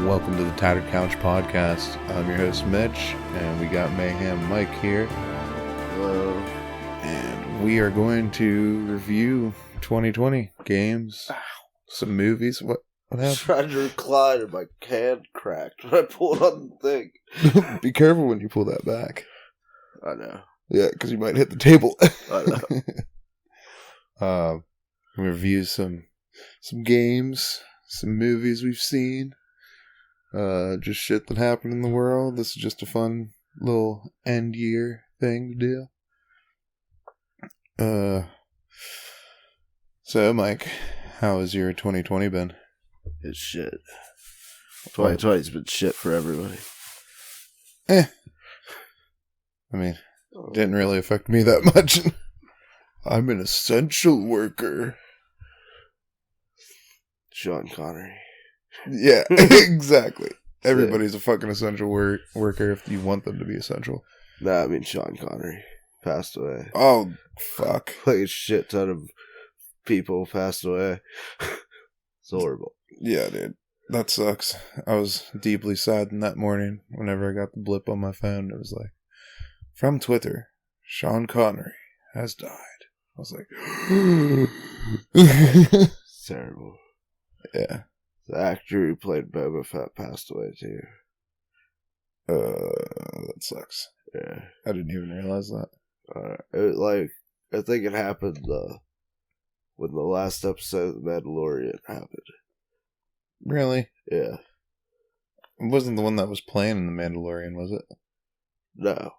Welcome to the Tattered Couch Podcast. I'm your host, Mitch, and we got Mayhem Mike here. Hello. And we are going to review 2020 games, some movies. What happened? Tried to recline and my hand cracked when I pulled on the thing. Be careful when you pull that back. I know. Yeah, because you might hit the table. I know. Review some games, some movies we've seen. Just shit that happened in the world. This is just a fun little end year thing to do. So Mike, how has your 2020 been? It's shit. 2020's been shit for everybody. I mean, it didn't really affect me that much. I'm an essential worker. Sean Connery. Yeah, exactly. Everybody's a fucking essential worker if you want them to be essential. Nah, I mean Sean Connery passed away. Oh, fuck. Like a shit ton of people passed away. It's horrible. Yeah, dude. That sucks. I was deeply saddened that morning whenever I got the blip on my phone. It was like, from Twitter, Sean Connery has died. I was like, It's terrible. Yeah. The actor who played Boba Fett passed away too. That sucks. Yeah. I didn't even realize that. I think it happened when the last episode of The Mandalorian happened. Really? Yeah. It wasn't the one that was playing in The Mandalorian, was it? No.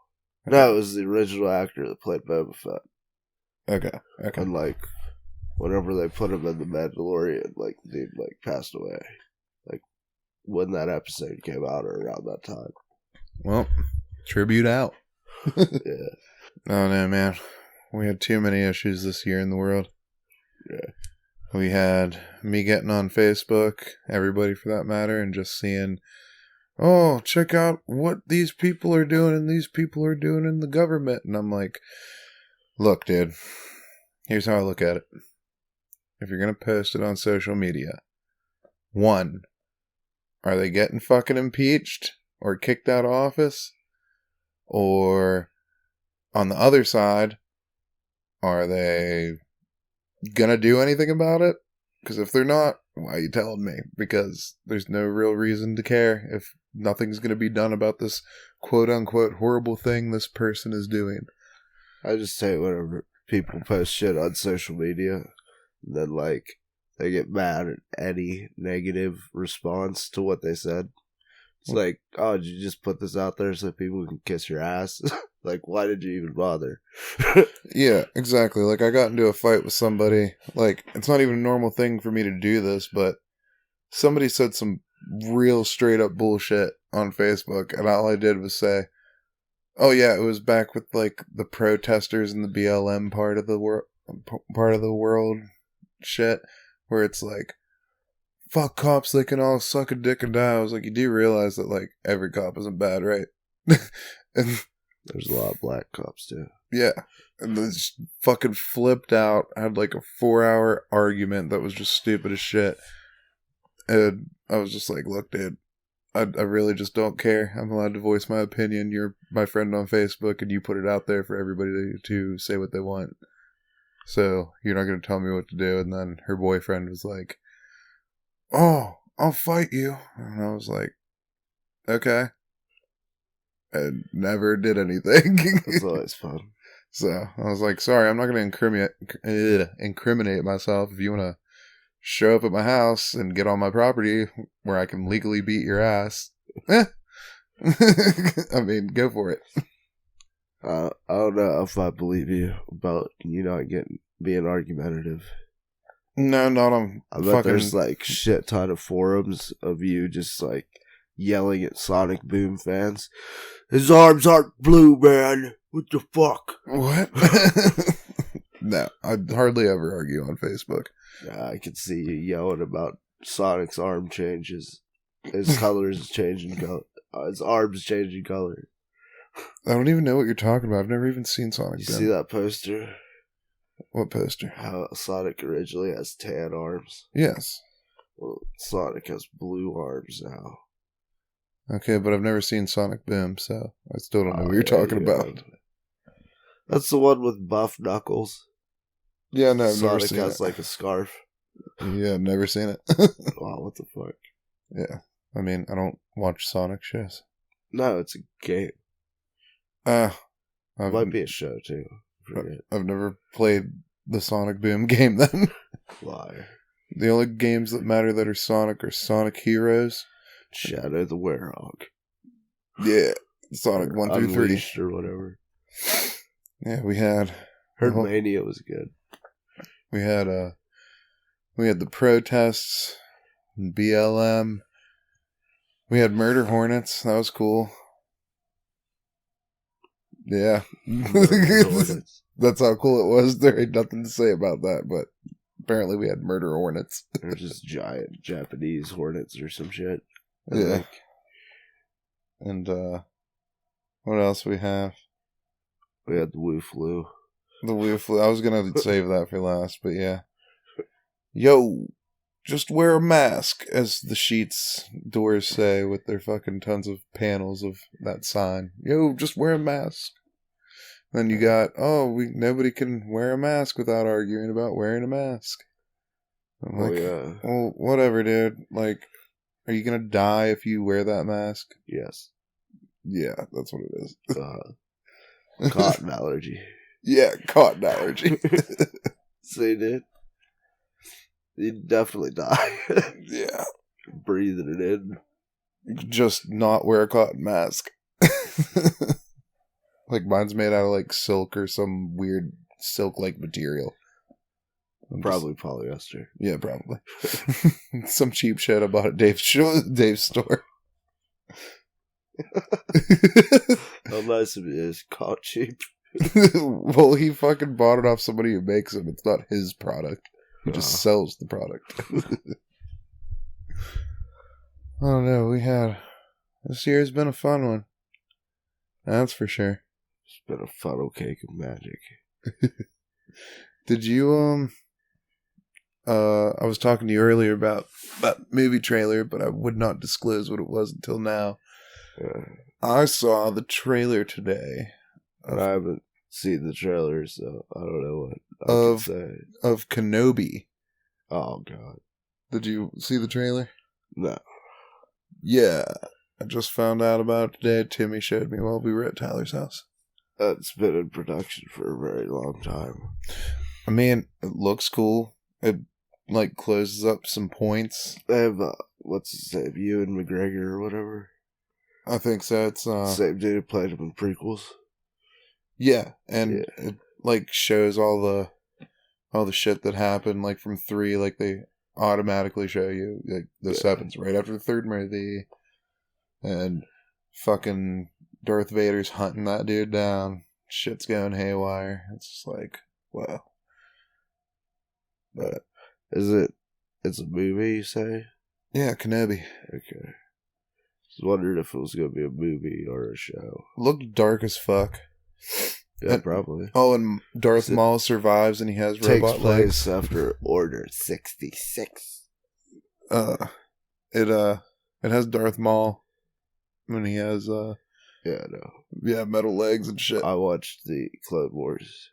No, it was the original actor that played Boba Fett. Okay. And whenever they put him in The Mandalorian, the dude passed away. When that episode came out or around that time. Well, tribute out. Yeah. Oh no, man. We had too many issues this year in the world. Yeah. We had me getting on Facebook, everybody for that matter, and just seeing, oh, check out what these people are doing and these people are doing in the government. And I'm like, look, dude, here's how I look at it. If you're going to post it on social media, one, are they getting fucking impeached or kicked out of office? Or on the other side, are they gonna do anything about it? Because if they're not, why are you telling me? Because there's no real reason to care if nothing's gonna be done about this quote-unquote horrible thing this person is doing. I just say whenever people post shit on social media, then they get mad at any negative response to what they said. It's like, oh, did you just put this out there so people can kiss your ass? Why did you even bother? Yeah, exactly. I got into a fight with somebody. It's not even a normal thing for me to do this, but somebody said some real straight up bullshit on Facebook, and all I did was say, oh yeah, it was back with the protesters and the BLM part of the world shit, where it's fuck cops, they can all suck a dick and die. I was like, you do realize that every cop isn't bad, right? And there's a lot of black cops too. Yeah. And then just fucking flipped out. I had a 4-hour argument that was just stupid as shit. And I was just like, look, dude, I really just don't care. I'm allowed to voice my opinion. You're my friend on Facebook and you put it out there for everybody to say what they want. So you're not going to tell me what to do. And then her boyfriend was like, oh, I'll fight you. And I was like, okay. And never did anything. That's always fun. So I was like, sorry, I'm not going to incriminate myself. If you want to show up at my house and get on my property where I can legally beat your ass, I mean, go for it. I don't know if I believe you about you not being argumentative. No, not on. I bet there's shit ton of forums of you just yelling at Sonic Boom fans. His arms aren't blue, man. What the fuck? What? No, I hardly ever argue on Facebook. I can see you yelling about Sonic's arm changes. His color is changing color. His arm's changing color. I don't even know what you're talking about. I've never even seen Sonic. You see that poster? What poster? How Sonic originally has tan arms. Yes. Well, Sonic has blue arms now. Okay, but I've never seen Sonic Boom, so I still don't know what you're talking about. That's the one with buff Knuckles. Yeah, no, I've never Sonic seen has it. like a scarf. Yeah, I've never seen it. Wow, what the fuck? Yeah, I mean, I don't watch Sonic shows. No, it's a game. It Might be a show too. I've never played the Sonic Boom game then. Liar. The only games that matter that are Sonic Heroes. Shadow the Werehog. Yeah, Sonic 1 through 3. Unleashed or whatever. Yeah, we had... Heard Mania was good. We had the protests, BLM. We had Murder Hornets. That was cool. Yeah. That's how cool it was. There ain't nothing to say about that, but apparently we had Murder Hornets. They're just giant Japanese hornets or some shit. Yeah. And what else we have? We had the Wu Flu. The Wu Flu. I was gonna save that for last, but yeah. Yo, just wear a mask, as the Sheets doors say with their fucking tons of panels of that sign. Yo, just wear a mask. Then you got, nobody can wear a mask without arguing about wearing a mask. I'm like, yeah. Well, whatever, dude. Like, are you gonna die if you wear that mask? Yes. Yeah, that's what it is. Cotton allergy. Yeah, cotton allergy. See, dude? You'd definitely die. Yeah. Breathing it in. Just not wear a cotton mask. Like, mine's made out of, like, silk or some weird silk-like material. Probably polyester. Yeah, probably. Some cheap shit I bought at Dave's store. How nice of it is. Caught cheap. Well, he fucking bought it off somebody who makes them. It's not his product. He just sells the product. Oh no, this year's been a fun one. That's for sure. It's been a funnel cake of magic. Did you, I was talking to you earlier about movie trailer, but I would not disclose what it was until now. I saw the trailer today. And I haven't seen the trailer, so I don't know what I can say. Of Kenobi. Oh, God. Did you see the trailer? No. Yeah. I just found out about it today. Timmy showed me while we were at Tyler's house. It's been in production for a very long time. I mean, it looks cool. It, like, closes up some points. They have, what's his name? Ewan McGregor or whatever? I think so. It's, same dude who played him in prequels. Yeah, and it, like, shows all the shit that happened, like, from 3, like, they automatically show you, like, this happens right after the 3rd movie. And fucking Darth Vader's hunting that dude down. Shit's going haywire. It's just like, wow. But it's a movie, you say? Yeah, Kenobi. Okay. Just wondered if it was going to be a movie or a show. Looked dark as fuck. Yeah, probably. Oh, and Darth Maul survives and he has robot legs. Takes place after Order 66. It has Darth Maul when he has metal legs and shit. I watched the Clone Wars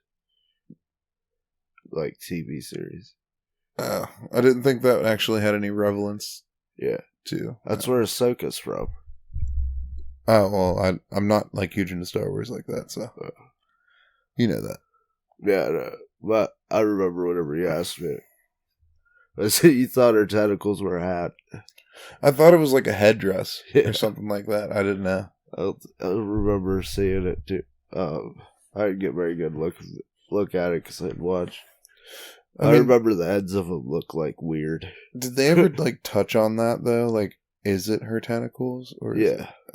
like TV series. I didn't think that actually had any relevance. Yeah, too. That's where Ahsoka's from. Oh well, I'm not like huge into Star Wars like that, so you know that. Yeah, no. But I remember whenever you asked me, I said you thought her tentacles were a hat. I thought it was like a headdress or something like that. I didn't know. I remember seeing it too. I didn't get a very good look at it because I'd watch. I remember the heads of them look like weird. Did they ever like touch on that though? Like, is it her tentacles or?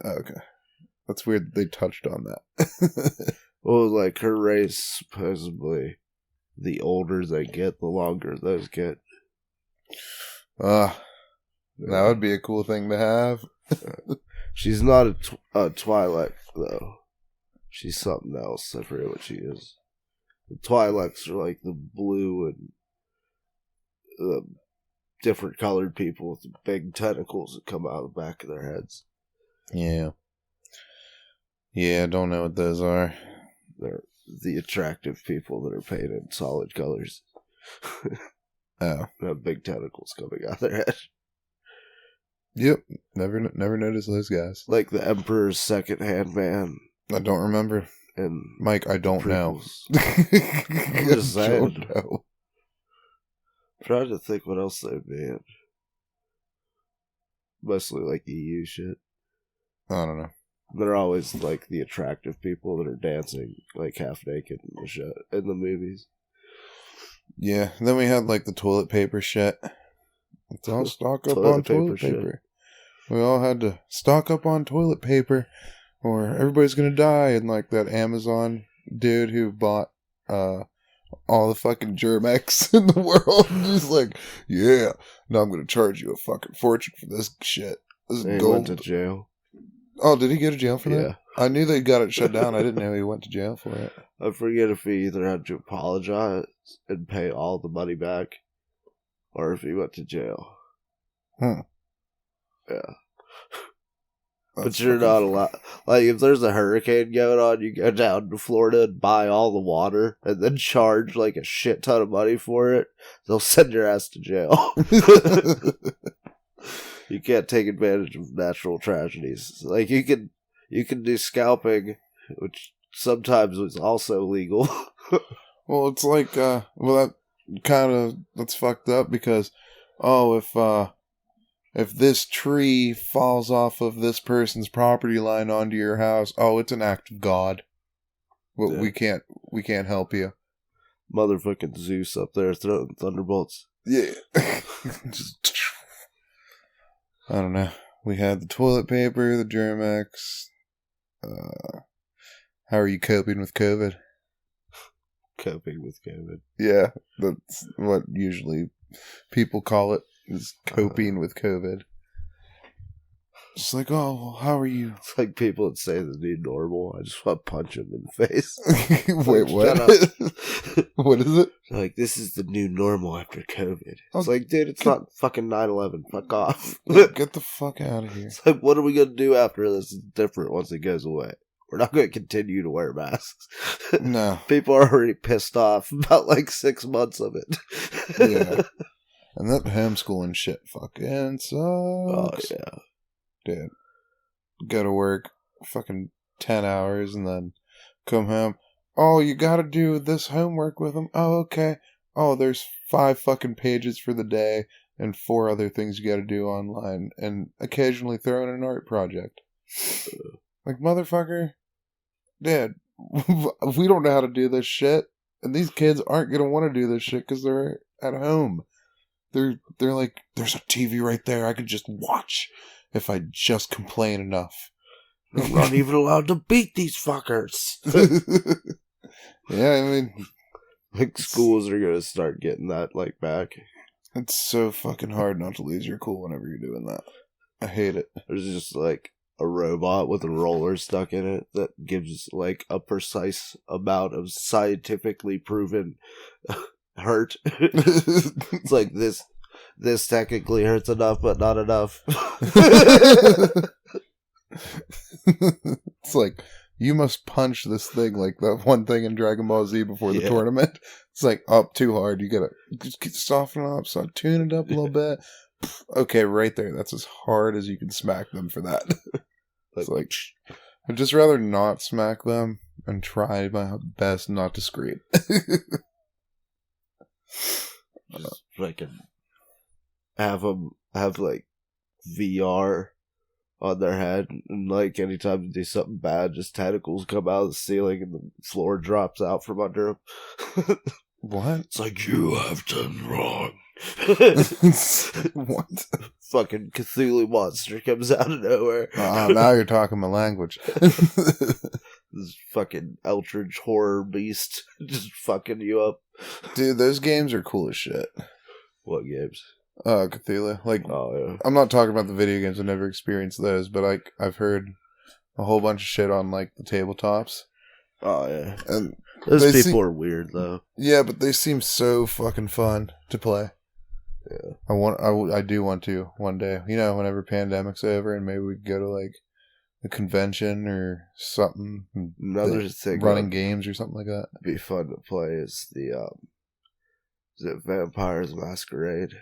Okay, that's weird that they touched on that. Well, like her race supposedly, the older they get, the longer those get. That would be a cool thing to have. She's not a Twi'lek though. She's something else. I forget what she is. The Twi'leks are like the blue and different colored people with the big tentacles that come out of the back of their heads. Yeah. Yeah, I don't know what those are. They're the attractive people that are painted in solid colors. Oh. Have big tentacles coming out their head. Yep. Never noticed those guys. Like the Emperor's second-hand man. I don't remember. And Mike, I don't know. I'm just saying. Don't know. I'm trying to think what else they've been. Mostly like EU shit. I don't know. They're always like the attractive people that are dancing like half naked in the show, in the movies. Yeah. Then we had like the toilet paper shit. Let's all stock up on toilet paper. We all had to stock up on toilet paper or everybody's gonna die. And like that Amazon dude who bought all the fucking Germex in the world. He's like, yeah, now I'm gonna charge you a fucking fortune for this shit. This is He gold. went to jail. Oh, did he go to jail for that? Yeah. I knew they got it shut down. I didn't know he went to jail for it. I forget if he either had to apologize and pay all the money back, or if he went to jail. Yeah. But you're not allowed. Like, if there's a hurricane going on, you go down to Florida and buy all the water, and then charge like a shit ton of money for it. They'll send your ass to jail. You can't take advantage of natural tragedies. Like, you can do scalping, which sometimes is also legal. Well, it's like, that's fucked up because, if this tree falls off of this person's property line onto your house, it's an act of God. Well, yeah. We can't help you. Motherfucking Zeus up there throwing thunderbolts. Yeah. I don't know. We had the toilet paper, the Germex. How are you coping with COVID? Coping with COVID. Yeah, that's what usually people call it, is coping with COVID. Just like, how are you? It's like people that say the new normal. I just want to punch them in the face. Wait, what? What is it? Like, this is the new normal after COVID. It's like, dude, it's not fucking 9/11. Fuck off. Get the fuck out of here. It's like, what are we going to do after this? It's different once it goes away. We're not going to continue to wear masks. No. People are already pissed off about like 6 months of it. Yeah. And that homeschooling shit fucking sucks. Oh, yeah. Dude, go to work fucking 10 hours and then come home. Oh, you gotta do this homework with them. Oh, okay. Oh, there's 5 fucking pages for the day and 4 other things you gotta do online and occasionally throw in an art project. Like, motherfucker, dude, we don't know how to do this shit. And these kids aren't gonna want to do this shit because they're at home. They're like, there's a TV right there. I could just watch. If I just complain enough. I'm not even allowed to beat these fuckers. Yeah, I mean... Like, schools are going to start getting that, like, back. It's so fucking hard not to lose your cool whenever you're doing that. I hate it. There's just, like, a robot with a roller stuck in it that gives, like, a precise amount of scientifically proven hurt. It's like, this technically hurts enough, but not enough. It's like, you must punch this thing like that one thing in Dragon Ball Z before the tournament. It's like, up too hard. You gotta just soften up, so tune it up a little bit. Okay, right there. That's as hard as you can smack them for that. It's like, I'd just rather not smack them and try my best not to scream. Just fucking have them have like VR on their head, and like anytime they do something bad, just tentacles come out of the ceiling and the floor drops out from under them. What? It's like, you have done wrong. What? Fucking Cthulhu monster comes out of nowhere. Now you're talking my language. This fucking Eldritch horror beast just fucking you up. Dude, those games are cool as shit. What games? Cthulhu. Like, oh, yeah. I'm not talking about the video games. I've never experienced those, but I've heard a whole bunch of shit on like the tabletops. Oh yeah, and those people are weird though. Yeah, but they seem so fucking fun to play. Yeah, I do want to one day. You know, whenever pandemic's over and maybe we could go to like a convention or something. Another thing running games or something like that. Be fun to play is the is it Vampires Masquerade?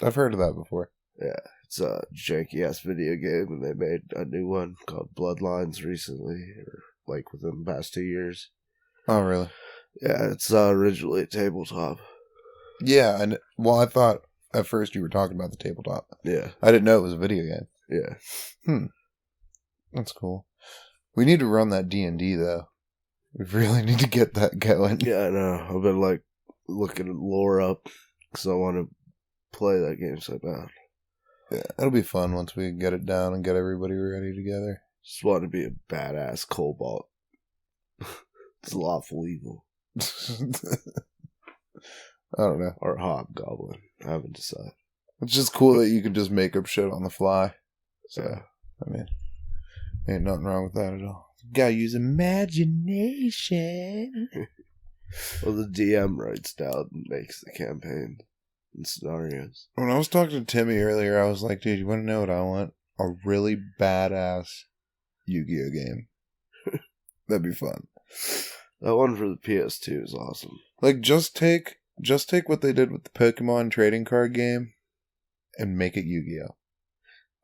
I've heard of that before. Yeah, it's a janky ass video game, and they made a new one called Bloodlines recently, or like within the past 2 years. Oh, really? Yeah, it's originally a tabletop. Yeah, and well, I thought at first you were talking about the tabletop. Yeah, I didn't know it was a video game. yeah. That's cool. We need to run that D&D though. We really need to get that going. Yeah, I know. I've been like looking lore up because I want to play that game so bad. Yeah, it'll be fun once we get it down and get everybody ready together. Just want to be a badass cobalt. It's lawful evil. I don't know. Or hobgoblin. I haven't decided. It's just cool that you can just make up shit on the fly. So, Yeah. I mean, ain't nothing wrong with that at all. Gotta use imagination. Well, the DM writes down and makes the campaign and scenarios. When I was talking to Timmy earlier, I was like, dude, you want to know what I want? A really badass Yu-Gi-Oh game. That'd be fun. That one for the PS2 is awesome. Like, just take what they did with the Pokemon trading card game and make it Yu-Gi-Oh.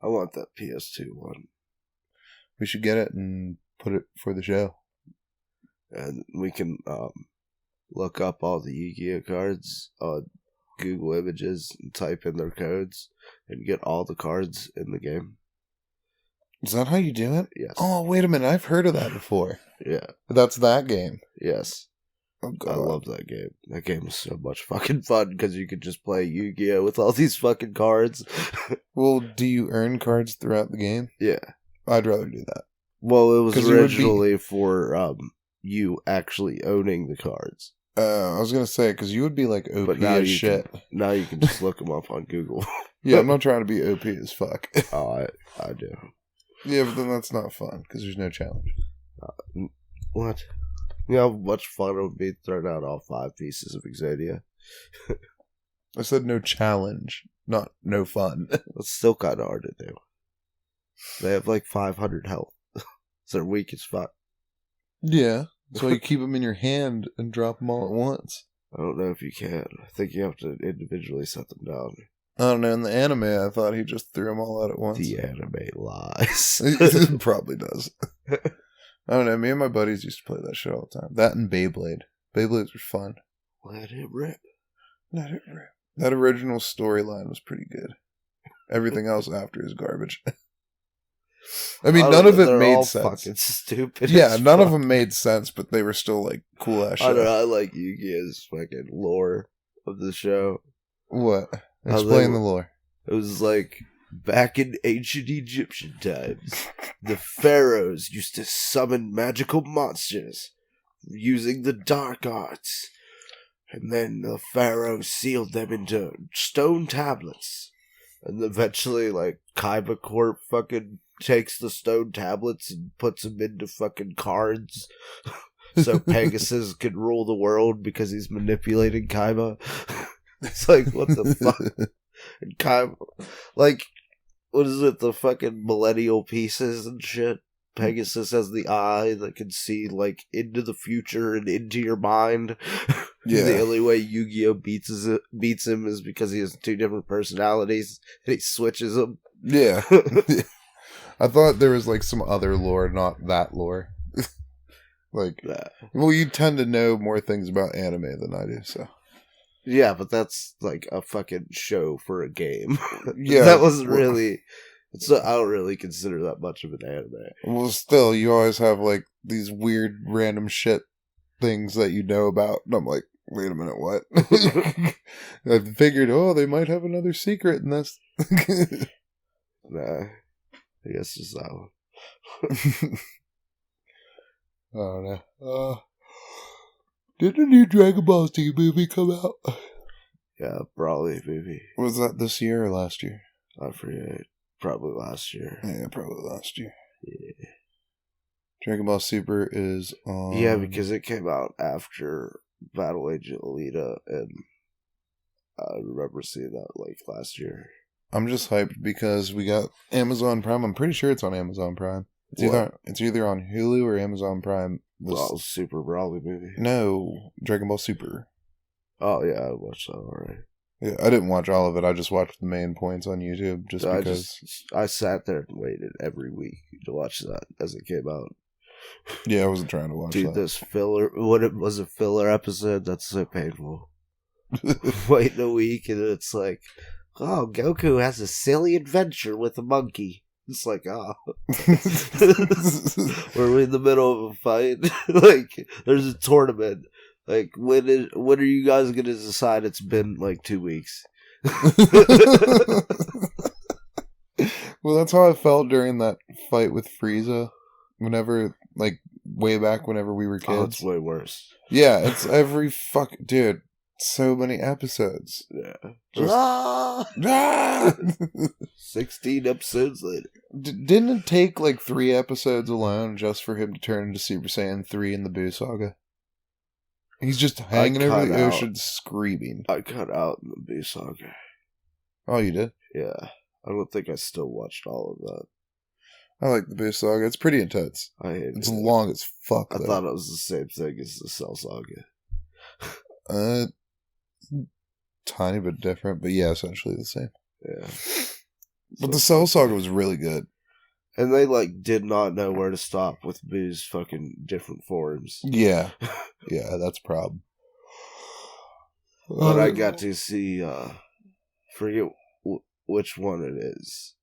I want that PS2 one. We should get it and put it for the show. And we can look up all the Yu-Gi-Oh cards on Google Images and type in their codes and get all the cards in the game. Is that how you do it? Yes. Oh, wait a minute. I've heard of that before. Yeah. That's that game. Yes. Oh, God. I love that game. That game is so much fucking fun because you could just play Yu-Gi-Oh with all these fucking cards. Well, do you earn cards throughout the game? Yeah. I'd rather do that. Well, it was 'Cause you would originally for you actually owning the cards. I was going to say, because you would be like OP But now as you shit. Now you can just look them up on Google. Yeah, I'm not trying to be OP as fuck. Oh, I do. Yeah, but then that's not fun, because there's no challenge. What? You know how much fun it would be throwing out all 5 pieces of Exodia? I said no challenge, not no fun. It's still kind of hard to do. They have like 500 health. So they're weak as fuck. Yeah, so you keep them in your hand and drop them all at once. I don't know if you can. I think you have to individually set them down. I don't know, in the anime, I thought he just threw them all out at once. The anime lies. It probably does. I don't know, me and my buddies used to play that shit all the time. That and Beyblade. Beyblades were fun. Let it rip. Let it rip. That original storyline was pretty good. Everything else after is garbage. I mean, none of it They're made all sense. Fucking stupid. Yeah, as none fuck. of them made sense, but they were still like cool ass shit. I don't know. I like Yu-Gi-Oh's fucking lore of the show. What? How Explain they- the lore. It was like back in ancient Egyptian times, the pharaohs used to summon magical monsters using the dark arts. And then the pharaoh sealed them into stone tablets. And eventually, like, Kaiba Corp fucking takes the stone tablets and puts them into fucking cards. So Pegasus could rule the world because he's manipulating Kaiba. It's like, what the fuck? And Kaiba, like, what is it, the fucking millennial pieces and shit? Pegasus has the eye that can see, like, into the future and into your mind. Yeah. The only way Yu-Gi-Oh beats him is because he has 2 different personalities and he switches them. Yeah. I thought there was like some other lore, not that lore. Like, Yeah. well, you tend to know more things about anime than I do, so. Yeah, but that's like a fucking show for a game. Yeah. That wasn't really... So I don't really consider that much of an anime. Well, still, you always have like these weird, random shit things that you know about. And I'm like, wait a minute, what? I figured, they might have another secret in this. Nah. I guess just that one. Oh, no. Did the new Dragon Ball Z movie come out? Yeah, Brawley movie. Was that this year or last year? I forget. Probably last year. Yeah, probably last year. Yeah. Dragon Ball Super is on... Yeah, because it came out after Battle Agent Alita, and I remember seeing that like last year. I'm just hyped because we got Amazon Prime. I'm pretty sure it's on Amazon Prime. It's either on Hulu or Amazon Prime. Super Brawly movie. No, Dragon Ball Super. Oh yeah, I watched that already. Yeah, I didn't watch all of it. I just watched the main points on YouTube just because. I sat there and waited every week to watch that as it came out. Yeah, I wasn't trying to watch that. Dude, this filler, what it was a filler episode, that's so painful. Waiting a week and it's like, oh, Goku has a silly adventure with a monkey. It's like, oh. We're in the middle of a fight. Like, there's a tournament. Like, when are you guys going to decide it's been like 2 weeks? Well, that's how I felt during that fight with Frieza. Whenever, like, way back whenever we were kids. Oh, it's way worse. Yeah, it's every dude, so many episodes. Yeah. Ah! 16 episodes later. Didn't it take, like, 3 episodes alone just for him to turn into Super Saiyan 3 in the Buu Saga? He's just hanging over the ocean screaming. I cut out in the Buu Saga. Oh, you did? Yeah. I don't think I still watched all of that. I like the Buu Saga. It's pretty intense. I hate it. It's long as fuck, I thought it was the same thing as the Cell Saga. Tiny bit different, but yeah, essentially the same. Yeah. But the Cell Saga was really good. And they, like, did not know where to stop with Buu's fucking different forms. Yeah. Yeah, that's a problem. But I got to see, forget which one it is.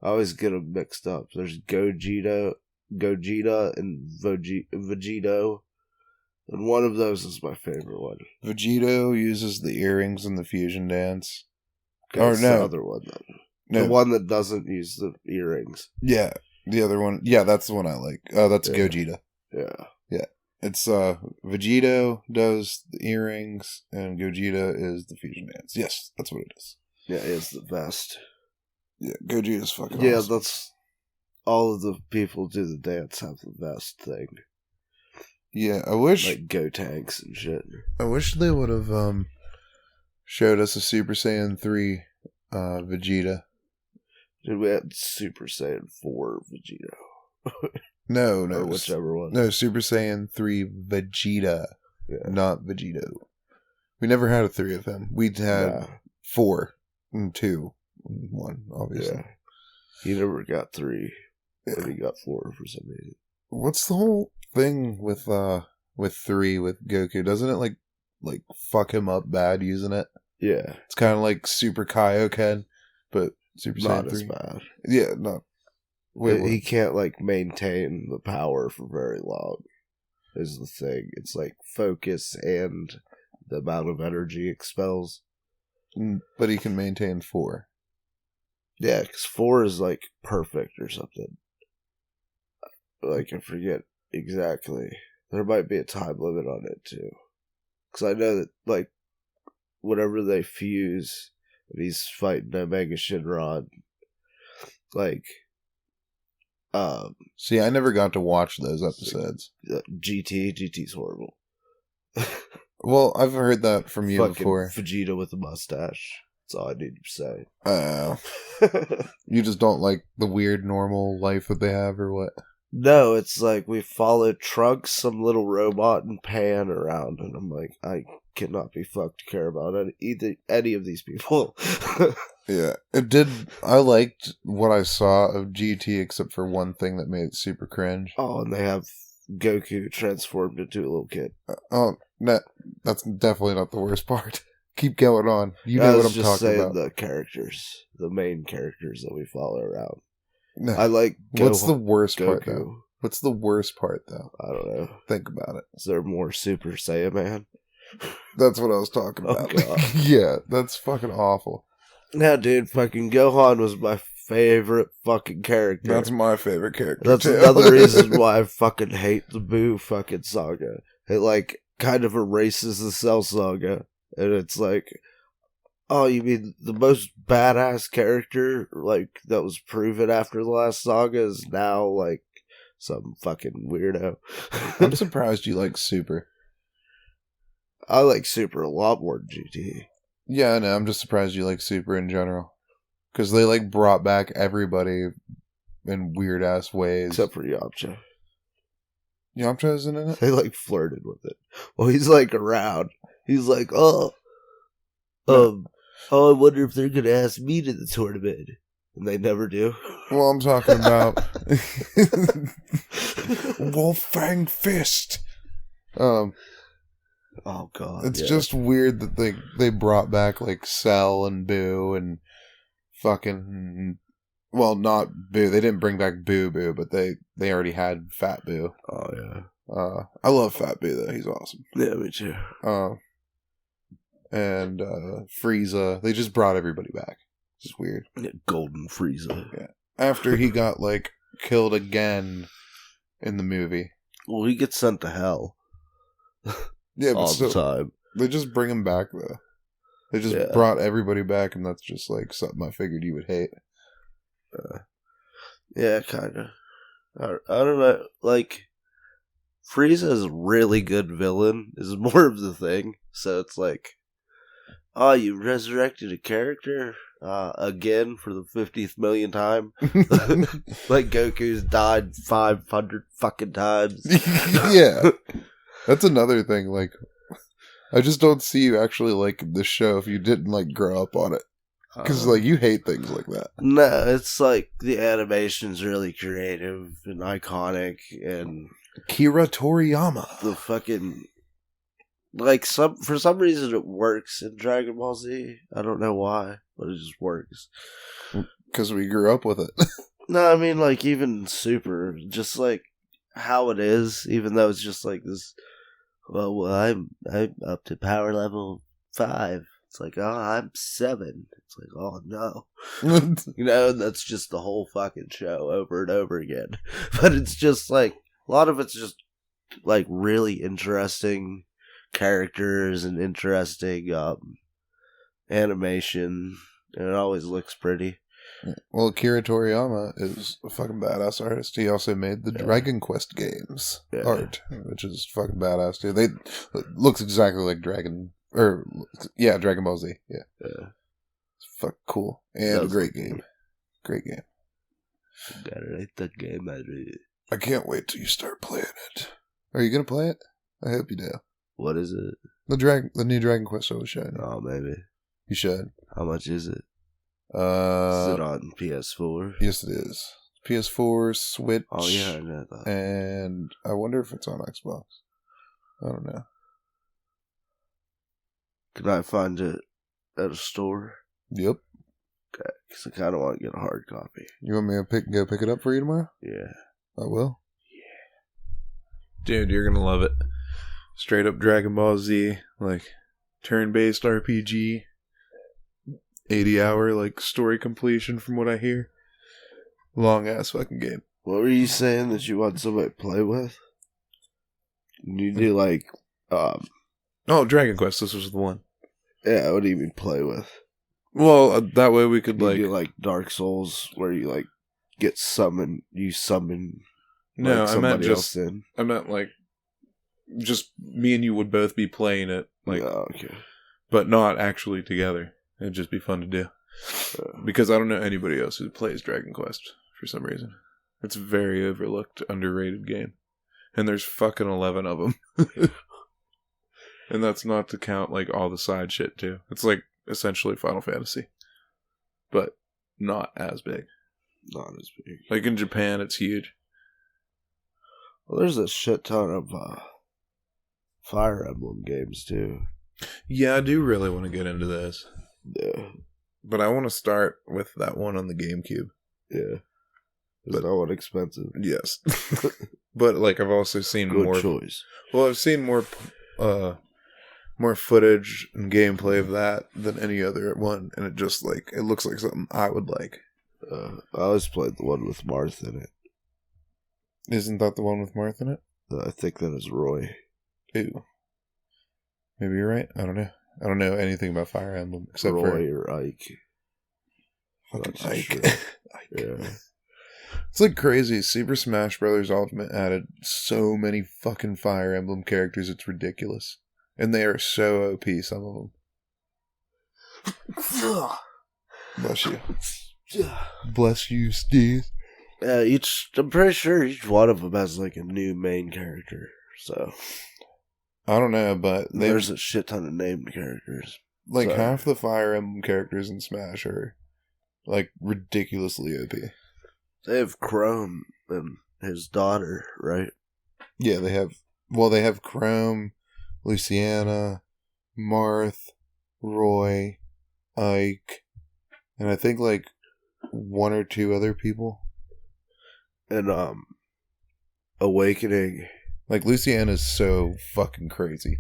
I always get them mixed up. There's Gogeta and Vegito. And one of those is my favorite one. Vegito uses the earrings in the fusion dance. Or no. The other one, though. No. The one that doesn't use the earrings. Yeah. The other one. Yeah, that's the one I like. Oh, that's Gogeta. Yeah. Yeah. It's, Vegito does the earrings, and Gogeta is the fusion dance. Yes, that's what it is. Yeah, it's the best. Yeah, Gogeta's fucking awesome. Yeah, that's... All of the people do the dance have the best thing. Yeah, I wish... Like Go-Tanks and shit. I wish they would have, showed us a Super Saiyan 3, Vegeta. Dude, we had Super Saiyan 4 Vegito. No. Or whichever one. No, Super Saiyan 3 Vegeta. Yeah. Not Vegito. We never had a 3 of him. We had 4 and 2 and 1, obviously. Yeah. He never got 3, but he got 4 for some reason. What's the whole thing with 3 with Goku? Doesn't it like fuck him up bad using it? Yeah. It's kind of like Super Kaioken, but Super Saiyan 3. Not as bad. Yeah, no. Wait, he can't, like, maintain the power for very long, is the thing. It's, like, focus and the amount of energy expels. But he can maintain 4. Yeah, because 4 is, like, perfect or something. Like, I forget exactly. There might be a time limit on it, too. Because I know that, like, whenever they fuse, and he's fighting Omega Shinron, like... See, I never got to watch those episodes. GT's horrible. Well, I've heard that from you fucking before. Vegeta with a mustache. That's all I need to say. You just don't like the weird normal life that they have, or what? No, it's like we follow Trunks, some little robot, and Pan around, and I'm like, I cannot be fucked to care about any of these people. Yeah, I liked what I saw of GT, except for one thing that made it super cringe. Oh, and they have Goku transformed into a little kid. Oh, no, that's definitely not the worst part. Keep going on. You know what I'm talking about. The characters, the main characters that we follow around. No. I like What's the worst part, though? What's the worst part, though? I don't know. Think about it. Is there more Super Saiyan Man? That's what I was talking about. Oh, yeah, that's fucking awful. Yeah, dude, fucking Gohan was my favorite fucking character. That's my favorite character. That's another reason why I fucking hate the Buu fucking saga. It, like, kind of erases the Cell saga. And it's like, oh, you mean the most badass character, like, that was proven after the last saga is now, like, some fucking weirdo. I'm surprised you like Super. I like Super a lot more than GT. Yeah, I know. I'm just surprised you like Super in general. Because they, like, brought back everybody in weird ass ways. Except for Yamcha. Yamcha isn't in it? They like flirted with it. Well, he's like around. He's like, I wonder if they're gonna ask me to the tournament. And they never do. Well, I'm talking about Wolfang Fist. Oh god. It's just weird that they brought back like Cell and Boo and fucking, well, not Boo. They didn't bring back Boo Boo, but they already had Fat Boo. Oh yeah. I love Fat Boo though. He's awesome. Yeah, me too. And Frieza. They just brought everybody back. It's just weird. Yeah, Golden Frieza. Yeah. After he got like killed again in the movie. Well, he gets sent to hell. Yeah, but all the time. They just bring him back though. They just brought everybody back, and that's just like something I figured you would hate. Yeah, kind of. I don't know. Like, Frieza's a really good villain is more of the thing. So it's like, oh, you resurrected a character again for the 50th million time. Like Goku's died 500 fucking times. Yeah. That's another thing, like, I just don't see you actually liking this show if you didn't, like, grow up on it. Because, like, you hate things like that. No, it's like, the animation's really creative and iconic, and Kira Toriyama. the fucking, like, for some reason it works in Dragon Ball Z. I don't know why, but it just works. Because we grew up with it. No, I mean, like, even Super, just, like, how it is, even though it's just, like, this, well, I'm up to power level 5. It's like, oh, I'm 7. It's like, oh, no. You know, that's just the whole fucking show over and over again. But it's just, like, a lot of it's just, like, really interesting characters and interesting animation. And it always looks pretty. Well, Kira Toriyama is a fucking badass artist. He also made the Dragon Quest games art, which is fucking badass too. It looks exactly like Dragon Ball Z. Yeah. It's fucking cool. And a great game. Great game. Gotta rate that game. I can't wait till you start playing it. Are you gonna play it? I hope you do. What is it? The new Dragon Quest I was showing you. Oh, maybe. You should. How much is it? Is it on PS4? Yes, it is. PS4, Switch. Oh, yeah, I know that. And I wonder if it's on Xbox. I don't know. Can I find it at a store? Yep. Okay, because I kind of want to get a hard copy. You want me to go pick it up for you tomorrow? Yeah. I will. Yeah. Dude, you're going to love it. Straight up Dragon Ball Z, like, turn-based RPG. 80-hour, like, story completion from what I hear. Long-ass fucking game. What were you saying that you want somebody to play with? You do, like, Oh, Dragon Quest, this was the one. Yeah, what do you mean play with? Well, that way we could, you do, like, Dark Souls, where you, like, you summon no, like, somebody else in. I meant, like, just me and you would both be playing it, like, okay. But not actually together. It'd just be fun to do. Because I don't know anybody else who plays Dragon Quest for some reason. It's a very overlooked, underrated game. And there's fucking 11 of them. And that's not to count, like, all the side shit, too. It's, like, essentially Final Fantasy. But not as big. Not as big. Like, in Japan, it's huge. Well, there's a shit ton of Fire Emblem games, too. Yeah, I do really want to get into this. Yeah. But I want to start with that one on the GameCube. Yeah. Is that one expensive? Yes. But, like, I've also seen Good choice. Well, I've seen more footage and gameplay of that than any other one, and it just, like, it looks like something I would like. I always played the one with Marth in it. Isn't that the one with Marth in it? I think that is Roy. Ew. Maybe you're right. I don't know. I don't know anything about Fire Emblem except Roy or Ike. Fucking Ike. Sure. Ike. Yeah. It's like crazy. Super Smash Bros. Ultimate added so many fucking Fire Emblem characters. It's ridiculous. And they are so OP, some of them. Bless you. Bless you, Steve. I'm pretty sure each one of them has like a new main character. So I don't know, but there's a shit ton of named characters. Like half the Fire Emblem characters in Smash are like ridiculously OP. They have Chrome and his daughter, right? Yeah, they have. Well, they have Chrome, Luciana, Marth, Roy, Ike, and I think like one or two other people. And Awakening. Like Luciana's so fucking crazy.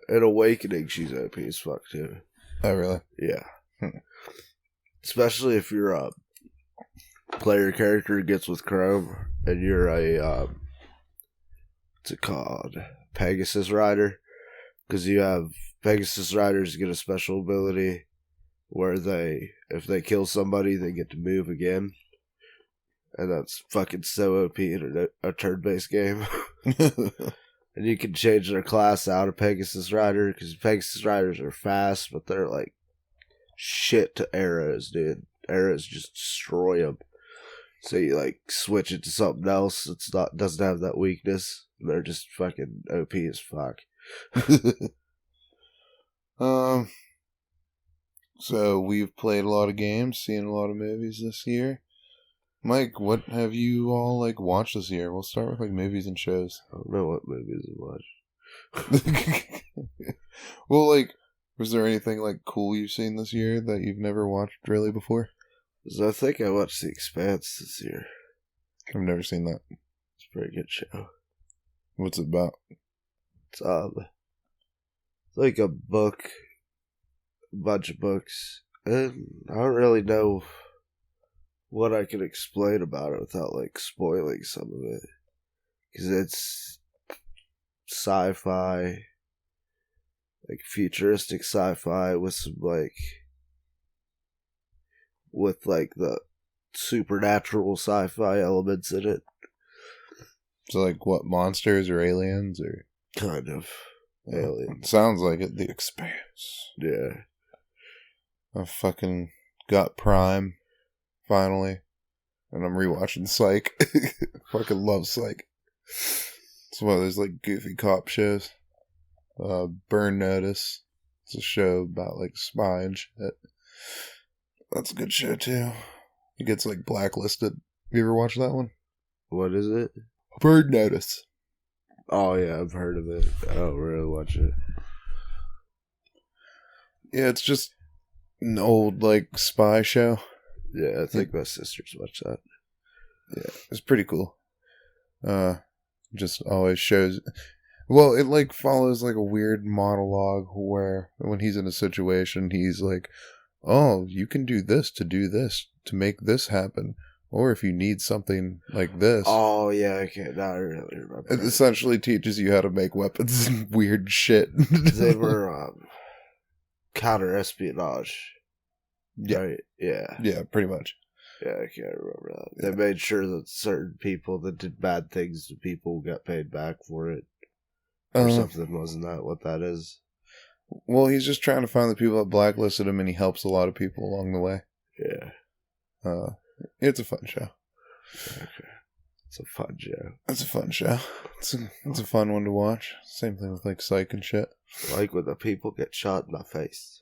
In Awakening, she's OP as fuck too. Oh really? Yeah. Especially if you're a player character gets with Chrome and you're a what's it called? Pegasus Rider. Because you have Pegasus Riders get a special ability where if they kill somebody, they get to move again. And that's fucking so OP in a turn-based game. And you can change their class out of Pegasus Rider, because Pegasus Riders are fast, but they're like shit to arrows, dude. Arrows just destroy them. So you like switch it to something else doesn't have that weakness. And they're just fucking OP as fuck. So we've played a lot of games, seen a lot of movies this year. Mike, what have you all like watched this year? We'll start with like movies and shows. I don't know what movies I watched. Well, like, was there anything like cool you've seen this year that you've never watched really before? I think I watched The Expanse this year. I've never seen that. It's a pretty good show. What's it about? It's like a book, a bunch of books, and I don't really know what I can explain about it without like spoiling some of it, because it's sci-fi, like futuristic sci-fi with some with the supernatural sci-fi elements in it. So like what, monsters or aliens or kind of aliens? Sounds like it. The Expanse. Yeah. I fucking got Prime finally, and I'm rewatching Psych. Fucking love Psych. It's one of those like goofy cop shows. Burn Notice. It's a show about like spy and shit. That's a good show too. It gets like blacklisted. You ever watch that one? What is it? Burn Notice. Oh yeah, I've heard of it. I don't really watch it. Yeah, it's just an old like spy show. Yeah, I think my sisters watch that. Yeah, it's pretty cool. Just always shows. Well, it like follows like a weird monologue where when he's in a situation, he's like, "Oh, you can do this to make this happen." Or if you need something like this. Oh, yeah, I can't. I really remember. It essentially teaches you how to make weapons and weird shit. They were counter-espionage. Yeah. Right? Yeah. Yeah, pretty much. Yeah, I can't remember that. Yeah. They made sure that certain people that did bad things to people got paid back for it. Or something. Wasn't that what that is? Well, he's just trying to find the people that blacklisted him, and he helps a lot of people along the way. Yeah. It's a fun show. Okay. It's a fun show. It's a fun show. It's a fun one to watch. Same thing with like Psych and shit. Like when the people get shot in the face.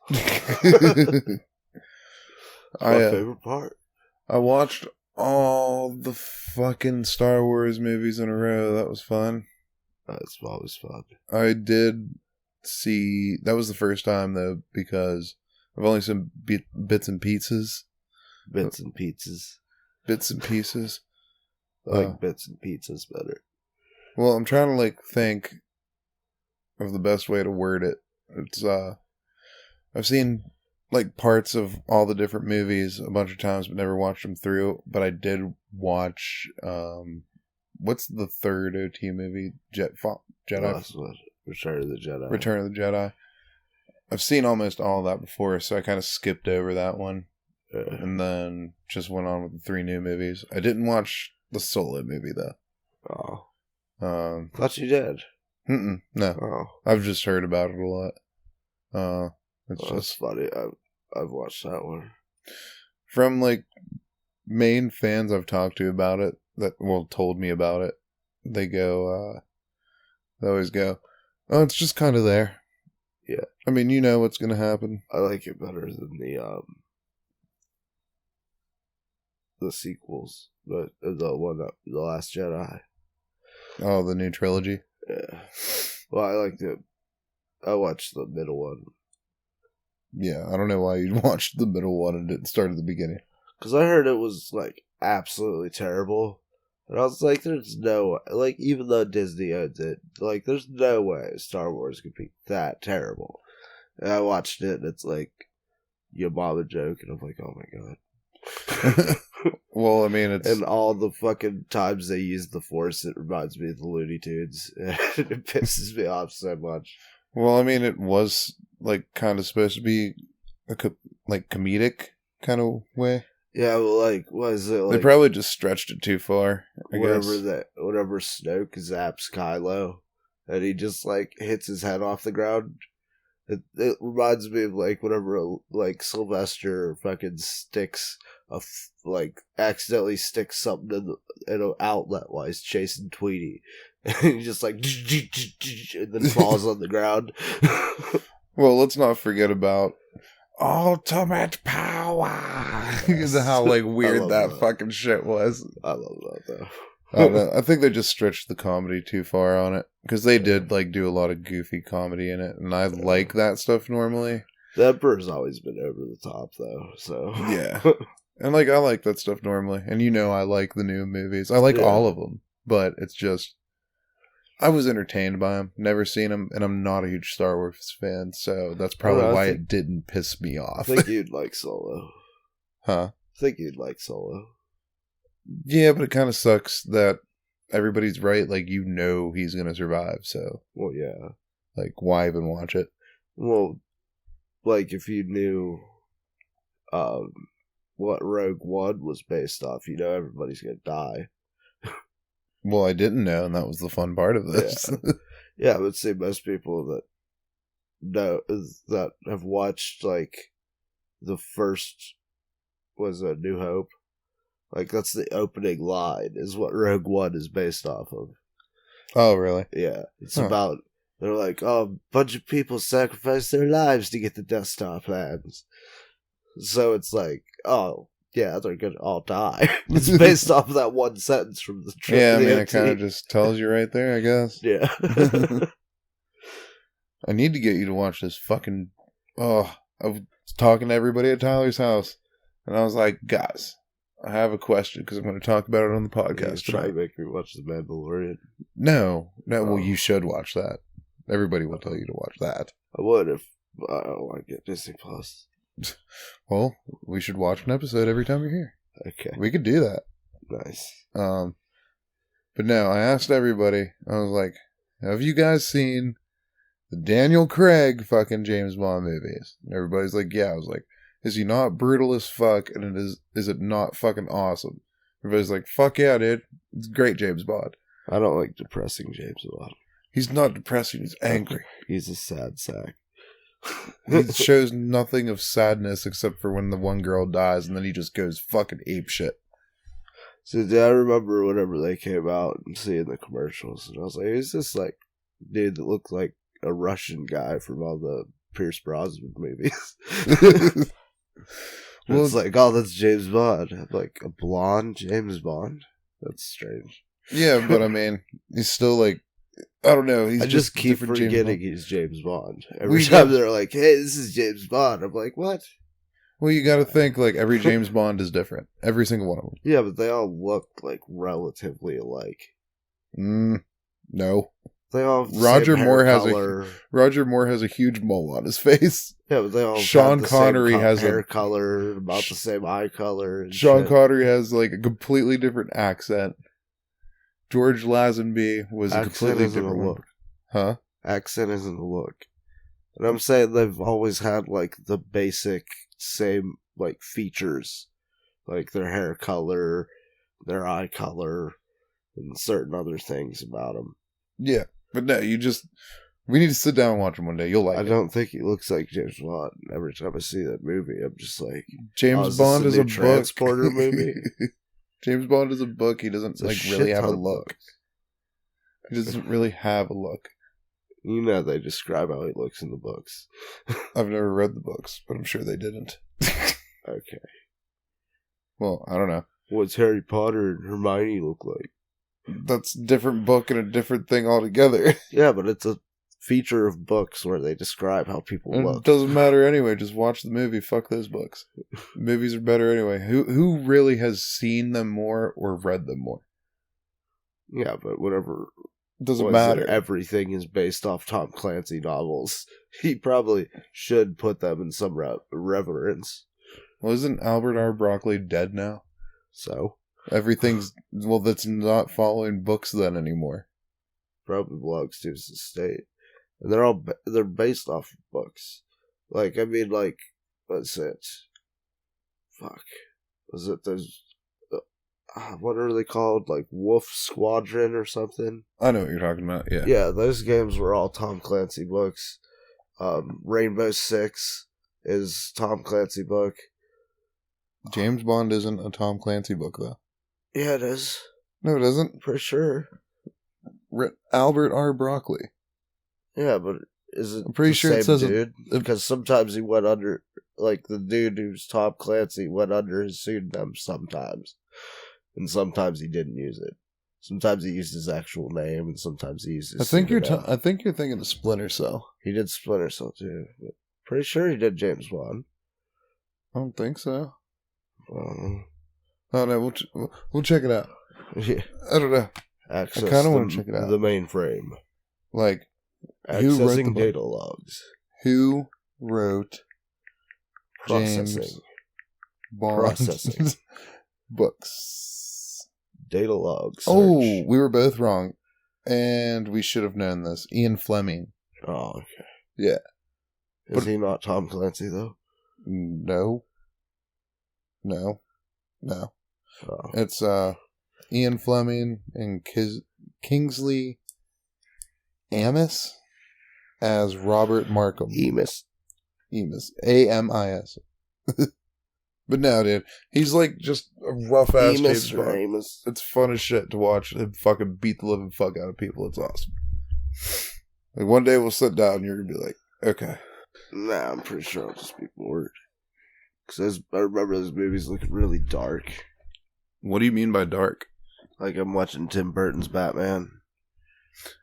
My favorite part. I watched all the fucking Star Wars movies in a row. That was fun. That's always fun. I did see... That was the first time, though, because I've only seen bits and pieces. Bits and pizzas. Bits and pieces. I like bits and pizzas better. Well, I'm trying to like think of the best way to word it. It's I've seen like parts of all the different movies a bunch of times, but never watched them through. But I did watch what's the third OT movie? Jedi. Last one. Return of the Jedi. Return of the Jedi. I've seen almost all of that before, so I kind of skipped over that one. And then just went on with the 3 new movies. I didn't watch the Solo movie, though. Oh. Thought you did. No. Oh. I've just heard about it a lot. It's just funny. I've watched that one. From, like, main fans I've talked to about it, told me about it, they always go, oh, it's just kind of there. Yeah. I mean, you know what's going to happen. I like it better than the sequels, but the Last Jedi. Oh, the new trilogy? Yeah. Well, I liked it. I watched the middle one. Yeah, I don't know why you watched the middle one and didn't start at the beginning. Because I heard it was, like, absolutely terrible. And I was like, there's no... Like, even though Disney owns it, like, there's no way Star Wars could be that terrible. And I watched it, and it's like, your mama joke, and I'm like, oh my god. Well, I mean, it's... And all the fucking times they use the Force, it reminds me of the Looney Tunes. It pisses me off so much. Well, I mean, it was, like, kind of supposed to be, comedic kind of way. Yeah, well, like, what is it? Like, they probably just stretched it too far, I guess. Whenever Snoke zaps Kylo, and he just, like, hits his head off the ground, it reminds me of, like, whenever, like, Sylvester fucking accidentally sticks something in an outlet while he's chasing Tweety. And he just, like, and then falls on the ground. Well, let's not forget about ultimate power. Because of how, like, weird that fucking shit was. I love that, though. I don't know. I think they just stretched the comedy too far on it. Because they did, like, do a lot of goofy comedy in it. And I like that stuff normally. The Emperor's always been over the top, though, so... Yeah. And, like, I like that stuff normally. And you know I like the new movies. I like all of them. But it's just... I was entertained by them. Never seen them. And I'm not a huge Star Wars fan. So that's probably why it didn't piss me off. I think you'd like Solo. Huh? I think you'd like Solo. Yeah, but it kind of sucks that everybody's right. Like, you know he's going to survive, so... Well, yeah. Like, why even watch it? Well, like, if you knew what Rogue One was based off, you know everybody's going to die. Well, I didn't know, and that was the fun part of this. Yeah, I would say most people that have watched, like, the first... was a New Hope. Like, that's the opening line, is what Rogue One is based off of. Oh, really? Yeah. It's about, they're like, oh, a bunch of people sacrificed their lives to get the Death Star plans. So it's like, oh, yeah, they're gonna all die. It's based off of that one sentence from the trip. Yeah, I mean, it kind of just tells you right there, I guess. Yeah. I need to get you to watch this fucking... Oh, I was talking to everybody at Tyler's house, and I was like, guys... I have a question because I'm going to talk about it on the podcast. Try to make me watch The Mandalorian. No. Well, you should watch that. Everybody will tell you to watch that. I would if I don't want to get Disney Plus. Well, we should watch an episode every time you're here. Okay, we could do that. Nice. But no, I asked everybody. I was like, "Have you guys seen the Daniel Craig fucking James Bond movies?" And everybody's like, "Yeah." I was like, is he not brutal as fuck, and is it not fucking awesome? Everybody's like, fuck yeah, dude. It's great James Bond. I don't like depressing James Bond. He's not depressing, he's angry. He's a sad sack. He shows nothing of sadness except for when the one girl dies, and then he just goes fucking apeshit. So I remember whenever they came out and seeing the commercials, and I was like, who's this, like, dude that looked like a Russian guy from all the Pierce Brosnan movies? Well, it's like, oh, that's James Bond. I'm like, a blonde James Bond? That's strange. Yeah, but I mean, he's still like, I don't know. I just keep forgetting he's James Bond. Every time they're like, hey, this is James Bond. I'm like, what? Well, you got to think, like, every James Bond is different. Every single one of them. Yeah, but they all look, like, relatively alike. No. They all have Roger Moore has a huge mole on his face. Yeah, but they all Sean Connery has hair color, about the same eye color. And Sean Connery has like a completely different accent. George Lazenby was a completely different look. Huh? Accent isn't a look. And I'm saying they've always had like the basic same like features, like their hair color, their eye color, and certain other things about them. Yeah. But no, you just We need to sit down and watch him one day. You'll like I it. don't think he looks like James Bond. Every time I see that movie, I'm just like, James Bond is a transporter book. movie. James Bond is a book. He doesn't really have a look. Books. He doesn't really have a look. You know they describe how he looks in the books. I've never read the books, but I'm sure they didn't. Okay. Well, I don't know. What's Harry Potter and Hermione look like? That's a different book and a different thing altogether. Yeah, but it's a feature of books where they describe how people And look. it doesn't matter anyway. Just watch the movie. Fuck those books. Movies are better anyway. Who really has seen them more or read them more? Yeah, but whatever. Doesn't matter. Everything is based off Tom Clancy novels. He probably should put them in some reverence. Well, isn't Albert R. Broccoli dead now? So? Everything's... Well, that's not following books then anymore. Probably belongs to his estate. And they're based off of books. Like, I mean, like, what's it? Fuck. Was it those... what are they called? Like Wolf Squadron or something? I know what you're talking about, yeah. Yeah, those games were all Tom Clancy books. Rainbow Six is Tom Clancy book. James Bond isn't a Tom Clancy book, though. Yeah, it is. No, it isn't. For sure. Albert R. Broccoli. Yeah, but is it I'm pretty sure it says dude? Because sometimes he went under... Like, the dude who's Tom Clancy went under his pseudonym sometimes. And sometimes he didn't use it. Sometimes he used his actual name, and sometimes he used his pseudonym. I think you're thinking of Splinter Cell. He did Splinter Cell too. But pretty sure he did James Bond. I don't think so. Oh no, we'll check it out. Yeah. I don't know. I kind of want to check it out. The mainframe. Like, accessing who wrote the data logs. Who wrote Processing. James Bond Processing. books? Data logs. Oh, we were both wrong. And we should have known this. Ian Fleming. Oh, okay. Yeah. Is he not Tom Clancy, though? No. Oh. It's Ian Fleming and Kingsley Amis as Robert Markham. Emis. A-M-I-S. But no, dude. He's like just a rough-ass James Bond. Amos. It's fun as shit to watch him fucking beat the living fuck out of people. It's awesome. Like, one day we'll sit down and you're going to be like, okay. Nah, I'm pretty sure I'll just be bored. Because I remember those movies looking really dark. What do you mean by dark? Like I'm watching Tim Burton's Batman.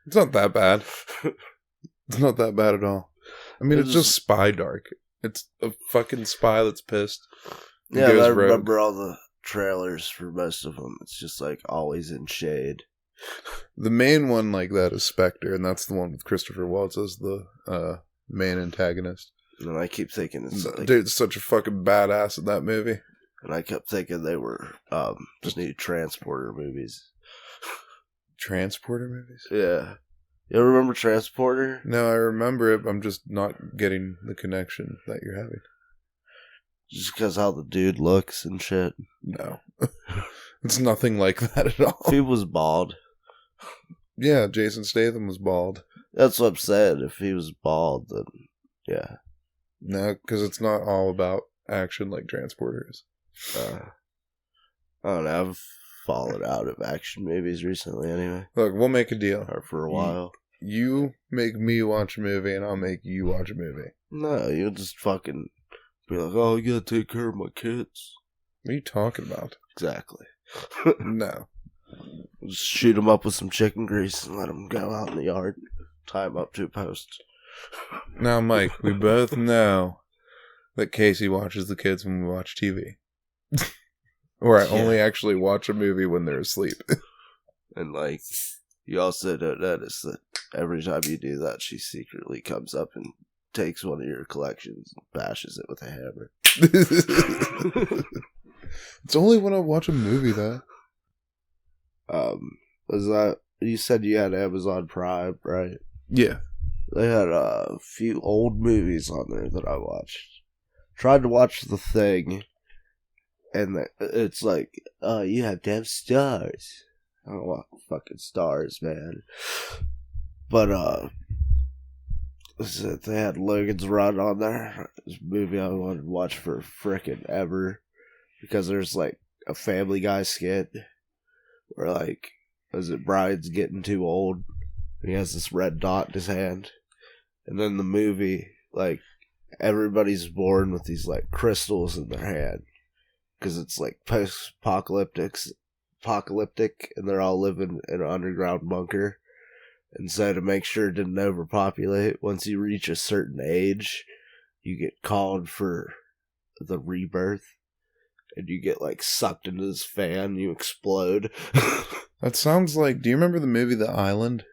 It's not that bad. It's not that bad at all. I mean, it's just spy dark. It's a fucking spy that's pissed. Yeah, I remember all the trailers for most of them. It's just like always in shade. The main one like that is Spectre, and that's the one with Christopher Waltz as the main antagonist. And I keep thinking Dude's such a fucking badass in that movie. And I kept thinking they were just new Transporter movies. Transporter movies? Yeah. You ever remember Transporter? No, I remember it. I'm just not getting the connection that you're having. Just because how the dude looks and shit. No. It's nothing like that at all. If he was bald. Yeah, Jason Statham was bald. That's what I'm saying. If he was bald, then yeah. No, because it's not all about action like Transporter is. I don't know. I've fallen out of action movies recently anyway. Look, we'll make a deal. Or for a while. You make me watch a movie and I'll make you watch a movie. No, you'll just fucking be like, oh, you gotta take care of my kids. What are you talking about? Exactly. No. Just shoot them up with some chicken grease and let them go out in the yard. Tie them up to a post. Now, Mike, we both know that Casey watches the kids when we watch TV. Or I only actually watch a movie when they're asleep. And, like, you also don't notice that every time you do that, she secretly comes up and takes one of your collections and bashes it with a hammer. It's only when I watch a movie, though. Was that... You said you had Amazon Prime, right? Yeah. They had a few old movies on there that I watched. Tried to watch The Thing, and it's like, oh, you have to have stars. I don't want fucking stars, man. But, they had Logan's Run on there. This movie I wanted to watch for frickin' ever. Because there's like a Family Guy skit where like, Brian's getting too old. He has this red dot in his hand. And then the movie, like, everybody's born with these like crystals in their hand. Because it's like post-apocalyptic, and they're all living in an underground bunker. And so to make sure it didn't overpopulate, once you reach a certain age, you get called for the rebirth. And you get, like, sucked into this fan, you explode. That sounds like... Do you remember the movie The Island?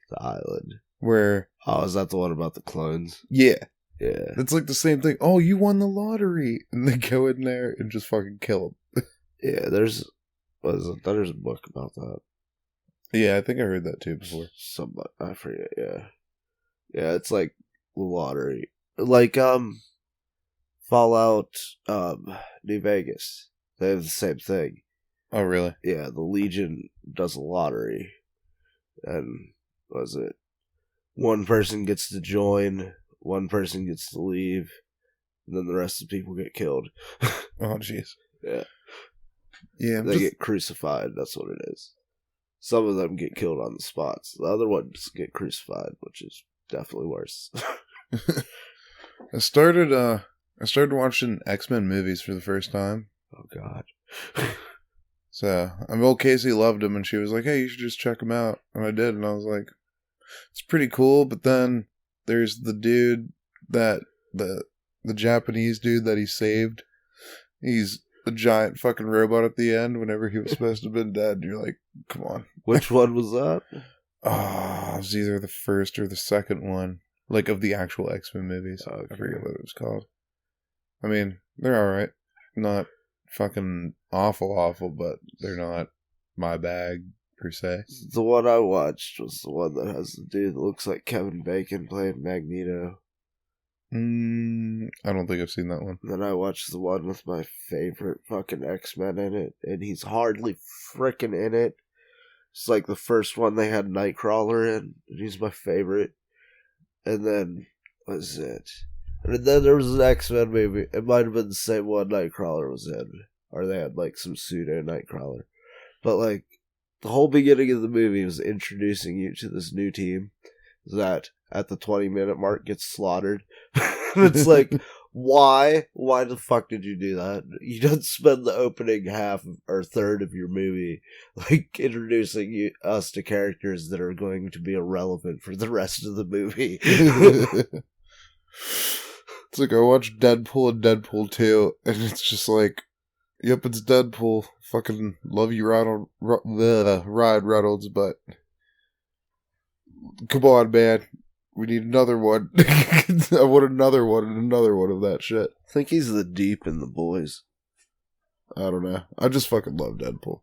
The Island. Where... Oh, is that the one about the clones? Yeah. Yeah. It's like the same thing. Oh, you won the lottery! And they go in there and just fucking kill them. Yeah, there's... What is it? There's a book about that. Yeah, I think I heard that too before. Somebody... I forget, yeah. Yeah, it's like the lottery. Like, Fallout, New Vegas. They have the same thing. Oh, really? Yeah, the Legion does a lottery. And, what is it? One person gets to join, one person gets to leave, and then the rest of the people get killed. Oh, jeez. Yeah. Yeah. They get crucified, that's what it is. Some of them get killed on the spots. The other ones get crucified, which is definitely worse. I started watching X-Men movies for the first time. Oh, God. So, old Casey loved them, and she was like, hey, you should just check them out. And I did, and I was like, it's pretty cool, but then there's the dude that, the Japanese dude that he saved. He's a giant fucking robot at the end whenever he was supposed to have been dead. You're like, come on. Which one was that? Oh, it was either the first or the second one. Like, of the actual X-Men movies. Okay. I forget what it was called. I mean, they're alright. Not fucking awful, but they're not my bag, per se. The one I watched was the one that has the dude that looks like Kevin Bacon playing Magneto. I don't think I've seen that one. Then I watched the one with my favorite fucking X-Men in it, and he's hardly frickin' in it. It's like the first one they had Nightcrawler in, and he's my favorite. And then, what was it? And then there was an X-Men movie. It might have been the same one Nightcrawler was in. Or they had, like, some pseudo Nightcrawler. But, like, the whole beginning of the movie was introducing you to this new team that, at the 20-minute mark, gets slaughtered. It's like, why? Why the fuck did you do that? You don't spend the opening half or third of your movie, like, introducing us to characters that are going to be irrelevant for the rest of the movie. It's like I watched Deadpool and Deadpool 2, and it's just like, yep, it's Deadpool. Fucking love you, Ryan Reynolds, but come on, man. We need another one. I want another one and another one of that shit. I think he's the Deep in The Boys. I don't know. I just fucking love Deadpool.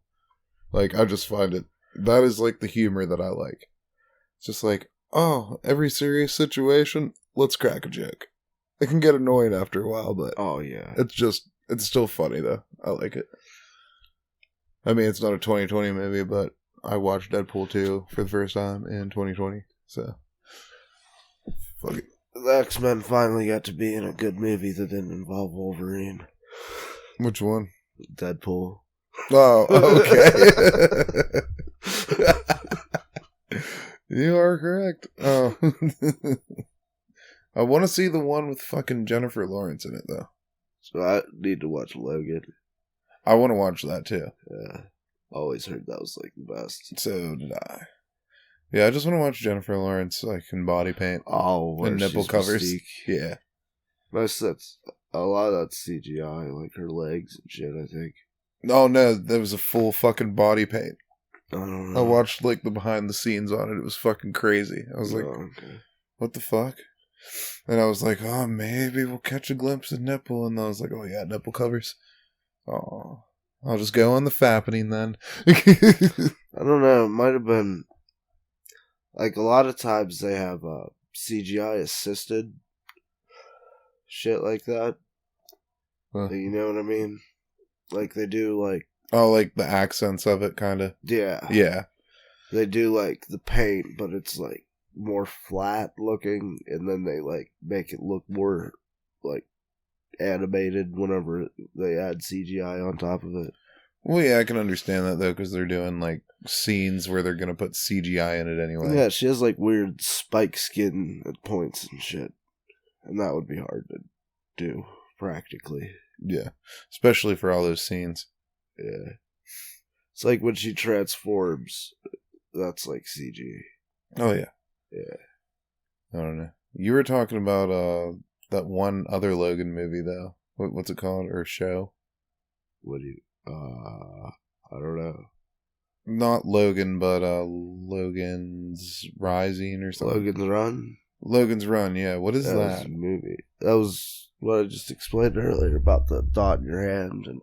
Like, I just find it... That is, like, the humor that I like. It's just like, oh, every serious situation, let's crack a joke. It can get annoying after a while, but... Oh, yeah. It's still funny, though. I like it. I mean, it's not a 2020 movie, but I watched Deadpool 2 for the first time in 2020, so... Fuck it. The X-Men finally got to be in a good movie that didn't involve Wolverine. Which one? Deadpool. Oh, okay. You are correct. Oh. I want to see the one with fucking Jennifer Lawrence in it, though. So I need to watch Logan. I want to watch that, too. Yeah. Always heard that was, like, the best. So did I. Yeah, I just want to watch Jennifer Lawrence, like, in body paint. Oh, and nipple covers. Mystique. Yeah. A lot of that's CGI, like her legs and shit, I think. Oh, no, that was a full fucking body paint. I don't know. I watched, like, the behind the scenes on it. It was fucking crazy. I was like, okay. What the fuck? And I was like, oh, maybe we'll catch a glimpse of nipple. And I was like, oh, yeah, nipple covers. Oh, I'll just go on the fappening then. I don't know. It might have been... Like, a lot of times they have CGI assisted shit like that. Huh. You know what I mean? Like, they do, like... Oh, like the accents of it, kind of. Yeah. Yeah. They do, like, the paint, but it's, like, more flat looking, and then they like make it look more like animated whenever they add CGI on top of it. Well, yeah, I can understand that though, because they're doing like scenes where they're gonna put CGI in it anyway. Yeah, she has like weird spike skin at points and shit, and that would be hard to do practically. Yeah, especially for all those scenes. Yeah, it's like when she transforms, that's like CG. Oh yeah, yeah. I don't know. You were talking about that one other Logan movie though. What's it called, or show? What do you? I don't know. Not Logan, but Logan's Rising or something. Logan's Run? Logan's Run, yeah. What is that? Was a movie. That was what I just explained earlier about the dot in your hand. And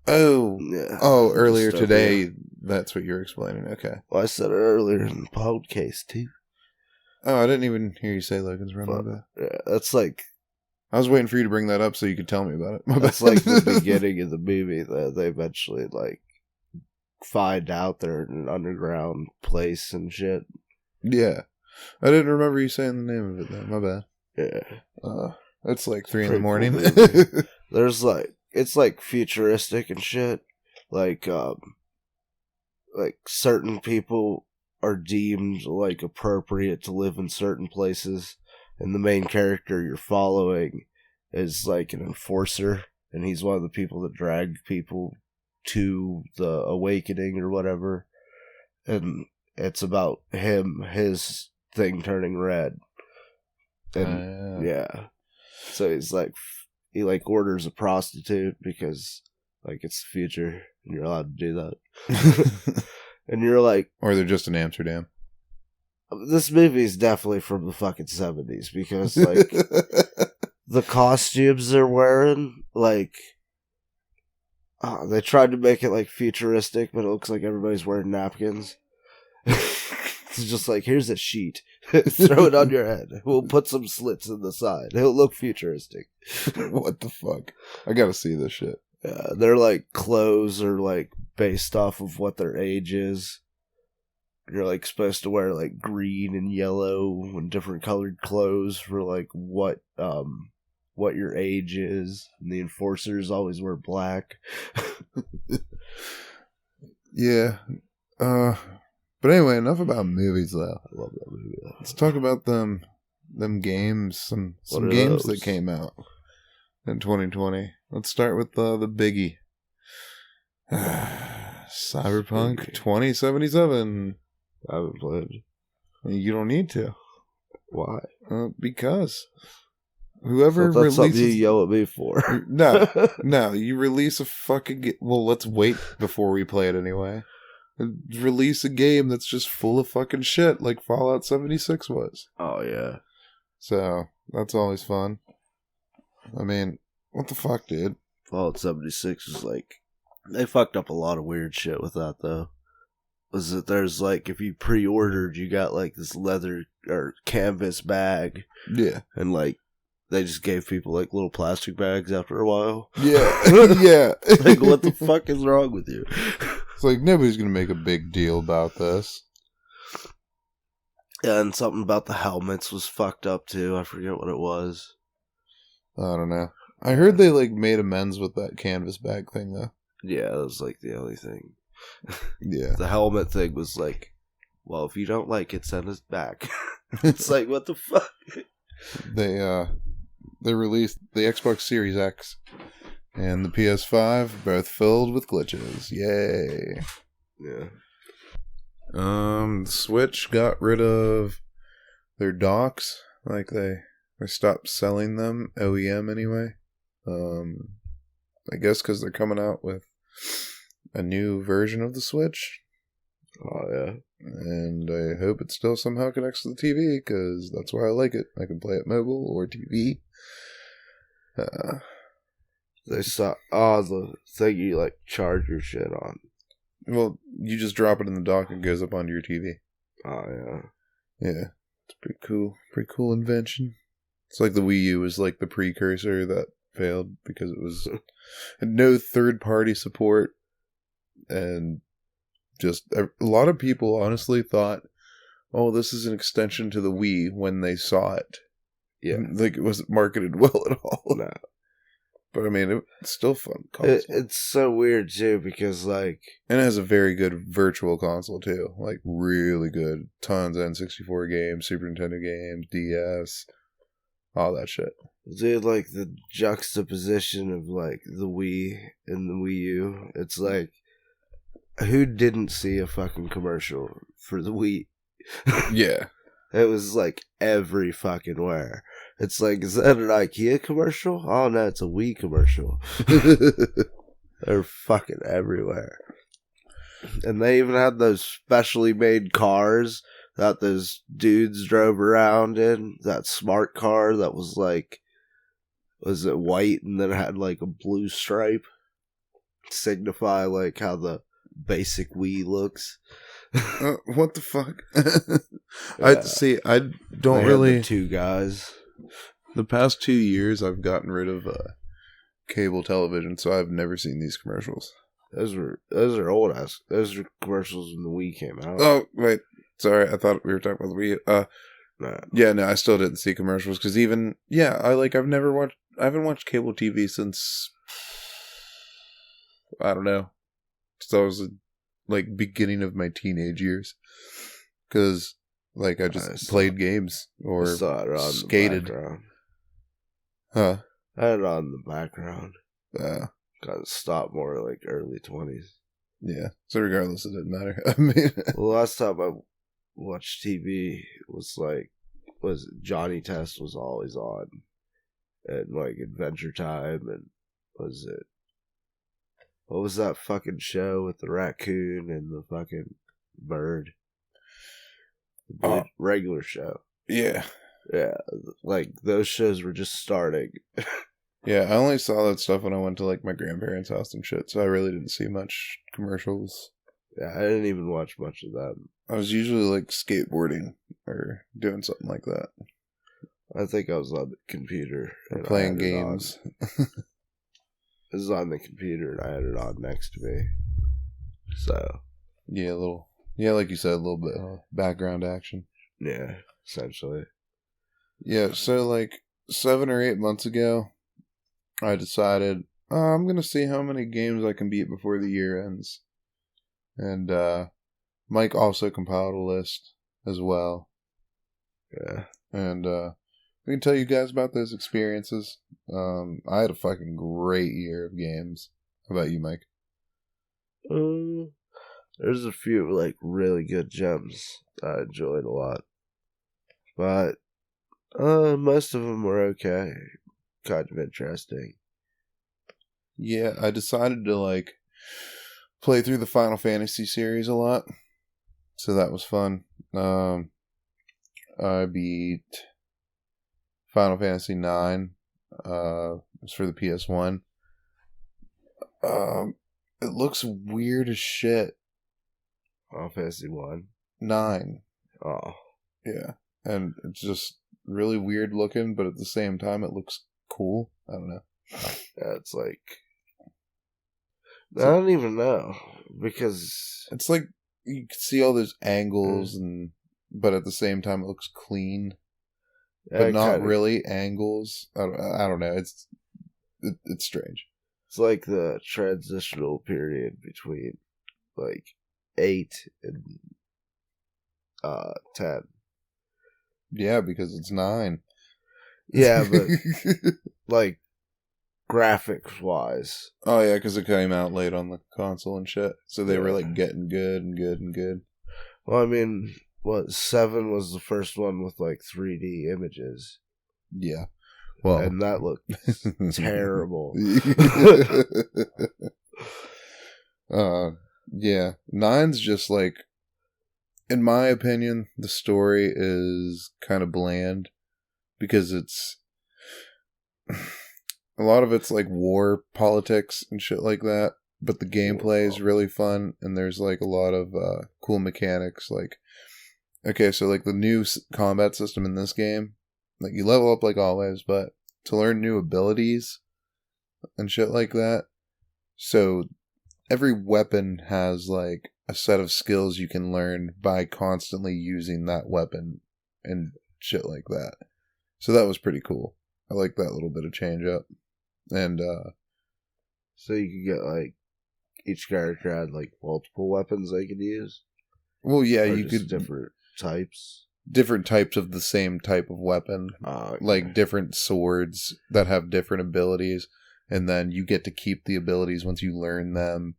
oh, yeah. Oh, earlier stuff, today, yeah. That's what you were explaining. Okay. Well, I said it earlier in the podcast, too. Oh, I didn't even hear you say Logan's Run. My bad. Yeah, that's like... I was waiting for you to bring that up so you could tell me about it. That's like the beginning of the movie that they eventually, like, find out they're in an underground place and shit. Yeah. I didn't remember you saying the name of it, though. My bad. Yeah. It's like 3 in the morning. Cool. There's, like... It's, like, futuristic and shit. Like certain people are deemed, like, appropriate to live in certain places. And the main character you're following is like an enforcer, and he's one of the people that drag people to the awakening or whatever. And it's about his thing turning red. And yeah. So he's like, he like orders a prostitute because like it's the future and you're allowed to do that. And you're like, or they're just in Amsterdam. This movie is definitely from the fucking 70s because, like, the costumes they're wearing, like, they tried to make it, like, futuristic, but it looks like everybody's wearing napkins. It's just like, here's a sheet. Throw it on your head. We'll put some slits in the side. It'll look futuristic. What the fuck? I gotta see this shit. Yeah, their, like, clothes are, like, based off of what their age is. You're, like, supposed to wear, like, green and yellow and different colored clothes for, like, what your age is. And the enforcers always wear black. Yeah. But anyway, enough about movies, though. I love that movie, though. Let's talk about them games, some games that came out in 2020. Let's start with the biggie. Cyberpunk 2077. I haven't played. You don't need to. Why? Because whoever so that's releases, something you yell at me for. no, you release a fucking well, let's wait before we play it anyway. Release a game that's just full of fucking shit, like Fallout 76 was. Oh yeah. So that's always fun. I mean, what the fuck, dude? Fallout 76 was like, they fucked up a lot of weird shit with that though. Was that there's like, if you pre-ordered, you got like this leather or canvas bag. Yeah. And like, they just gave people like little plastic bags after a while. Yeah. Yeah. Like, what the fuck is wrong with you? It's like, nobody's gonna make a big deal about this. Yeah, and something about the helmets was fucked up too. I forget what it was. I don't know. I heard they like made amends with that canvas bag thing though. Yeah, that was like the only thing. Yeah. The helmet thing was like, well, if you don't like it, send us back. It's like, what the fuck? They released the Xbox Series X and the PS5, both filled with glitches. Yay. Yeah. The Switch got rid of their docks. Like they stopped selling them, OEM anyway. I guess because they're coming out with a new version of the Switch. Oh, yeah. And I hope it still somehow connects to the TV, because that's why I like it. I can play it mobile or TV. They saw, the thing you, like, charge your shit on. Well, you just drop it in the dock and it goes up onto your TV. Oh, yeah. Yeah. It's pretty cool. Pretty cool invention. It's like the Wii U was like the precursor that failed because it was had no third-party support. And just a lot of people honestly thought oh, this is an extension to the Wii when they saw it. Yeah. Like, it wasn't marketed well at all. No. But I mean, it's still fun console. It's so weird too because like, and it has a very good virtual console too. Like, really good. Tons of N64 games, Super Nintendo games, DS, all that shit. dude, like the juxtaposition of like the Wii and the Wii U. It's like, who didn't see a fucking commercial for the Wii? Yeah. It was like every fucking where. It's like, is that an IKEA commercial? Oh no, it's a Wii commercial. They're fucking everywhere. And they even had those specially made cars that those dudes drove around in. That smart car that was like, was it white and then it had like a blue stripe? Signify like how the basic Wii looks. What the fuck? I see. I don't They really. had the two guys. The past 2 years, I've gotten rid of cable television, so I've never seen these commercials. Those are old ass. Those are commercials when the Wii came out. Oh wait, sorry. I thought we were talking about the Wii. Nah. Yeah, no, I still didn't see commercials because even I haven't watched cable TV since I don't know. Since I was like beginning of my teenage years, because like I just played games or skated. Huh? I had it on in the background. Got to stop more like early 20s. Yeah. So regardless, it didn't matter. I mean, the last time I watched TV was Johnny Test was always on, and like Adventure Time, and what was that fucking show with the raccoon and the fucking bird? The regular show. Yeah. Yeah, like those shows were just starting. Yeah, I only saw that stuff when I went to like my grandparents' house and shit, so I really didn't see much commercials. Yeah, I didn't even watch much of that. I was usually like skateboarding or doing something like that. I think I was on the computer. Or playing games. It was on the computer and I had it on next to me. So. Yeah, like you said, a little bit of background action. Yeah, essentially. Yeah, so like 7 or 8 months ago, I decided, I'm going to see how many games I can beat before the year ends. And Mike also compiled a list as well. Yeah. And we can tell you guys about those experiences. I had a fucking great year of games. How about you, Mike? There's a few like really good gems I enjoyed a lot. But most of them were okay. Kind of interesting. Yeah, I decided to like play through the Final Fantasy series a lot. So that was fun. I beat Final Fantasy 9. It's for the PS1. It looks weird as shit. Final Fantasy 1? 9. Oh. Yeah. And it's just really weird looking, but at the same time it looks cool. I don't know. Yeah, it's like... I don't even know. Because... It's like, you can see all those angles, but at the same time it looks clean. Yeah, but not really angles. I don't know. It's strange. It's like the transitional period between like 8 and 10. Yeah, because it's 9. Yeah, but like graphics wise. Oh yeah, because it came out late on the console and shit. So they were like getting good and good and good. Well, I mean, 7 was the first one with like 3D images. Yeah. Well, and that looked terrible. Yeah. 9's just like, in my opinion, the story is kind of bland because it's a lot of it's like war politics and shit like that, but the gameplay is really fun and there's like a lot of cool mechanics. Like, okay, so like the new combat system in this game, like you level up like always, but to learn new abilities and shit like that, so every weapon has like a set of skills you can learn by constantly using that weapon and shit like that. So that was pretty cool. I like that little bit of change up. And so you could get like each character had like multiple weapons they could use. Well, yeah, or you could different types of the same type of weapon, okay. like different swords that have different abilities, and then you get to keep the abilities once you learn them,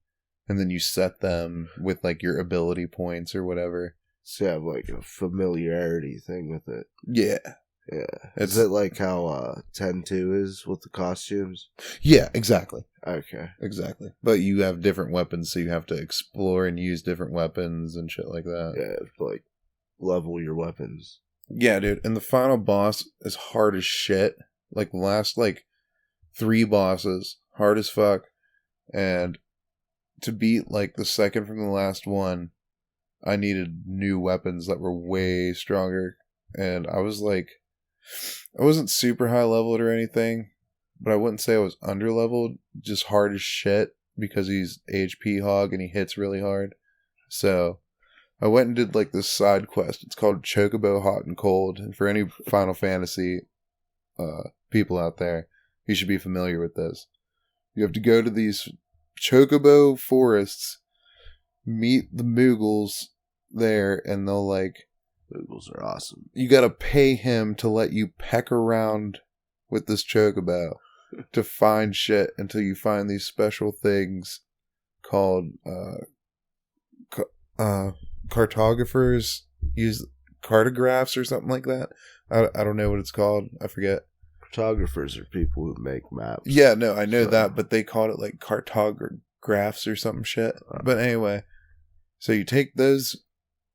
and then you set them with like your ability points or whatever. So you have like a familiarity thing with it. Yeah. Yeah. Is it like how 10-2 is with the costumes? Yeah, exactly. Okay. Exactly. But you have different weapons, so you have to explore and use different weapons and shit like that. Yeah, like level your weapons. Yeah, dude. And the final boss is hard as shit. Like the last 3 bosses, hard as fuck. And to beat like the second from the last one, I needed new weapons that were way stronger. And I was like, I wasn't super high leveled or anything, but I wouldn't say I was under leveled, just hard as shit because he's HP hog and he hits really hard. So I went and did like this side quest. It's called Chocobo Hot and Cold. And for any Final Fantasy people out there, you should be familiar with this. You have to go to these Chocobo forests, meet the Moogles there, and they'll Moogles are awesome. You gotta pay him to let you peck around with this chocobo to find shit until you find these special things called cartographers use cartographs or something like that. I don't know what it's called. I forget. Cartographers are people who make maps. Yeah, no, I know that, but they called it like cartographs or some shit. But anyway, so you take those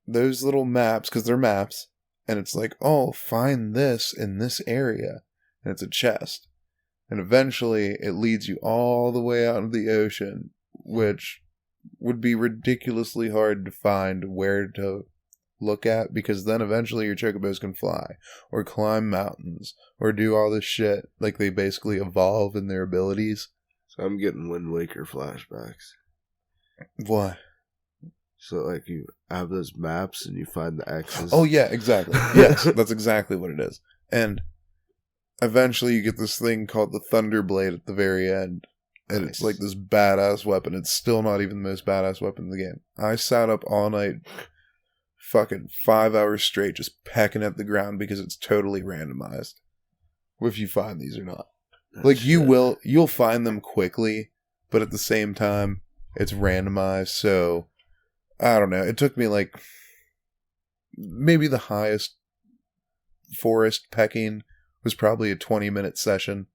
little maps, because they're maps, and it's like, oh, find this in this area, and it's a chest, and eventually it leads you all the way out into the ocean, which would be ridiculously hard to find where to look at, because then eventually your chocobos can fly, or climb mountains, or do all this shit. Like, they basically evolve in their abilities. So I'm getting Wind Waker flashbacks. Why? So, like, you have those maps and you find the X's. Oh, yeah, exactly. Yes, that's exactly what it is. And eventually you get this thing called the Thunderblade at the very end. And It's like this badass weapon. It's still not even the most badass weapon in the game. I sat up all night, fucking 5 hours straight, just pecking at the ground because it's totally randomized. If you find these or not. Like, you'll find them quickly, but at the same time, it's randomized, so I don't know. It took me maybe the highest forest pecking was probably a 20-minute session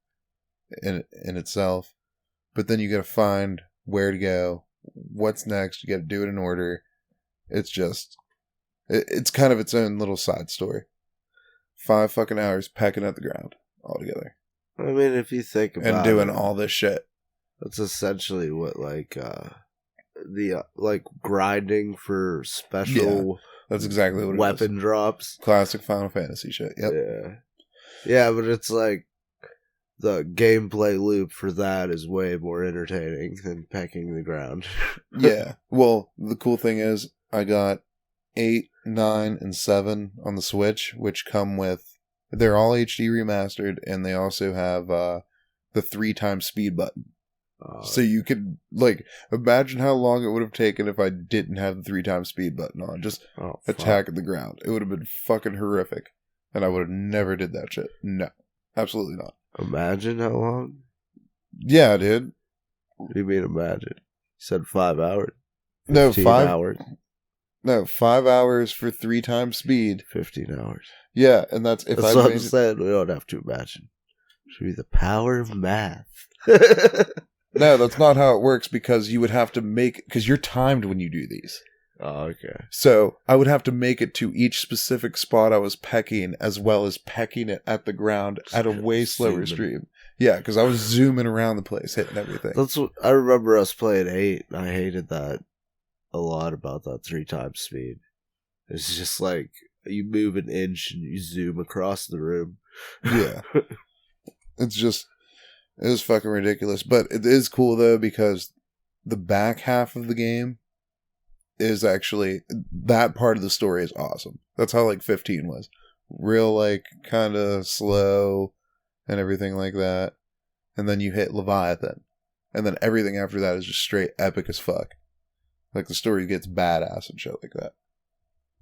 in itself. But then you got to find where to go, what's next. You got to do it in order. It's just, it's kind of its own little side story. 5 fucking hours pecking at the ground all together. I mean, if you think about it. And doing all this shit. That's essentially what grinding for special that's exactly what weapon drops. Classic Final Fantasy shit. Yep. Yeah, but it's like the gameplay loop for that is way more entertaining than pecking the ground. Yeah. Well, the cool thing is I got 8, 9, and 7 on the Switch, which come with, they're all HD remastered, and they also have the 3x speed button. So you could, imagine how long it would have taken if I didn't have the 3x speed button on. Just attack at the ground. It would have been fucking horrific. And I would have never did that shit. No. Absolutely not. Imagine how long? Yeah, dude. What do you mean imagine? You said 5 hours. No, 5 hours. No, 5 hours for 3x speed. 15 hours. Yeah, and that's if that's what I'm saying. We don't have to imagine. It should be the power of math. No, that's not how it works, because you would have to because you're timed when you do these. Oh, okay. So I would have to make it to each specific spot I was pecking, as well as pecking it at the ground at a way slower stream. Yeah, because I was zooming around the place, hitting everything. That's what I remember us playing 8. And I hated that a lot about that 3x speed. It's just like you move an inch and you zoom across the room. Yeah. It was fucking ridiculous. But it is cool, though, because the back half of the game is actually, that part of the story is awesome. That's how like 15 was. Real like kind of slow and everything like that. And then you hit Leviathan. And then everything after that is just straight epic as fuck. Like the story gets badass and shit like that.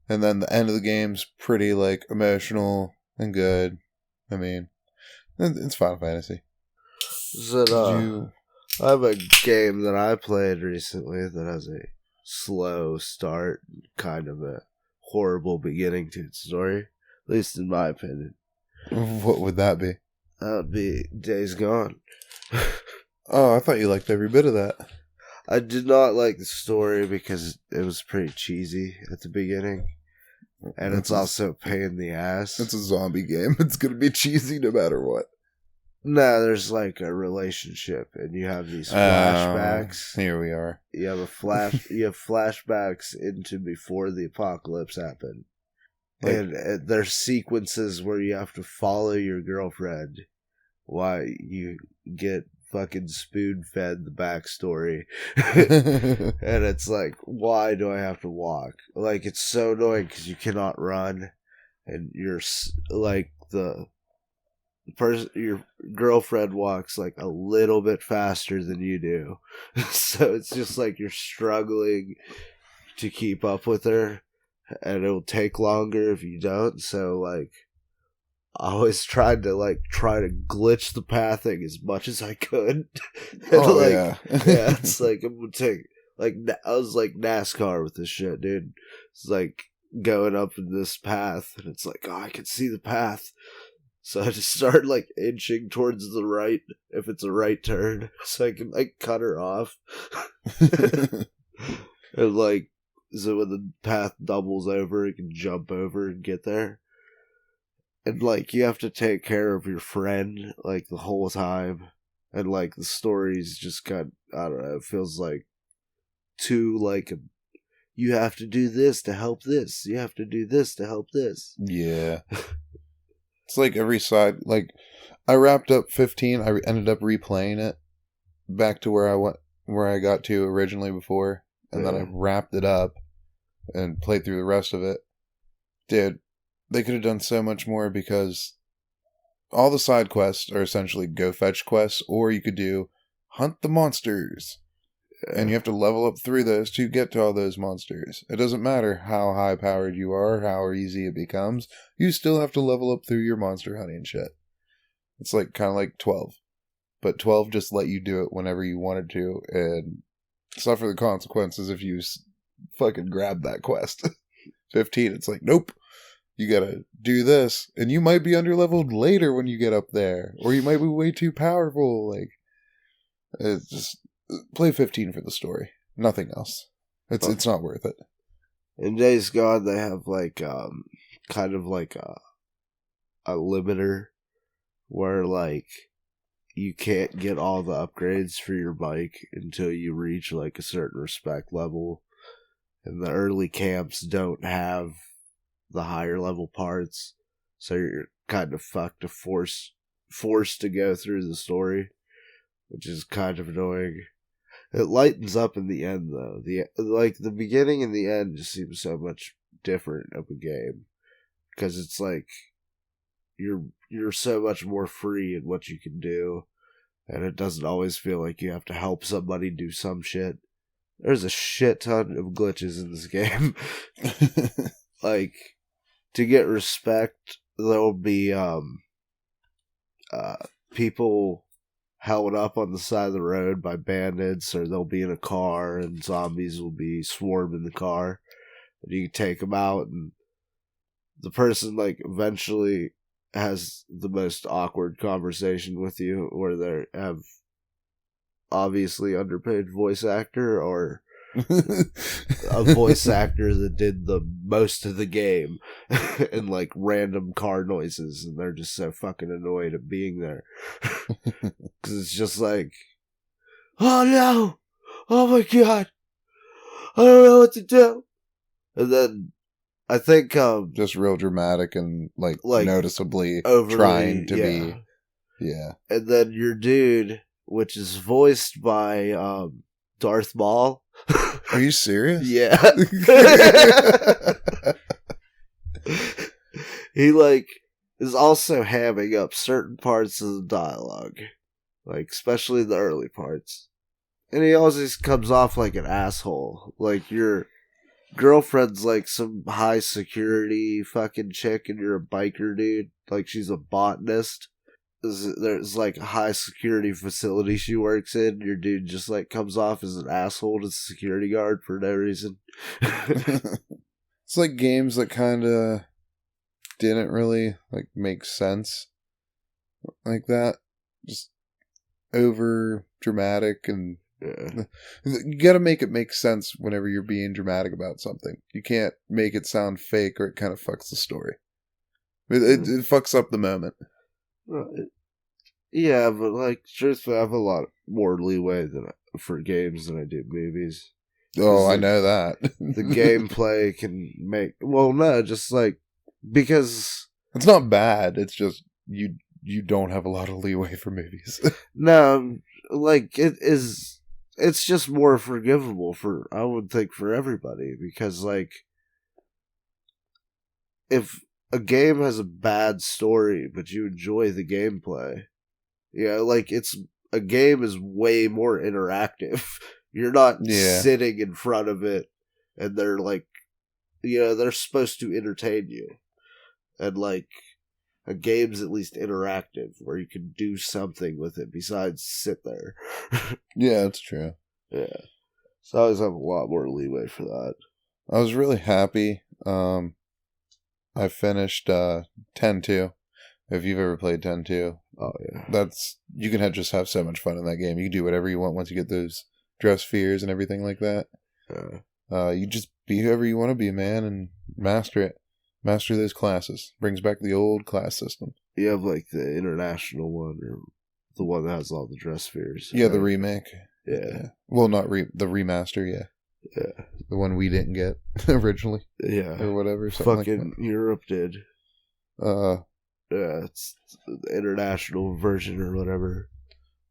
And then the end of the game's pretty like emotional and good. I mean, it's Final Fantasy. Is it, I have a game that I played recently that has a slow start, kind of a horrible beginning to its story, at least in my opinion. What would that be? That would be Days Gone. Oh, I thought you liked every bit of that. I did not like the story because it was pretty cheesy at the beginning. And it's also a pain in the ass. It's a zombie game. It's going to be cheesy no matter what. No, there's like a relationship, and you have these flashbacks. Here we are. You have you have flashbacks into before the apocalypse happened, and there's sequences where you have to follow your girlfriend while you get fucking spoon fed the backstory, and it's like, why do I have to walk? Like, it's so annoying because you cannot run, and you're like your girlfriend walks like a little bit faster than you do. So it's just like you're struggling to keep up with her, and it'll take longer if you don't. So like I always tried to glitch the pathing as much as I could. And yeah, it's like I'm gonna take I was like NASCAR with this shit, dude. It's like going up in this path, and it's like, oh, I can see the path. So I just start like inching towards the right if it's a right turn, so I can like cut her off. And like, so when the path doubles over, you can jump over and get there. And like, you have to take care of your friend like the whole time, and like the story's just I don't know. It feels like too like you have to do this to help this. You have to do this to help this. Yeah. It's like every side, like, I wrapped up 15, I ended up replaying it back to where I got to originally before, and then I wrapped it up and played through the rest of it. Dude, they could have done so much more, because all the side quests are essentially go fetch quests, or you could do hunt the monsters. And you have to level up through those to get to all those monsters. It doesn't matter how high powered you are, how easy it becomes. You still have to level up through your monster hunting shit. It's like kind of like 12. But 12 just let you do it whenever you wanted to, and suffer the consequences if you fucking grab that quest. 15, it's like, nope. You gotta do this. And you might be underleveled later when you get up there. Or you might be way too powerful. Like, it's just... Play 15 for the story. Nothing else. It's not worth it. In Days Gone, they have like kind of like a limiter where like you can't get all the upgrades for your bike until you reach like a certain respect level, and the early camps don't have the higher level parts, so you're kind of fucked to forced to go through the story, which is kind of annoying. It lightens up in the end, though. The beginning and the end just seem so much different of a game, because it's like you're so much more free in what you can do, and it doesn't always feel like you have to help somebody do some shit. There's a shit ton of glitches in this game. Like, to get respect, there'll be people held up on the side of the road by bandits, or they'll be in a car and zombies will be swarming the car, and you can take them out, and the person like eventually has the most awkward conversation with you, where they have obviously underpaid voice actor, or a voice actor that did the most of the game, and like random car noises, and they're just so fucking annoyed at being there, because it's just like, oh no, oh my god, I don't know what to do. And then I think just real dramatic and like noticeably overly, trying to be. Yeah. And then your dude, which is voiced by Darth Maul. Are you serious? Yeah. He, like, is also hamming up certain parts of the dialogue. Like, especially the early parts. And he always comes off like an asshole. Like, your girlfriend's like some high security fucking chick and you're a biker dude. Like, she's a botanist. There's like a high security facility she works in. Your dude just like comes off as an asshole to the security guard for no reason. It's like games that kind of didn't really like make sense like that. Just over dramatic, and you gotta make it make sense whenever you're being dramatic about something. You can't make it sound fake or it kind of fucks the story. It fucks up the moment. Yeah, but like, truthfully, I have a lot more leeway for games than I do movies. Oh, I know that. The gameplay can make... Well, no, just like... Because... It's not bad, it's just you don't have a lot of leeway for movies. No, like, it's just more forgivable for, I would think, for everybody. Because, like, if a game has a bad story, but you enjoy the gameplay... Yeah, like, a game is way more interactive. You're not sitting in front of it, and they're like, they're supposed to entertain you. And like, a game's at least interactive, where you can do something with it besides sit there. Yeah, that's true. Yeah. So I always have a lot more leeway for that. I was really happy. I finished 10-2. If you've ever played 10-2. Oh, yeah. You can just have so much fun in that game. You can do whatever you want once you get those dress spheres and everything like that. You just be whoever you want to be, man, and master it. Master those classes. Brings back the old class system. You have, like, the international one, or the one that has all the dress spheres. Yeah, the remake. Yeah. Well, not the remaster, yeah. Yeah. The one we didn't get originally. Yeah. Or whatever. Fucking like Europe did. Yeah, it's the international version or whatever.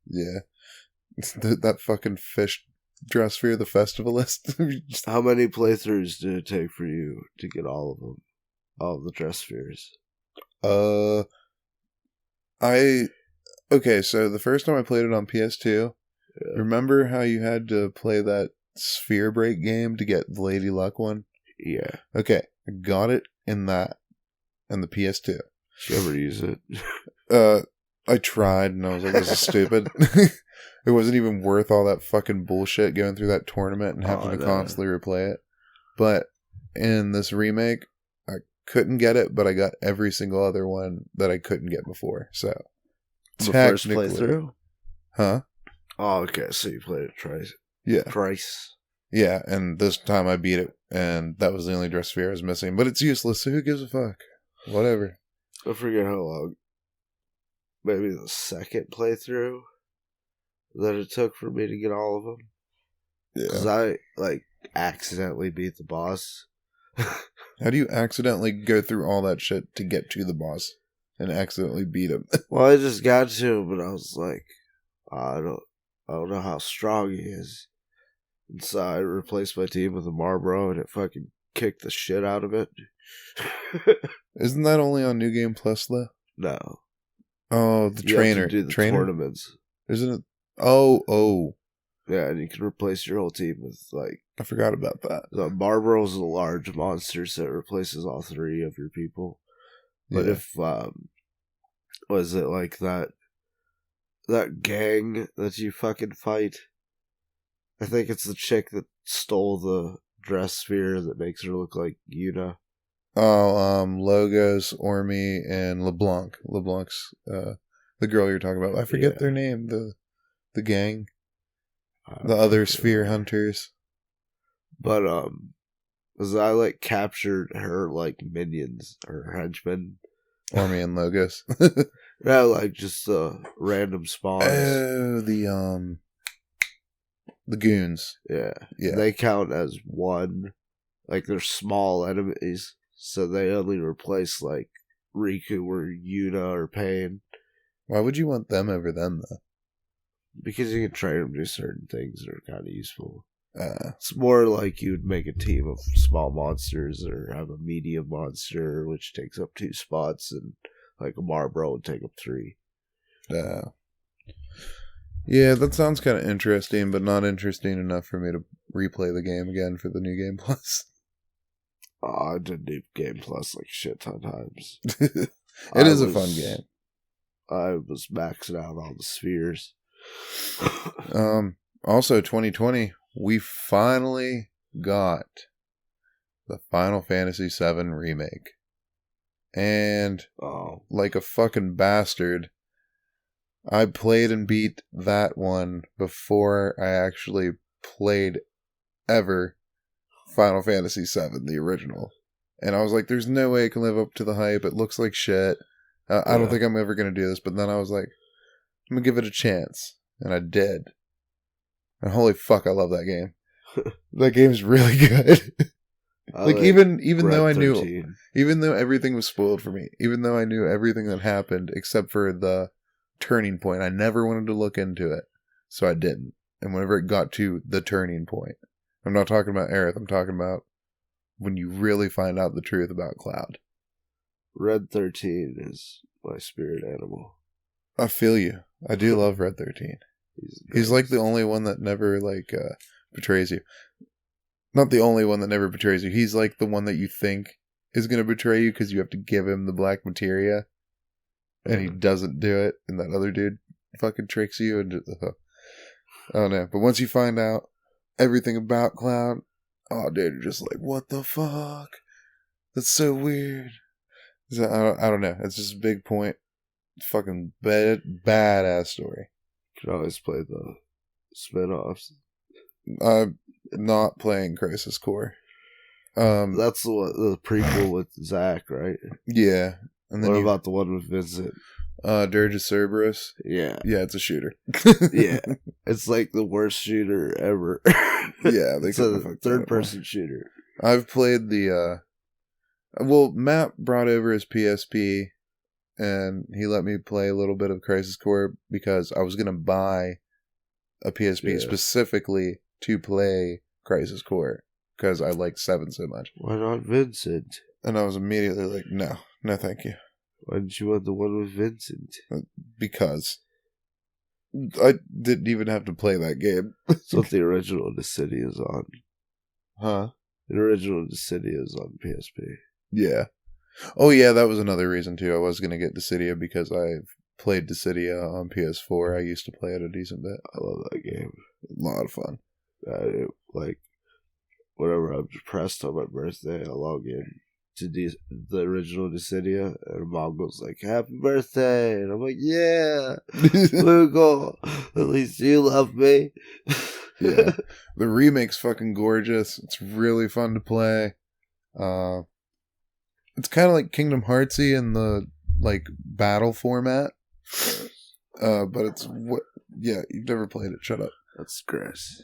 Yeah. That fucking fish dress sphere, the festivalist. How many playthroughs did it take for you to get all of them? All of the dress spheres? Okay, so the first time I played it on PS2, remember how you had to play that sphere break game to get the Lady Luck one? Yeah. Okay, I got it in the PS2. Did you ever use it? I tried, and I was like, this is stupid. It wasn't even worth all that fucking bullshit going through that tournament and having to constantly replay it. But in this remake, I couldn't get it, but I got every single other one that I couldn't get before. So, the first playthrough? Huh? Oh, okay, so you played it twice. Yeah. Twice. Yeah, and this time I beat it, and that was the only dress sphere I was missing. But it's useless, so who gives a fuck? Whatever. I forget how long. Maybe the second playthrough that it took for me to get all of them. Yeah. Because I, like, accidentally beat the boss. How do you accidentally go through all that shit to get to the boss and accidentally beat him? Well, I just got to him, but I was like, I don't know how strong he is. And so I replaced my team with a Marlboro, and it fucking kicked the shit out of it. Isn't that only on New Game Plus, though? No. Oh, the you trainer. Have to do the trainer? Tournaments. Isn't it? Oh. Yeah, and you can replace your whole team with, like... I forgot about that. The Marlboro's a large monster, so it replaces all three of your people. But if, was it like that gang that you fucking fight? I think it's the chick that stole the dress sphere that makes her look like Yuna. Oh, Logos, Ormy, and LeBlanc. LeBlanc's the girl you're talking about. I forget their name. The gang. The other sphere hunters. But, as I, like, captured her, like, minions, or henchmen. Ormy and Logos. No, like, just, random spawns. Oh, the goons. Yeah. They count as one. Like, they're small enemies. So they only replace, like, Riku or Yuna or Pain. Why would you want them over them, though? Because you can train them to do certain things that are kind of useful. Uh, It's more like you'd make a team of small monsters or have a medium monster, which takes up 2 spots, and like a Marlboro would take up 3. Yeah, that sounds kind of interesting, but not interesting enough for me to replay the game again for the New Game Plus. I did New Game Plus like a shit ton of times. It is a fun game. I was maxing out all the spheres. Also, 2020, we finally got the Final Fantasy VII Remake. And, like a fucking bastard, I played and beat that one before I actually played ever Final Fantasy VII, the original. And I was like, there's no way it can live up to the hype. It looks like shit. I don't think I'm ever going to do this. But then I was like, I'm going to give it a chance. And I did. And holy fuck, I love that game. That game's really good. Like even though I knew, 13. Even though everything was spoiled for me, even though I knew everything that happened except for the turning point, I never wanted to look into it. So I didn't. And whenever it got to the turning point, I'm not talking about Aerith, I'm talking about when you really find out the truth about Cloud. Red 13 is my spirit animal. I feel you. I do love Red 13. He's like the only one that never betrays you. Not the only one that never betrays you. He's like the one that you think is going to betray you because you have to give him the black materia. And he doesn't do it. And that other dude fucking tricks you. And oh no. But once you find out everything about Cloud, oh dude, you're just like, what the fuck? That's so weird. So, I don't know. It's just a big point. Fucking badass story. You can always play the spin-offs. I'm not playing Crisis Core. That's the prequel with Zack, right? Yeah. And then what about the one with Vincent? Dirge of Cerberus? Yeah. Yeah, it's a shooter. Yeah. It's like the worst shooter ever. Yeah, it's a third-person shooter. I've played the... Well, Matt brought over his PSP, and he let me play a little bit of Crisis Core because I was going to buy a PSP specifically to play Crisis Core because I like 7 so much. Why not Vincent? And I was immediately like, no thank you. Why didn't you want the one with Vincent? Because I didn't even have to play that game. That's what the original Dissidia is on. Huh? The original Dissidia is on PSP. Yeah. Oh yeah, that was another reason too. I was going to get Dissidia because I've played Dissidia on PS4. I used to play it a decent bit. I love that game. A lot of fun. Whenever I'm depressed on my birthday, I log in to the original Dissidia, and Mom goes like, "Happy birthday!" And I'm like, "Yeah, Google, at least you love me." Yeah, the remake's fucking gorgeous. It's really fun to play. It's kind of like Kingdom Heartsy in the battle format. But it's yeah, you've never played it. Shut up. That's gross.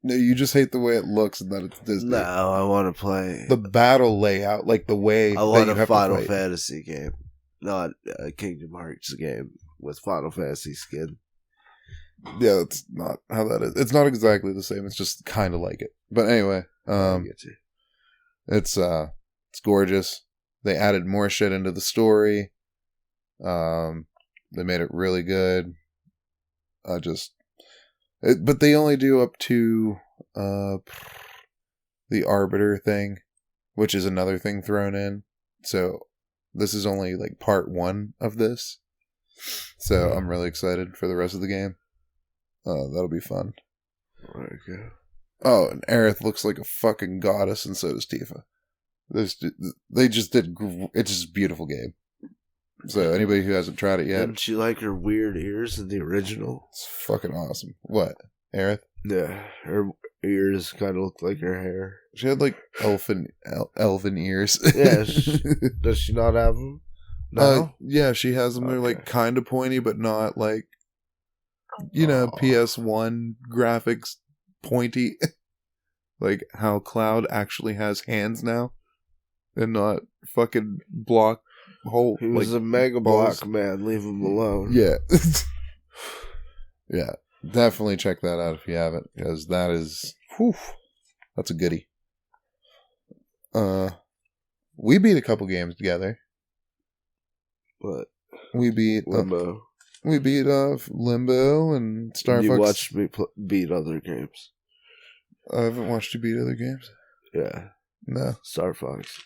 No, you just hate the way it looks and that it's Disney. No, I want to play the battle layout, like the way I want a Final Fantasy game, not a Kingdom Hearts game with Final Fantasy skin. Yeah, that's not how that is. It's not exactly the same. It's just kind of like it. But anyway, it's gorgeous. They added more shit into the story. They made it really good. But they only do up to the Arbiter thing, which is another thing thrown in. So this is only part 1 of this. So I'm really excited for the rest of the game. That'll be fun. Okay. Oh, and Aerith looks like a fucking goddess, and so does Tifa. They just did. It's just a beautiful game. So anybody who hasn't tried it yet, didn't you like her weird ears in the original? It's fucking awesome. What, Aerith? Yeah, her ears kind of look like her hair. She had elven ears. Yeah, does she not have them? No. Yeah, she has them. They're kind of pointy, but not PS1 graphics pointy. Like how Cloud actually has hands now, and not fucking block. Whole, he was a mega block man. Leave him alone. Yeah. Yeah. Definitely check that out if you haven't, because that is, whew, that's a goodie. We beat a couple games together. What? We beat Limbo. We beat Limbo and Star Fox. You watched me beat other games. I haven't watched you beat other games. Yeah. No. Star Fox.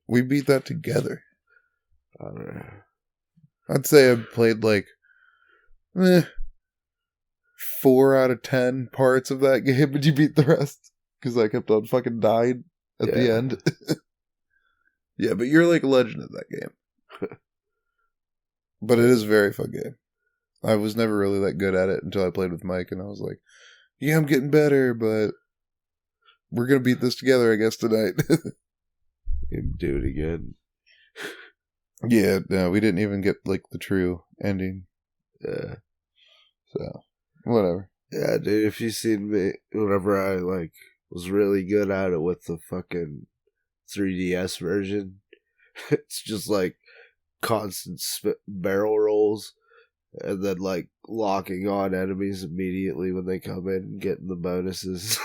We beat that together. I don't know. I'd say I played like 4 out of 10 parts of that game, but you beat the rest because I kept on fucking dying at the end. Yeah, but you're like a legend at that game. But it is a very fun game. I was never really that good at it until I played with Mike, and I was like, yeah, I'm getting better, but we're going to beat this together, I guess, tonight. And do it again. Yeah, no, we didn't even get, like, the true ending. Yeah. So, whatever. Yeah, dude, if you seen me, whenever I, like, was really good at it with the fucking 3DS version, it's just, like, constant barrel rolls, and then, like, locking on enemies immediately when they come in and getting the bonuses.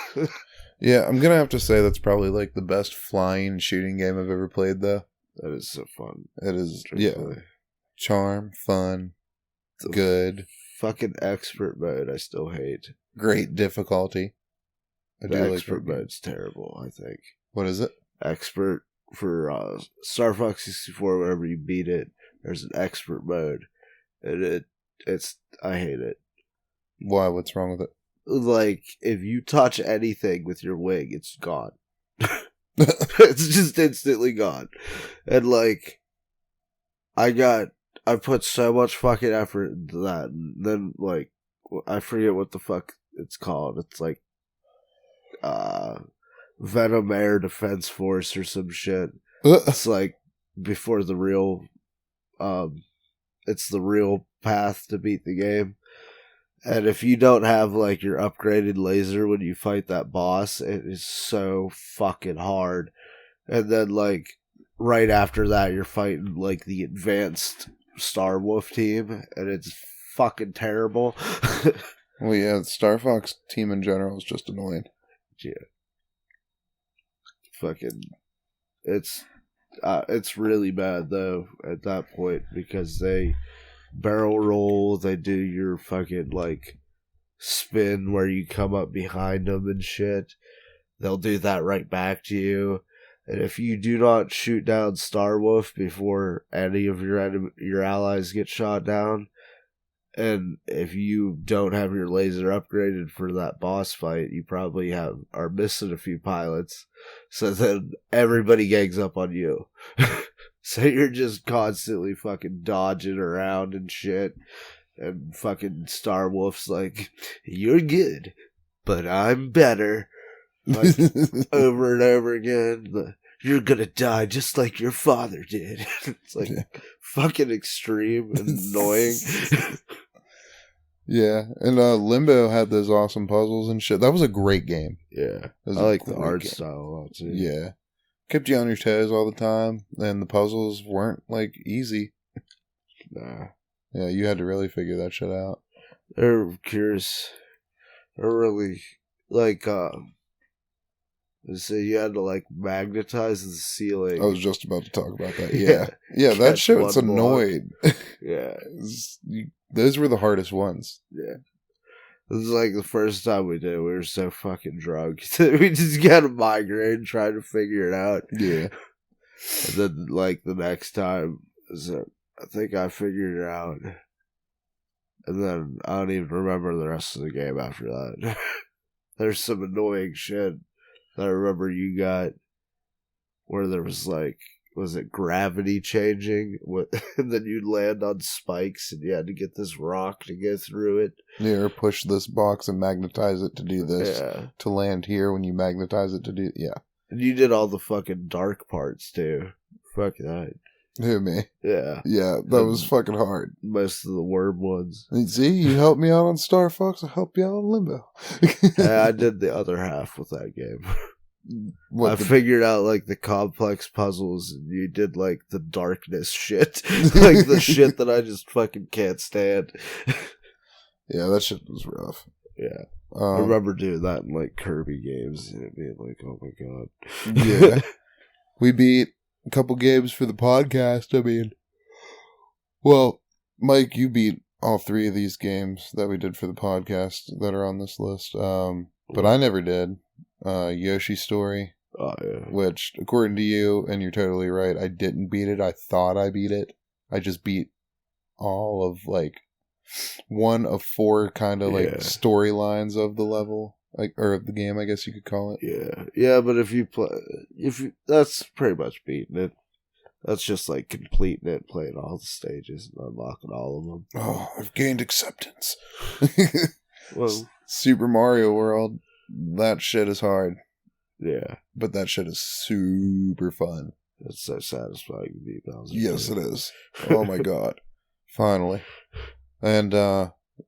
Yeah, I'm gonna have to say that's probably, like, the best flying shooting game I've ever played, though. That is so fun. It is, yeah. Charm, fun, good. Fucking expert mode, I still hate. Great difficulty. The expert mode's terrible, I think. What is it? Expert for Star Fox 64, whenever you beat it, there's an expert mode. And I hate it. Why? What's wrong with it? Like, if you touch anything with your wing, it's gone. It's just instantly gone. And, like, I put so much fucking effort into that, and then, like, I forget what the fuck it's called. It's like, Venom Air Defense Force or some shit. It's like, before the real, it's the real path to beat the game. And if you don't have, like, your upgraded laser when you fight that boss, it is so fucking hard. And then, like, right after that, you're fighting, like, the advanced Star Wolf team, and it's fucking terrible. Well, yeah, the Star Fox team in general is just annoying. Yeah. Fucking, it's really bad, though, at that point, because they barrel roll, they do your fucking, like, spin where you come up behind them and shit. They'll do that right back to you. And if you do not shoot down Star Wolf before any of your allies get shot down, and if you don't have your laser upgraded for that boss fight, you probably are missing a few pilots. So then everybody gangs up on you. So you're just constantly fucking dodging around and shit. And fucking Star Wolf's like, you're good, but I'm better. Like, over and over again. You're gonna die just like your father did. It's like fucking extreme and annoying. Yeah, and Limbo had those awesome puzzles and shit. That was a great game. Yeah, I like the art style a lot too. Yeah, kept you on your toes all the time, and the puzzles weren't, like, easy. Nah. Yeah, you had to really figure that shit out. They're curious. They're really, like, so you had to, like, magnetize the ceiling. I was just about to talk about that. Yeah. Yeah, that shit's annoying. Yeah. Those were the hardest ones. Yeah. This is like the first time we did it, we were so fucking drunk. We just got a migraine trying to figure it out. Yeah. And then, like, the next time, I think I figured it out. And then I don't even remember the rest of the game after that. There's some annoying shit that I remember you got where there was, like, was it gravity changing? And then you'd land on spikes and you had to get this rock to go through it. Yeah, or push this box and magnetize it to do this. Yeah. To land here when you magnetize it to do... Yeah. And you did all the fucking dark parts, too. Fuck that. Who, me? Yeah. Yeah, that was fucking hard. Most of the worm ones. And see, you helped me out on Star Fox, I'll help you out on Limbo. I did the other half with that game. I figured out, like, the complex puzzles, and you did, like, the darkness shit. Like, the shit that I just fucking can't stand. Yeah, that shit was rough. Yeah. I remember doing that in like Kirby games and it being like, oh my god. Yeah. We beat a couple games for the podcast. I mean, well, Mike, you beat all 3 of these games that we did for the podcast that are on this list. But I never did. Yoshi's Story. Oh, yeah. Which, according to you, and you're totally right, I didn't beat it. I thought I beat it. I just beat all of, like, 1 of 4 kind of, like, storylines of the level. Like, or of the game, I guess you could call it. Yeah. Yeah, but if you that's pretty much beating it. That's just, like, completing it, playing all the stages, and unlocking all of them. Oh, I've gained acceptance. Well, Super Mario World, that shit is hard. Yeah. But that shit is super fun. It's so satisfying to beat Bowser. Yes, it is. Oh my god. Finally. And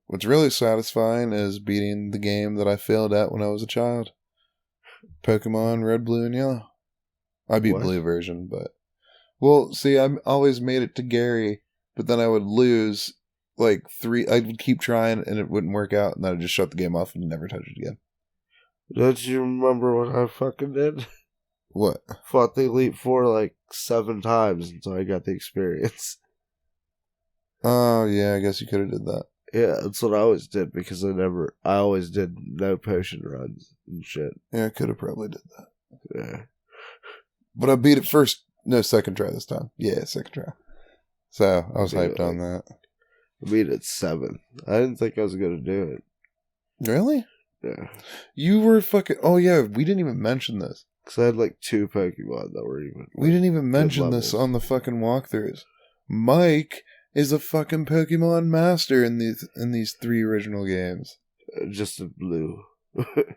what's really satisfying is beating the game that I failed at when I was a child. Pokemon Red, Blue, and Yellow. I beat Blue version, but... Well, see, I always made it to Gary, but then I would lose, like, 3... I would keep trying, and it wouldn't work out, and then I'd just shut the game off and never touch it again. Don't you remember what I fucking did? What? Fought the Elite Four, like, 7 times until I got the experience. Oh, yeah, I guess you could have did that. Yeah, that's what I always did, because I always did no potion runs and shit. Yeah, I could have probably did that. Yeah. But I beat it first. No, second try this time. Yeah, second try. So, I was hyped on that. I beat it 7. I didn't think I was going to do it. Really? Yeah. You were fucking... Oh, yeah, we didn't even mention this. Because I had, like, 2 Pokemon that were even... We didn't even mention this on the fucking walkthroughs. Mike is a fucking Pokemon master in these 3 original games. Just in blue.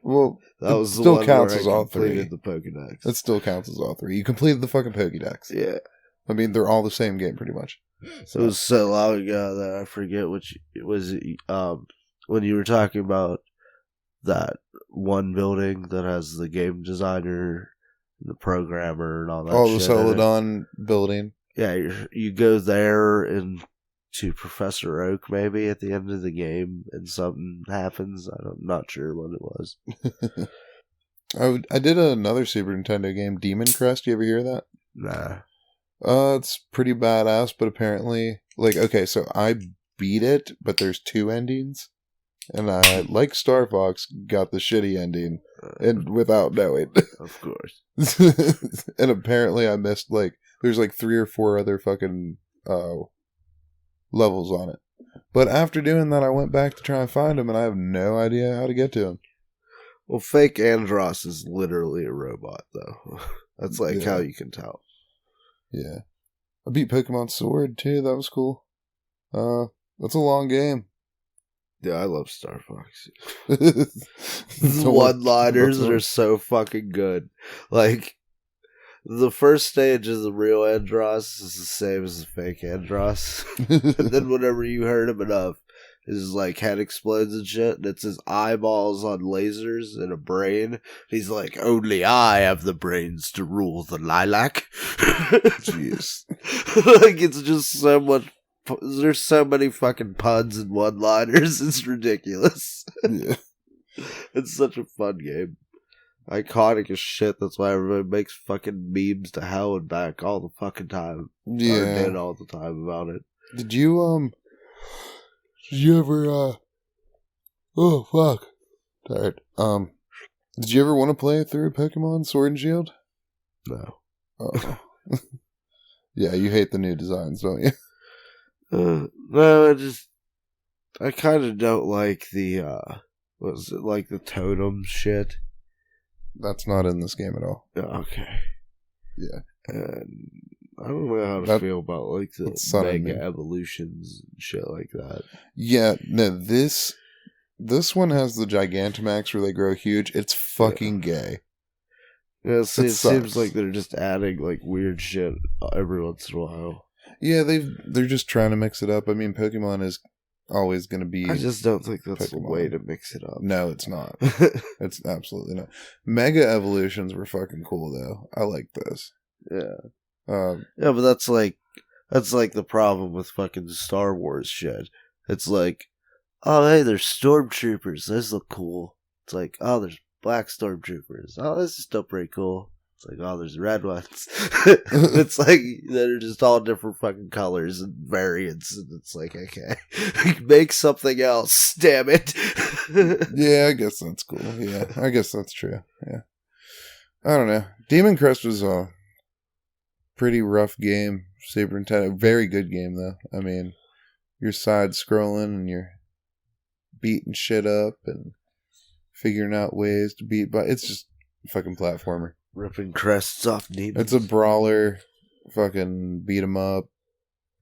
Well, that was still the one counts where as I all 3. completed the Pokedex. It still counts as all 3. You completed the fucking Pokedex. Yeah. I mean, they're all the same game, pretty much. So. It was so long ago that I forget which it was. When you were talking about that one building that has the game designer, the programmer, and all that. Oh, the Celadon building. Yeah, you go there and to Professor Oak maybe at the end of the game, and something happens. I'm not sure what it was. I did another Super Nintendo game, Demon Crest. You ever hear that? Nah. It's pretty badass, but apparently, like, okay, so I beat it, but there's 2 endings, and I, like Star Fox, got the shitty ending, and without knowing. Of course. And apparently I missed, like, there's like 3 or 4 other fucking levels on it. But after doing that, I went back to try and find him, and I have no idea how to get to him. Well, fake Andross is literally a robot, though. That's like how you can tell. Yeah. I beat Pokemon Sword, too. That was cool. That's a long game. Yeah, I love Star Fox. The one-liners are so fucking good. Like, the first stage of the real Andross is the same as the fake Andross. And then whenever you hurt him enough, his like head explodes and shit, and it's his eyeballs on lasers and a brain. He's like, only I have the brains to rule the lilac. Jeez. Like, it's just so much. There's so many fucking puns and one-liners. It's ridiculous. Yeah. It's such a fun game. Iconic as shit. That's why everybody makes fucking memes to hell and back all the fucking time. Yeah. Or did all the time about it. Did you ever, oh, fuck. Tired. Did you ever want to play through Pokemon Sword and Shield? No. Oh. Yeah, you hate the new designs, don't you? No, I kind of don't like the, what was it, like the totem shit? That's not in this game at all. Okay. Yeah. And I don't know how to feel about, like, the mega evolutions and shit like that. Yeah, no, this one has the Gigantamax where they grow huge. It's fucking gay. Yeah, see, it seems like they're just adding, like, weird shit every once in a while. Yeah, they're just trying to mix it up. I mean, Pokemon is always going to be... I just don't think that's the way to mix it up. No, it's not. It's absolutely not. Mega evolutions were fucking cool, though. I like those. Yeah. Yeah, but that's like the problem with fucking Star Wars shit. It's like, oh, hey, there's stormtroopers. Those look cool. It's like, oh, there's black stormtroopers. Oh, this is still pretty cool. It's like, oh, there's red ones. It's like, they're just all different fucking colors and variants. And it's like, okay, make something else, damn it. Yeah, I guess that's cool. Yeah, I guess that's true. Yeah. I don't know. Demon Crest was a pretty rough game. Super Nintendo. Very good game, though. I mean, you're side scrolling and you're beating shit up and figuring out ways to beat, but it's just a fucking platformer. Ripping crests off demons. It's a brawler, fucking beat 'em up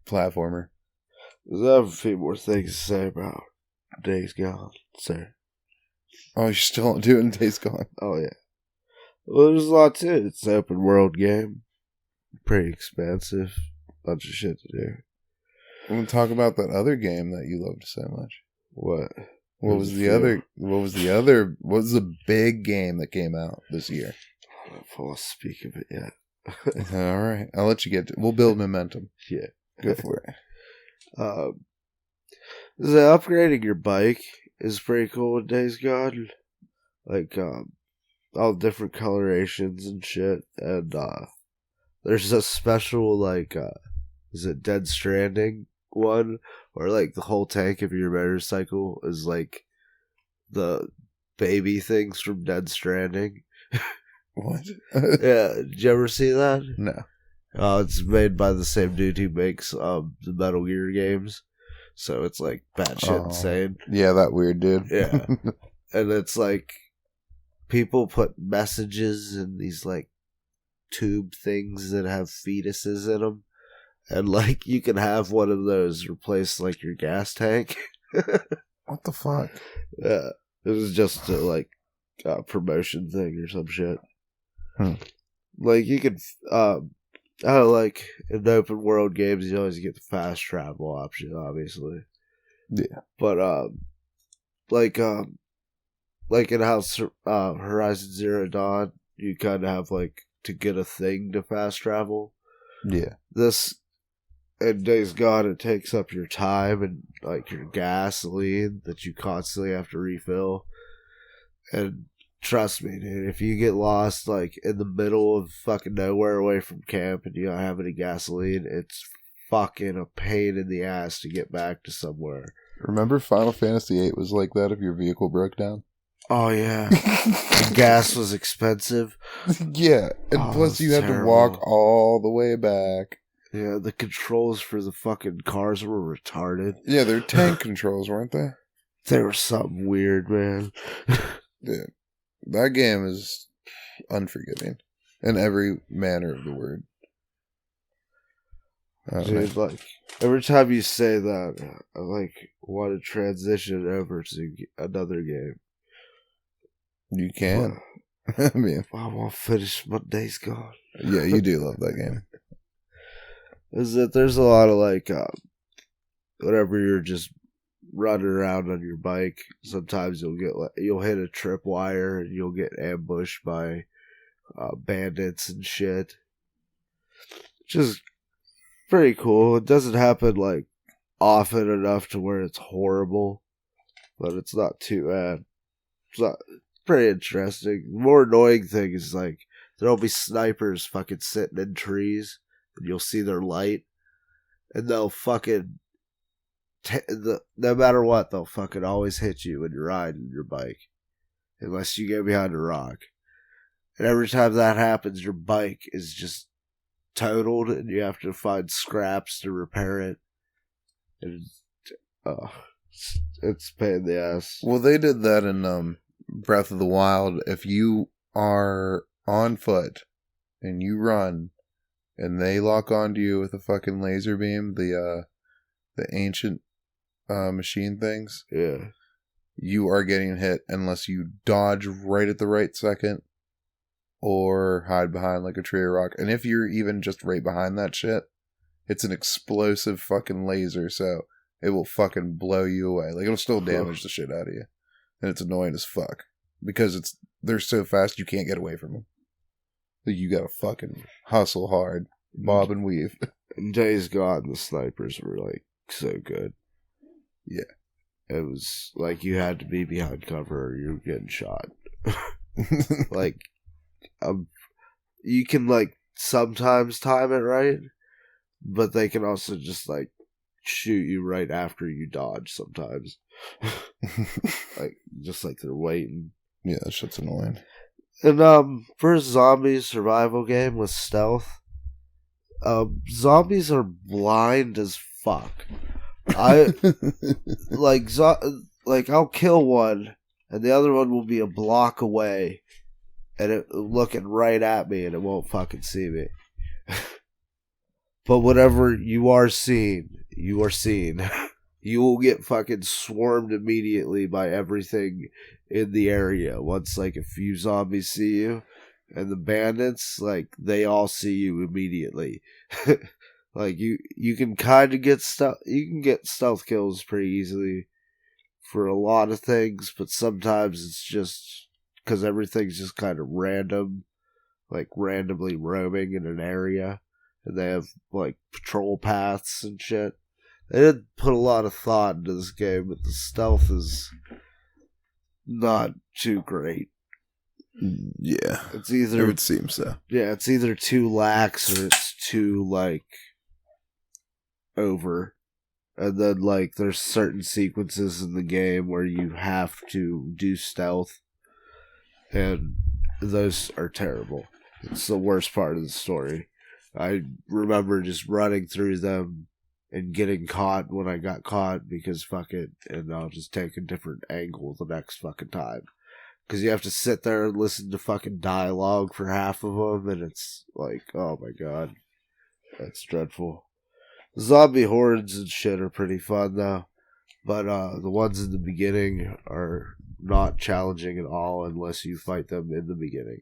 platformer. I have a few more things to say about Days Gone, sir. Oh, you're still doing Days Gone? Oh, yeah. Well, there's a lot to it. It's an open world game. Pretty expansive. Bunch of shit to do. I'm gonna talk about that other game that you loved so much. What? What was the big game that came out this year? I don't know if I'll speak of it yet. All right. I'll let you get to it. We'll build momentum. Yeah. Go for it. The upgrading your bike is pretty cool with Days Gone. Like, all different colorations and shit. And, there's a special, like, is it Dead Stranding one? Or, like, the whole tank of your motorcycle is, like, the baby things from Dead Stranding. What? Yeah, did you ever see that? No. It's made by the same dude who makes the Metal Gear games. So it's like batshit insane. Yeah, that weird dude. Yeah. And it's like people put messages in these like tube things that have fetuses in them. And like you can have one of those replace like your gas tank. What the fuck? Yeah. It was just a like promotion thing or some shit. Like you could like in open world games you always get the fast travel option, obviously. Yeah. But like in Horizon Zero Dawn, you kinda have like to get a thing to fast travel. Yeah. This in Days Gone it takes up your time and like your gasoline that you constantly have to refill. And trust me, dude, if you get lost, like, in the middle of fucking nowhere away from camp and you don't have any gasoline, it's fucking a pain in the ass to get back to somewhere. Remember Final Fantasy VIII was like that if your vehicle broke down? Oh, yeah. The gas was expensive. Yeah, and plus you had to walk all the way back. Yeah, the controls for the fucking cars were retarded. Yeah, they're tank controls, weren't they? They were something weird, man. Yeah. That game is unforgiving in every manner of the word. Dude, like, every time you say that, I, like, want to transition over to another game. You can. I mean, I want to finish my Days Gone. Yeah, you do love that game. Is that there's a lot of, like, whenever you're just running around on your bike, sometimes you'll hit a tripwire and you'll get ambushed by bandits and shit. Just pretty cool. It doesn't happen like often enough to where it's horrible, but it's not too bad. It's pretty interesting. The more annoying thing is like there'll be snipers fucking sitting in trees and you'll see their light and they'll fucking no matter what, they'll fucking always hit you when you're riding your bike. Unless you get behind a rock. And every time that happens, your bike is just totaled and you have to find scraps to repair it. And it's a pain in the ass. Well, they did that in Breath of the Wild. If you are on foot and you run and they lock onto you with a fucking laser beam, the ancient machine things, yeah, you are getting hit unless you dodge right at the right second or hide behind like a tree or rock. And if you're even just right behind that shit, it's an explosive fucking laser, so it will fucking blow you away. Like, it'll still damage the shit out of you. And it's annoying as fuck. Because they're so fast you can't get away from them. You gotta fucking hustle hard, bob and weave. And Days Gone, the snipers were like so good. Yeah. it was like you had to be behind cover or you were getting shot. Like, you can like sometimes time it right, but they can also just like shoot you right after you dodge sometimes. Like, just like they're waiting. Yeah, that shit's annoying. And for a zombie survival game with stealth, zombies are blind as fuck. I like I'll kill one, and the other one will be a block away, and it looking right at me, and it won't fucking see me. But whatever you are seen, you are seen. You will get fucking swarmed immediately by everything in the area. Once like a few zombies see you, and the bandits, like, they all see you immediately. Like, you can kind of get you can get stealth kills pretty easily for a lot of things, but sometimes it's just because everything's just kind of random, like randomly roaming in an area, and they have like patrol paths and shit. They did put a lot of thought into this game, but the stealth is not too great. Yeah, it's either it would seem so. Yeah, it's either too lax or it's too like over. And then like there's certain sequences in the game where you have to do stealth, and those are terrible. It's the worst part of the story. I remember just running through them and getting caught when I got caught because fuck it, and I'll just take a different angle the next fucking time. Because you have to sit there and listen to fucking dialogue for half of them, and it's like, oh my god, that's dreadful. Zombie hordes and shit are pretty fun though, but the ones in the beginning are not challenging at all unless you fight them in the beginning.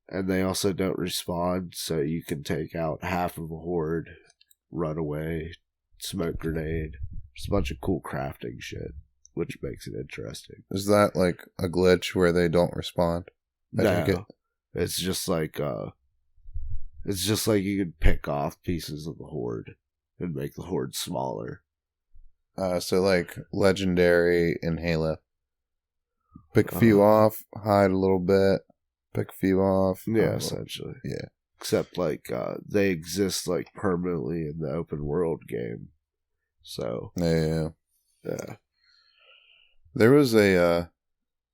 And they also don't respawn, so you can take out half of a horde, run away, smoke grenade. There's a bunch of cool crafting shit, which makes it interesting. Is that like a glitch where they don't respond? No, it's just like you can pick off pieces of the horde and make the horde smaller. So like legendary in Halo. Pick a few off, hide a little bit, pick a few off. Yeah, essentially. Yeah. Except like they exist like permanently in the open world game. So yeah. There was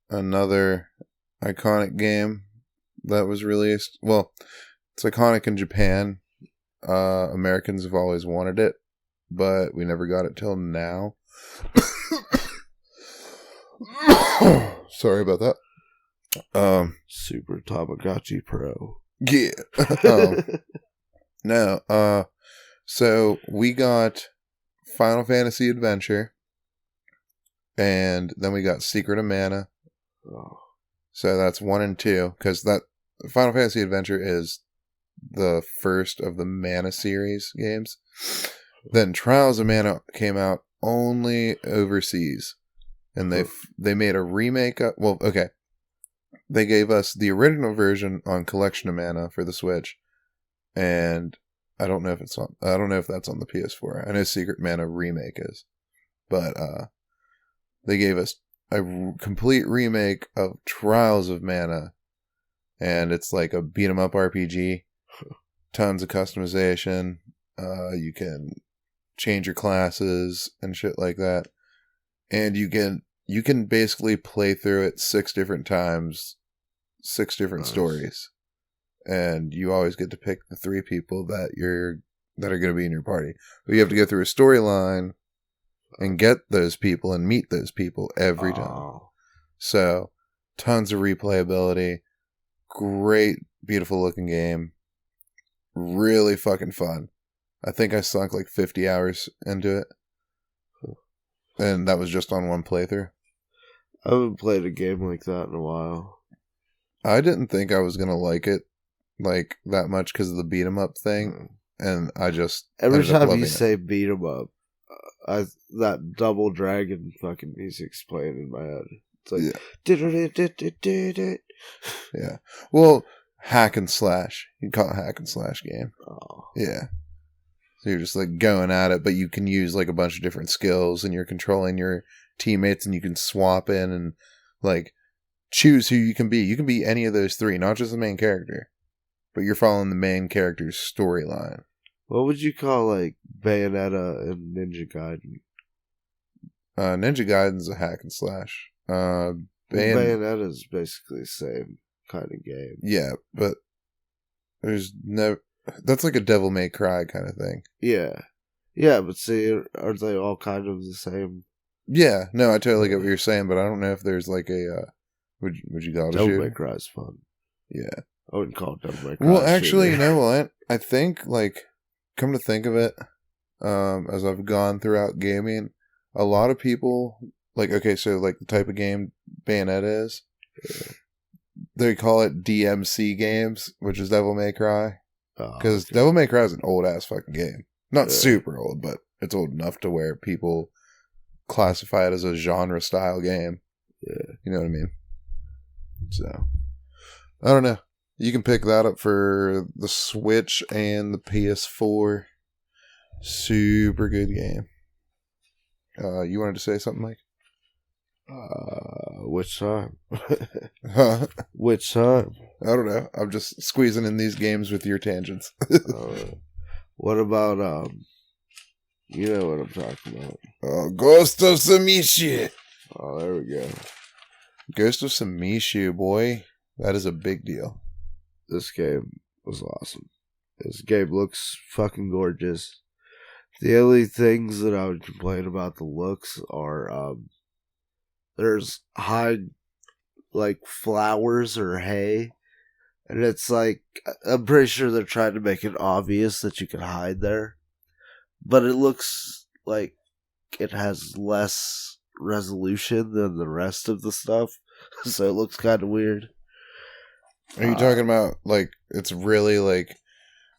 another iconic game that was released. Well, it's iconic in Japan. Americans have always wanted it, but we never got it till now. Sorry about that. Super Tamagotchi Pro. Yeah. No. So we got Final Fantasy Adventure, and then we got Secret of Mana. Oh. So that's 1 and 2, because that Final Fantasy Adventure is the first of the Mana series games. Then Trials of Mana came out only overseas, and they made a remake. They gave us the original version on Collection of Mana for the Switch, and I don't know if that's on the PS4. I know Secret Mana Remake is, but they gave us a complete remake of Trials of Mana, and it's like a beat 'em up RPG. Tons of customization. You can change your classes and shit like that, and you can basically play through it 6 different times, 6 different stories, and you always get to pick the 3 people that are going to be in your party. But you have to go through a storyline and get those people and meet those people every time. So, tons of replayability. Great, beautiful looking game. Really fucking fun. I think I sunk like 50 hours into it. And that was just on one playthrough. I haven't played a game like that in a while. I didn't think I was going to like it like that much because of the beat 'em up thing. And I just... Every time you say beat 'em up, that Double Dragon fucking music's playing in my head. It's like... Yeah. Well, hack and slash. You call it hack and slash game. Oh. Yeah. So you're just like going at it, but you can use like a bunch of different skills, and you're controlling your teammates, and you can swap in and like choose who you can be. You can be any of those three, not just the main character, but you're following the main character's storyline. What would you call like Bayonetta and Ninja Gaiden? Ninja Gaiden's a hack and slash. Bayonetta is basically the same kind of game. Yeah, but there's no. That's like a Devil May Cry kind of thing. Yeah. Yeah, but see, aren't they all kind of the same? Yeah, no, I totally get what you're saying, but I don't know if there's like a. Would you call it a Devil shooter? May Cry is fun. Yeah. I wouldn't call it Devil May Cry. Well, actually, you know what? I think, like, come to think of it, as I've gone throughout gaming, a lot of people, like, okay, so, like, the type of game Bayonetta is, they call it DMC games, which is Devil May Cry. Because Devil May Cry is an old-ass fucking game. Not super old, but it's old enough to where people classify it as a genre-style game. Yeah. You know what I mean? So, I don't know. You can pick that up for the Switch and the PS4. Super good game. You wanted to say something, Mike? Which time? Huh? Which time? I don't know. I'm just squeezing in these games with your tangents. What about, you know what I'm talking about. Ghost of Samishu. Oh, there we go. Ghost of Samishu, boy. That is a big deal. This game was awesome. This game looks fucking gorgeous. The only things that I would complain about the looks are, there's high, like, flowers or hay. And it's like, I'm pretty sure they're trying to make it obvious that you can hide there. But it looks like it has less resolution than the rest of the stuff. So it looks kind of weird. Are you talking about, like, it's really, like,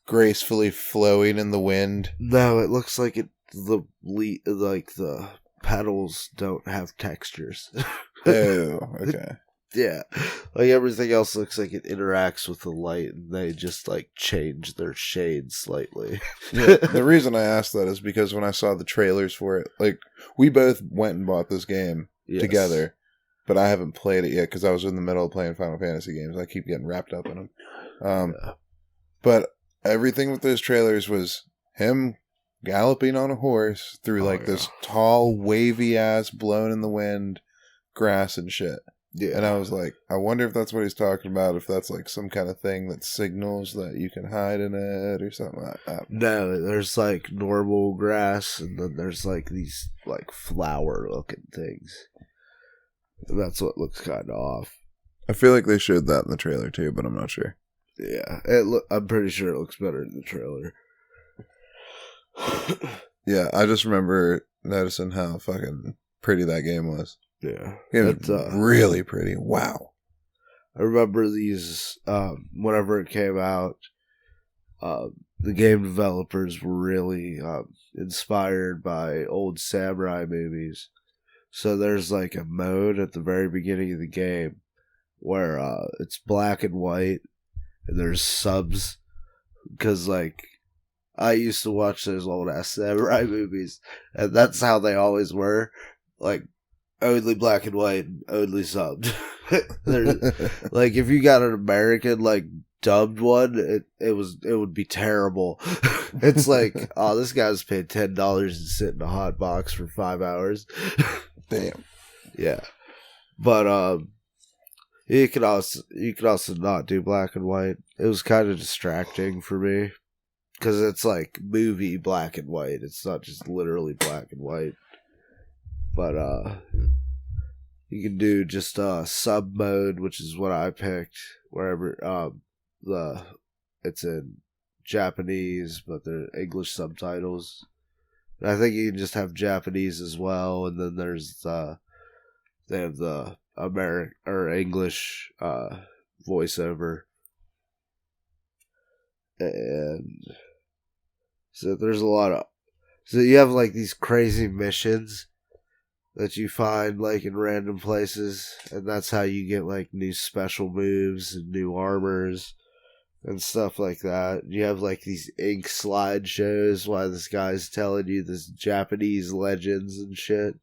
gracefully flowing in the wind? No, it looks like the petals don't have textures. Oh, okay. Yeah. Like, everything else looks like it interacts with the light, and they just, like, change their shade slightly. Yeah, the reason I asked that is because when I saw the trailers for it, like, we both went and bought this game together. But I haven't played it yet because I was in the middle of playing Final Fantasy games. I keep getting wrapped up in them. But everything with those trailers was him galloping on a horse through this tall, wavy ass, blown in the wind grass and shit. Yeah. And I was like, I wonder if that's what he's talking about. If that's like some kind of thing that signals that you can hide in it or something like that. No, there's like normal grass, and then there's like these like flower looking things. That's what looks kind of off. I feel like they showed that in the trailer too, but I'm not sure. Yeah, I'm pretty sure it looks better in the trailer. Yeah, I just remember noticing how fucking pretty that game was. Yeah. It was really pretty. Wow. I remember these, whenever it came out, the game developers were really inspired by old samurai movies. So there's like a mode at the very beginning of the game where it's black and white and there's subs. Because like I used to watch those old ass samurai movies and that's how they always were. Like only black and white and only subbed. Like if you got an American like dubbed one, it would be terrible. It's like, oh, this guy's paid $10 to sit in a hot box for 5 hours. Damn. Yeah. But you could also not do black and white. It was kind of distracting for me because it's like movie black and white. It's not just literally black and white. But you can do just sub mode, which is what I picked. Wherever it's in Japanese, but they're English subtitles. And I think you can just have Japanese as well, and then there's they have the American or English voiceover, and so there's a lot of you have like these crazy missions that you find like in random places, and that's how you get like new special moves and new armors and stuff like that. You have like these ink slide shows while this guy's telling you this Japanese legends and shit.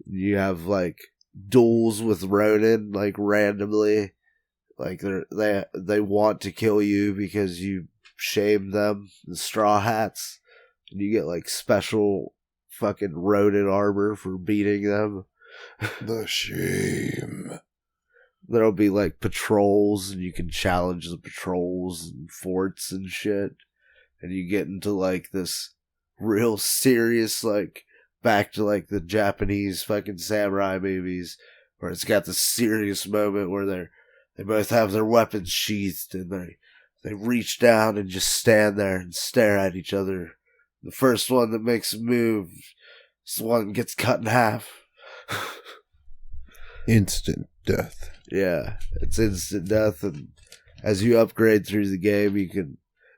You have like duels with Ronin, like randomly, like they want to kill you because you shamed them, the Straw Hats, and you get like special fucking Ronin armor for beating them. The shame. There'll be like patrols, and you can challenge the patrols and forts and shit, and you get into like this real serious, like back to like the Japanese fucking samurai movies, where it's got this serious moment where they both have their weapons sheathed, and they reach down and just stand there and stare at each other. The first one that makes a move is the one that gets cut in half. Instant death. Yeah, it's instant death, and as you upgrade through the game,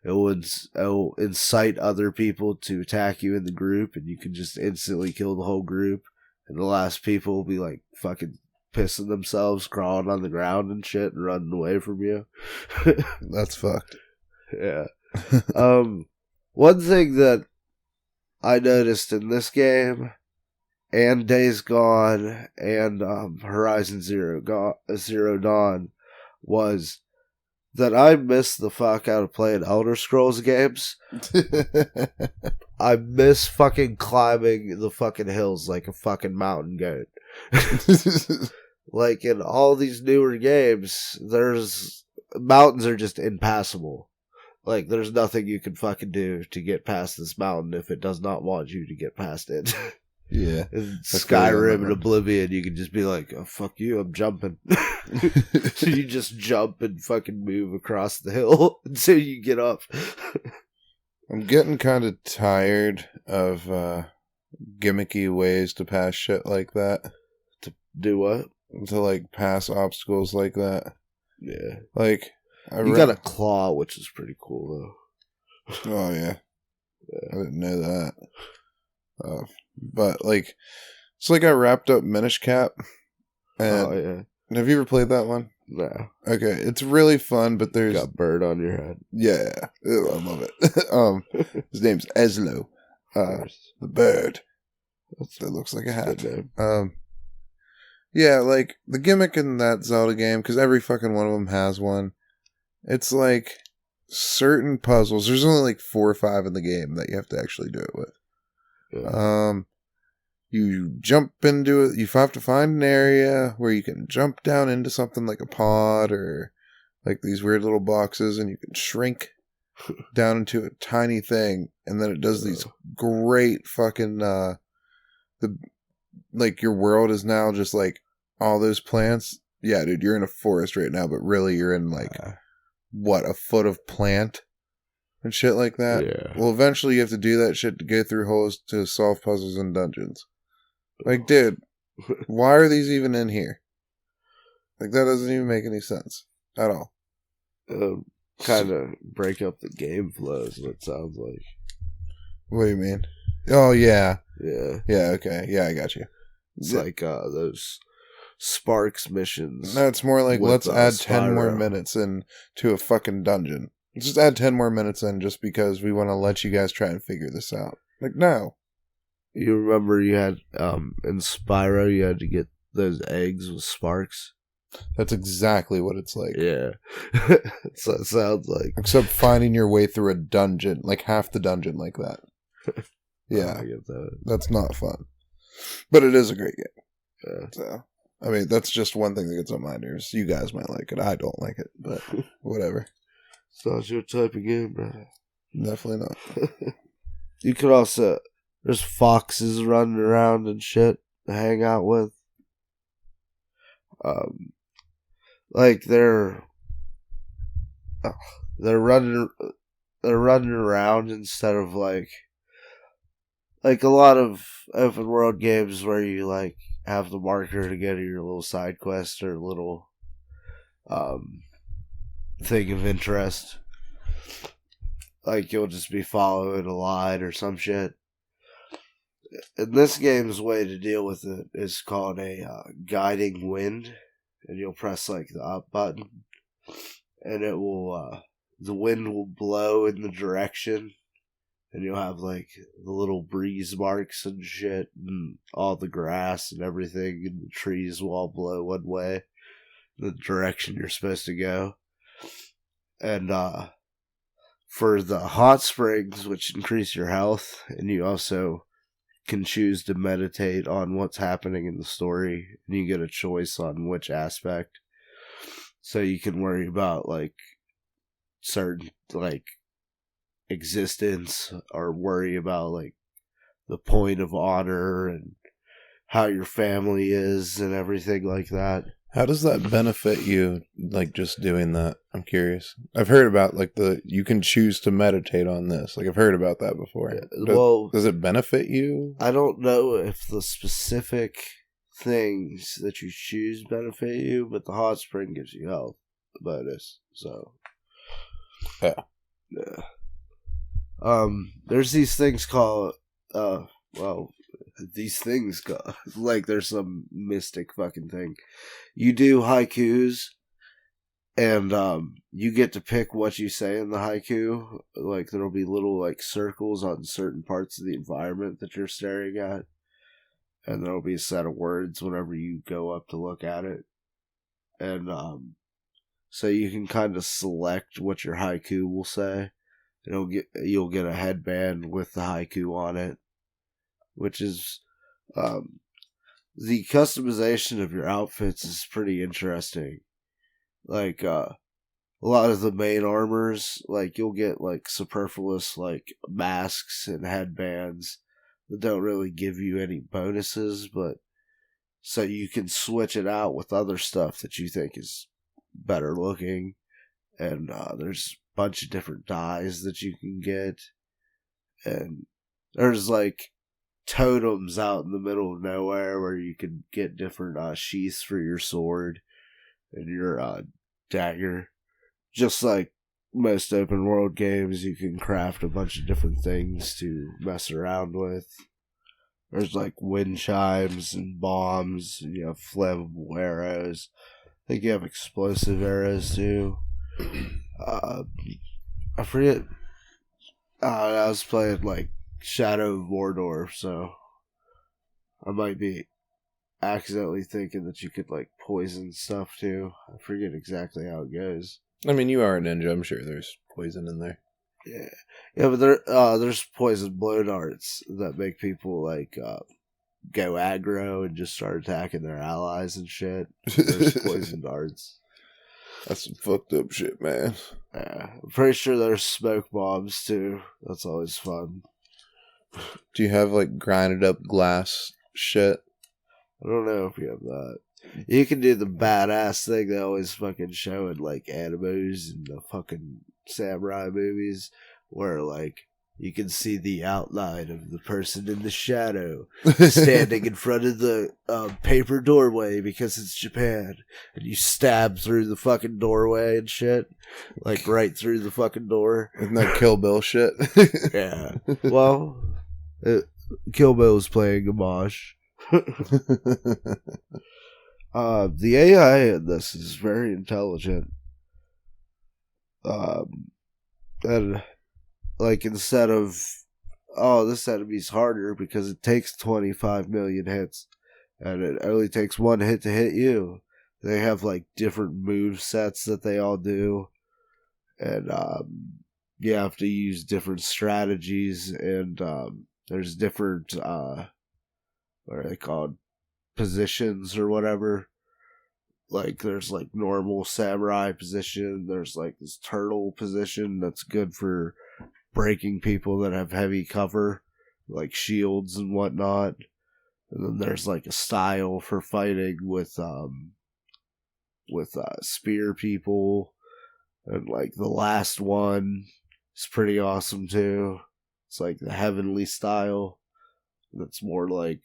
it will incite other people to attack you in the group, and you can just instantly kill the whole group, and the last people will be like fucking pissing themselves, crawling on the ground and shit, and running away from you. That's fucked. Yeah. One thing that I noticed in this game, and Days Gone, and Horizon Zero Dawn, was that I miss the fuck out of playing Elder Scrolls games. I miss fucking climbing the fucking hills like a fucking mountain goat. Like in all these newer games, mountains are just impassable. Like there's nothing you can fucking do to get past this mountain if it does not want you to get past it. Yeah. In Skyrim and Oblivion, you can just be like, oh, fuck you, I'm jumping. You just jump and fucking move across the hill until you get up. I'm getting kind of tired of gimmicky ways to pass shit like that. To do what? To like pass obstacles like that. Yeah. Like, you got a claw, which is pretty cool, though. Oh, yeah. I didn't know that. But, like, it's like I wrapped up Minish Cap. And yeah. Have you ever played that one? No. Okay, it's really fun, but there's... Got bird on your head. Yeah. Ew, I love it. His name's Eslo. The bird. That looks like a hat. Yeah, like, the gimmick in that Zelda game, because every fucking one of them has one, it's like certain puzzles. There's only like 4 or 5 in the game that you have to actually do it with. Yeah. You jump into it. You have to find an area where you can jump down into something like a pod or like these weird little boxes, and you can shrink down into a tiny thing, and then it does these great fucking like your world is now just like all those plants. Yeah, dude, you're in a forest right now, but really you're in like a foot of plant and shit like that. Yeah. Well, eventually you have to do that shit to go through holes to solve puzzles in dungeons. Like, dude, why are these even in here? Like, that doesn't even make any sense at all. Kind of break up the game flow is what it sounds like. What do you mean? Oh, yeah. Yeah. Yeah, okay. Yeah, I got you. It's like those Sparks missions. No, it's more like, let's add Spyro. 10 more minutes into a fucking dungeon. Let's just add 10 more minutes in just because we want to let you guys try and figure this out. Like, no. You remember you had, in Spyro, you had to get those eggs with Sparks? That's exactly what it's like. Yeah. That's what it sounds like. Except finding your way through a dungeon, like half the dungeon like that. Yeah. I get that. That's not fun. But it is a great game. Yeah. So, I mean, that's just one thing that gets on my nerves. You guys might like it. I don't like it, but whatever. It's not your type of game, bro. Definitely not. You could also... There's foxes running around and shit to hang out with. Like they're running around instead of like a lot of open world games where you like have the marker to go to your little side quest or little thing of interest. Like you'll just be following a line or some shit. In this game's way to deal with it is called a guiding wind, and you'll press like the up button, and it will, the wind will blow in the direction, and you'll have like the little breeze marks and shit, and all the grass and everything, and the trees will all blow one way, the direction you're supposed to go. And for the hot springs, which increase your health, and you also can choose to meditate on what's happening in the story, and you get a choice on which aspect. So you can worry about like certain like existence, or worry about like the point of honor and how your family is and everything like that. How does that benefit you, like, just doing that? I'm curious. I've heard about, like, you can choose to meditate on this. Like, I've heard about that before. Does it benefit you? I don't know if the specific things that you choose benefit you, but the hot spring gives you health bonus, so. Yeah. There's these things called, like, there's some mystic fucking thing. You do haikus, and you get to pick what you say in the haiku. Like, there'll be little like circles on certain parts of the environment that you're staring at, and there'll be a set of words whenever you go up to look at it. And so you can kind of select what your haiku will say. You'll get a headband with the haiku on it, which is the customization of your outfits is pretty interesting. Like, a lot of the main armors, like, you'll get, like, superfluous, like, masks and headbands that don't really give you any bonuses, but so you can switch it out with other stuff that you think is better looking. And there's a bunch of different dyes that you can get. And there's, like, totems out in the middle of nowhere where you can get different sheaths for your sword and your dagger. Just like most open world games, you can craft a bunch of different things to mess around with. There's like wind chimes and bombs, and you have flammable arrows. I think you have explosive arrows too. I forget. I was playing like Shadow of Mordor, so I might be accidentally thinking that you could like poison stuff too. I forget exactly how it goes. I mean, you are a ninja. I'm sure there's poison in there. Yeah, but there's poison blow darts that make people like go aggro and just start attacking their allies and shit. There's poison darts. That's some fucked up shit, man. Yeah, I'm pretty sure there's smoke bombs too. That's always fun. Do you have like grinded up glass shit? I don't know if you have that. You can do the badass thing they always fucking show in like animes and the fucking samurai movies, where like you can see the outline of the person in the shadow standing in front of the paper doorway because it's Japan, and you stab through the fucking doorway and shit, like right through the fucking door. Isn't that Kill Bill shit? Yeah. Well, Kill Bill's playing homage. The AI in this is very intelligent. And like instead of, oh, this enemy's harder because it takes 25 million hits, and it only takes one hit to hit you. They have like different move sets that they all do, and you have to use different strategies, and there's different what are they called, positions or whatever. Like there's like normal samurai position, there's like this turtle position that's good for breaking people that have heavy cover, like shields and whatnot. And then there's like a style for fighting with spear people, and like the last one is pretty awesome too. It's like the heavenly style. That's more like,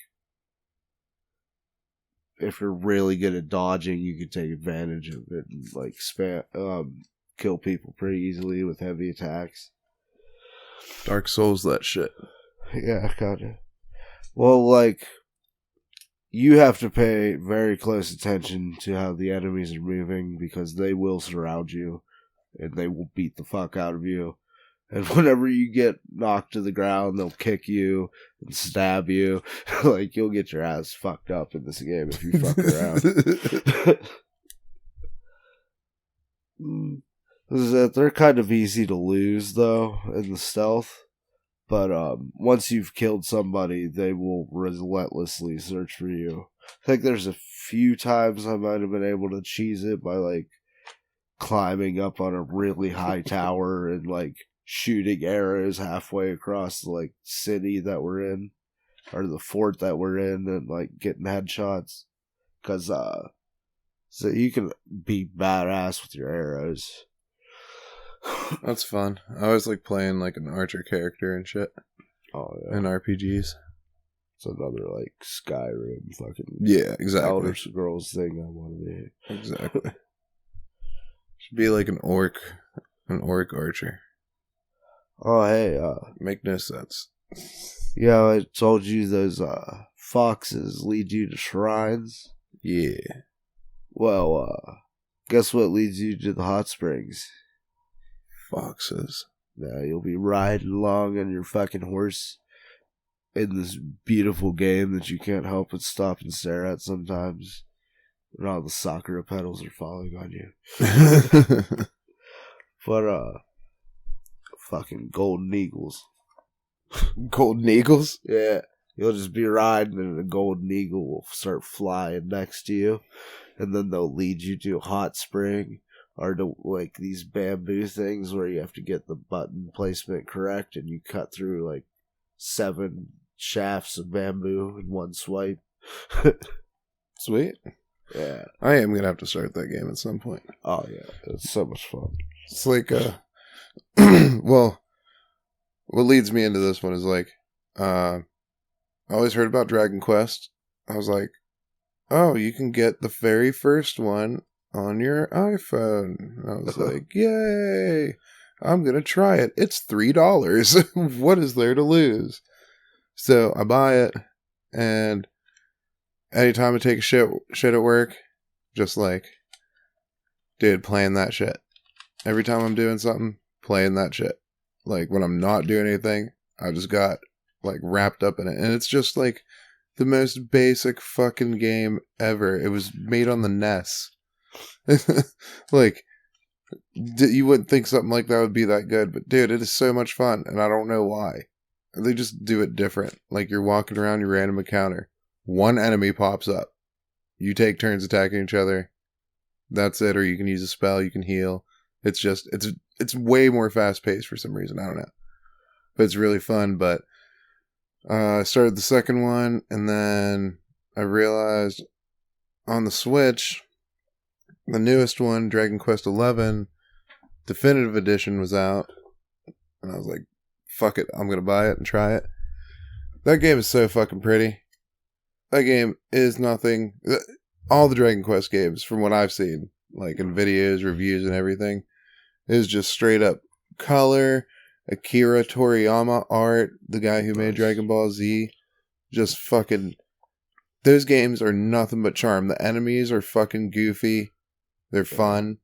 if you're really good at dodging, you can take advantage of it and like kill people pretty easily with heavy attacks. Dark Souls, that shit. Yeah, kinda. Well, like, you have to pay very close attention to how the enemies are moving because they will surround you. and they will beat the fuck out of you. And whenever you get knocked to the ground, they'll kick you and stab you. Like, you'll get your ass fucked up in this game if you fuck around. They're kind of easy to lose, though, in the stealth. But once you've killed somebody, they will relentlessly search for you. I think there's a few times I might have been able to cheese it by, like, climbing up on a really high tower and, like, shooting arrows halfway across the, like, city that we're in, or the fort that we're in, and, like, getting headshots. Because, so you can be badass with your arrows. That's fun. I always like playing, like, an archer character and shit. Oh, yeah. In RPGs. It's another, like, Skyrim fucking... Yeah, exactly. Elder Scrolls thing I want to be. Exactly. Should be like an orc archer. Oh, hey, Make no sense. Yeah, I told you those, foxes lead you to shrines? Yeah. Well, guess what leads you to the hot springs? Foxes. Now, you'll be riding along on your fucking horse in this beautiful game that you can't help but stop and stare at sometimes when all the sakura petals are falling on you. But, fucking golden eagles. Golden eagles? Yeah. You'll just be riding and a golden eagle will start flying next to you. And then they'll lead you to a hot spring or to, like, these bamboo things where you have to get the button placement correct and you cut through, like, 7 shafts of bamboo in one swipe. Sweet. Yeah. I am going to have to start that game at some point. Oh, yeah. It's so much fun. It's like, well, what leads me into this one is, like, I always heard about Dragon Quest. I was like, oh, you can get the very first one on your iPhone. I was like, yay, I'm going to try it. It's $3. What is there to lose? So I buy it, and anytime I take a shit at work, just like, dude, playing that shit. Every time I'm doing something, playing that shit. Like, when I'm not doing anything, I just got, like, wrapped up in it. And it's just, like, the most basic fucking game ever. It was made on the NES. Like, you wouldn't think something like that would be that good, but dude, it is so much fun, and I don't know why. They just do it different. Like, you're walking around your random encounter. One enemy pops up. You take turns attacking each other. That's it, or you can use a spell, you can heal. It's just, it's way more fast-paced for some reason. I don't know. But it's really fun, but I started the second one, and then I realized on the Switch, the newest one, Dragon Quest XI, Definitive Edition was out, and I was like, fuck it, I'm gonna buy it and try it. That game is so fucking pretty. That game is nothing. All the Dragon Quest games, from what I've seen, like in videos, reviews, and everything, is just straight up color, Akira Toriyama art, the guy who made Dragon Ball Z. Just fucking... Those games are nothing but charm. The enemies are fucking goofy. They're fun.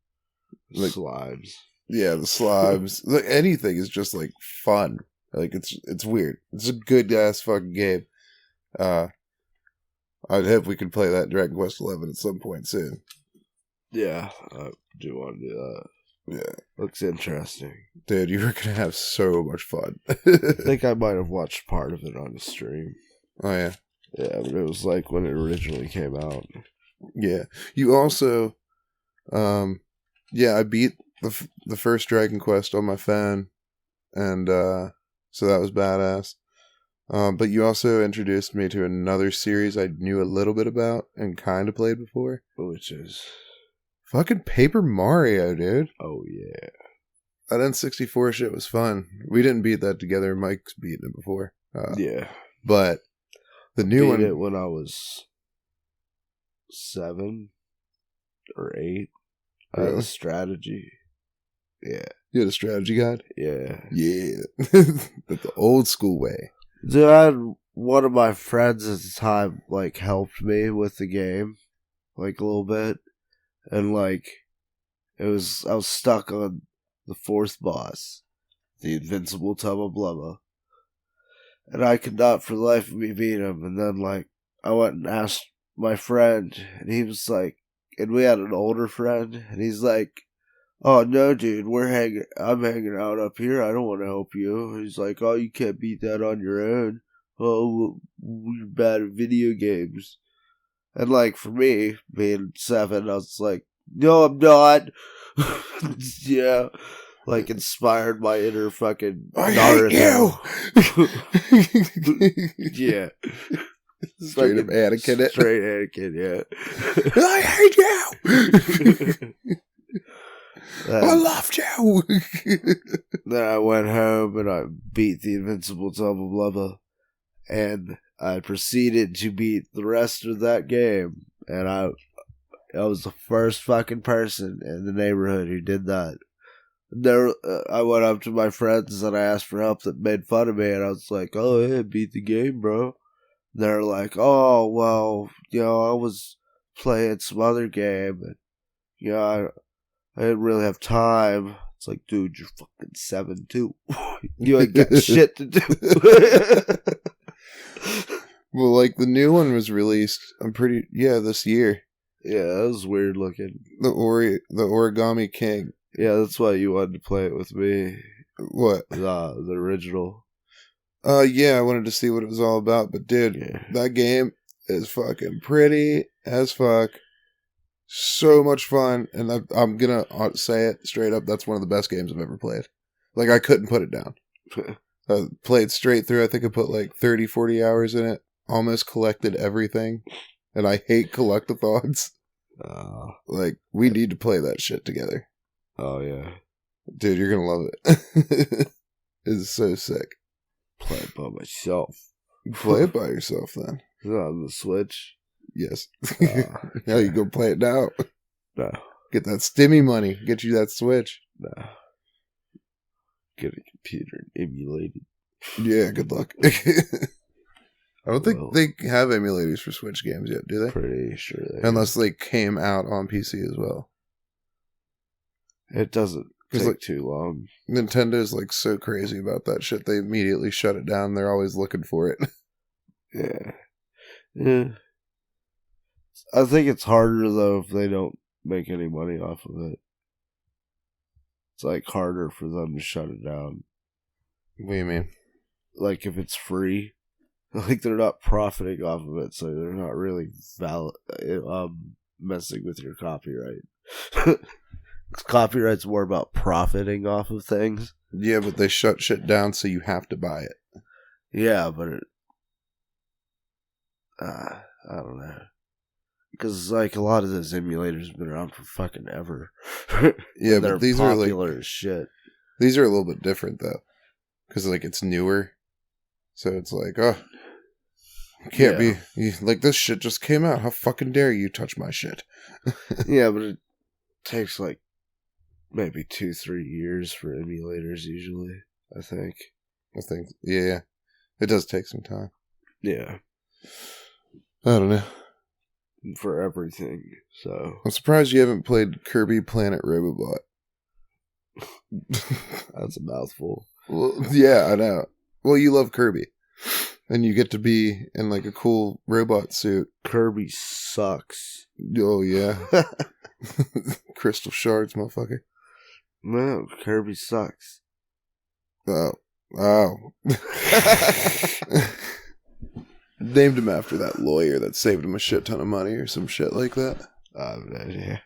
Like, slimes. Yeah, the slimes. Like, anything is just, like, fun. Like, it's weird. It's a good-ass fucking game. I'd hope we could play that Dragon Quest XI at some point soon. Yeah, I do want to do that. Yeah. Looks interesting. Dude, you were going to have so much fun. I think I might have watched part of it on the stream. Oh, yeah? Yeah, but it was like when it originally came out. Yeah. You also... I beat the first Dragon Quest on my phone, and so that was badass. But you also introduced me to another series I knew a little bit about and kind of played before. Which is... fucking Paper Mario, dude. Oh, yeah. That N64 shit was fun. We didn't beat that together. Mike's beaten it before. Yeah. But the new one... I beat it when I was 7 or 8. I had a strategy. Yeah. You had a strategy guide? Yeah. Yeah. The old school way. Dude, I had one of my friends at the time, like, helped me with the game, like, a little bit. And, like, I was stuck on the fourth boss, the invincible Tubba Blubba. And I could not for the life of me beat him. And then, like, I went and asked my friend, and he was like, and we had an older friend, and he's like, oh, no, dude, I'm hanging out up here. I don't want to help you. He's like, oh, you can't beat that on your own. Oh, we're bad at video games. And, like, for me, being 7, I was like, no, I'm not. Yeah. Like, inspired my inner fucking Naruto. Yeah. Straight up Anakin. Straight Anakin, yeah. I hate you! I loved you! Then I went home and I beat the invincible Tubba Blubba. And I proceeded to beat the rest of that game. And I was the first fucking person in the neighborhood who did that. There, I went up to my friends and I asked for help that made fun of me, and I was like, oh, yeah, beat the game, bro. They're like, oh, well, I was playing some other game, and, I didn't really have time. It's like, dude, you're fucking 7, too. You ain't got shit to do. Well, like, the new one was released, this year. Yeah, that was weird looking. The Origami King. Yeah, that's why you wanted to play it with me. What? The original. Yeah, I wanted to see what it was all about, but dude, That game is fucking pretty as fuck. So much fun, and I'm gonna say it straight up, that's one of the best games I've ever played. Like, I couldn't put it down. I played straight through, I think I put like 30, 40 hours in it, almost collected everything, and I hate collectathons. Like, we need to play that shit together. Oh, yeah. Dude, you're gonna love it. It's so sick. Play it by myself. Play it by yourself, then. Is it on the Switch? Yes. Now you go play it now. No. Get that stimmy money. Get you that Switch. No. Get a computer and emulate it. Yeah, good luck. I don't think they have emulators for Switch games yet, do they? Pretty sure they Unless they came out on PC as well. It doesn't take too long. Nintendo's like so crazy about that shit. They immediately shut it down. They're always looking for it. Yeah. I think it's harder, though, if they don't make any money off of it. It's like harder for them to shut it down. What do you mean? Like if it's free. Like they're not profiting off of it, so they're not really messing with your copyright. Copyright's more about profiting off of things. Yeah, but they shut shit down, so you have to buy it. Yeah, but I don't know. Because like a lot of those emulators have been around for fucking ever. Yeah, but these are popular as shit. These are a little bit different though, because like it's newer, so it's like, oh, can't be like this shit just came out. How fucking dare you touch my shit? Yeah, but it takes like maybe 2-3 years for emulators usually. I think, yeah, it does take some time. Yeah, I don't know. For everything, so I'm surprised you haven't played Kirby Planet Robobot. That's a mouthful. Well, yeah, I know. Well, you love Kirby, and you get to be in like a cool robot suit. Kirby sucks. Oh yeah, crystal shards, motherfucker. No, Kirby sucks. Oh. Named him after that lawyer that saved him a shit ton of money or some shit like that. Yeah.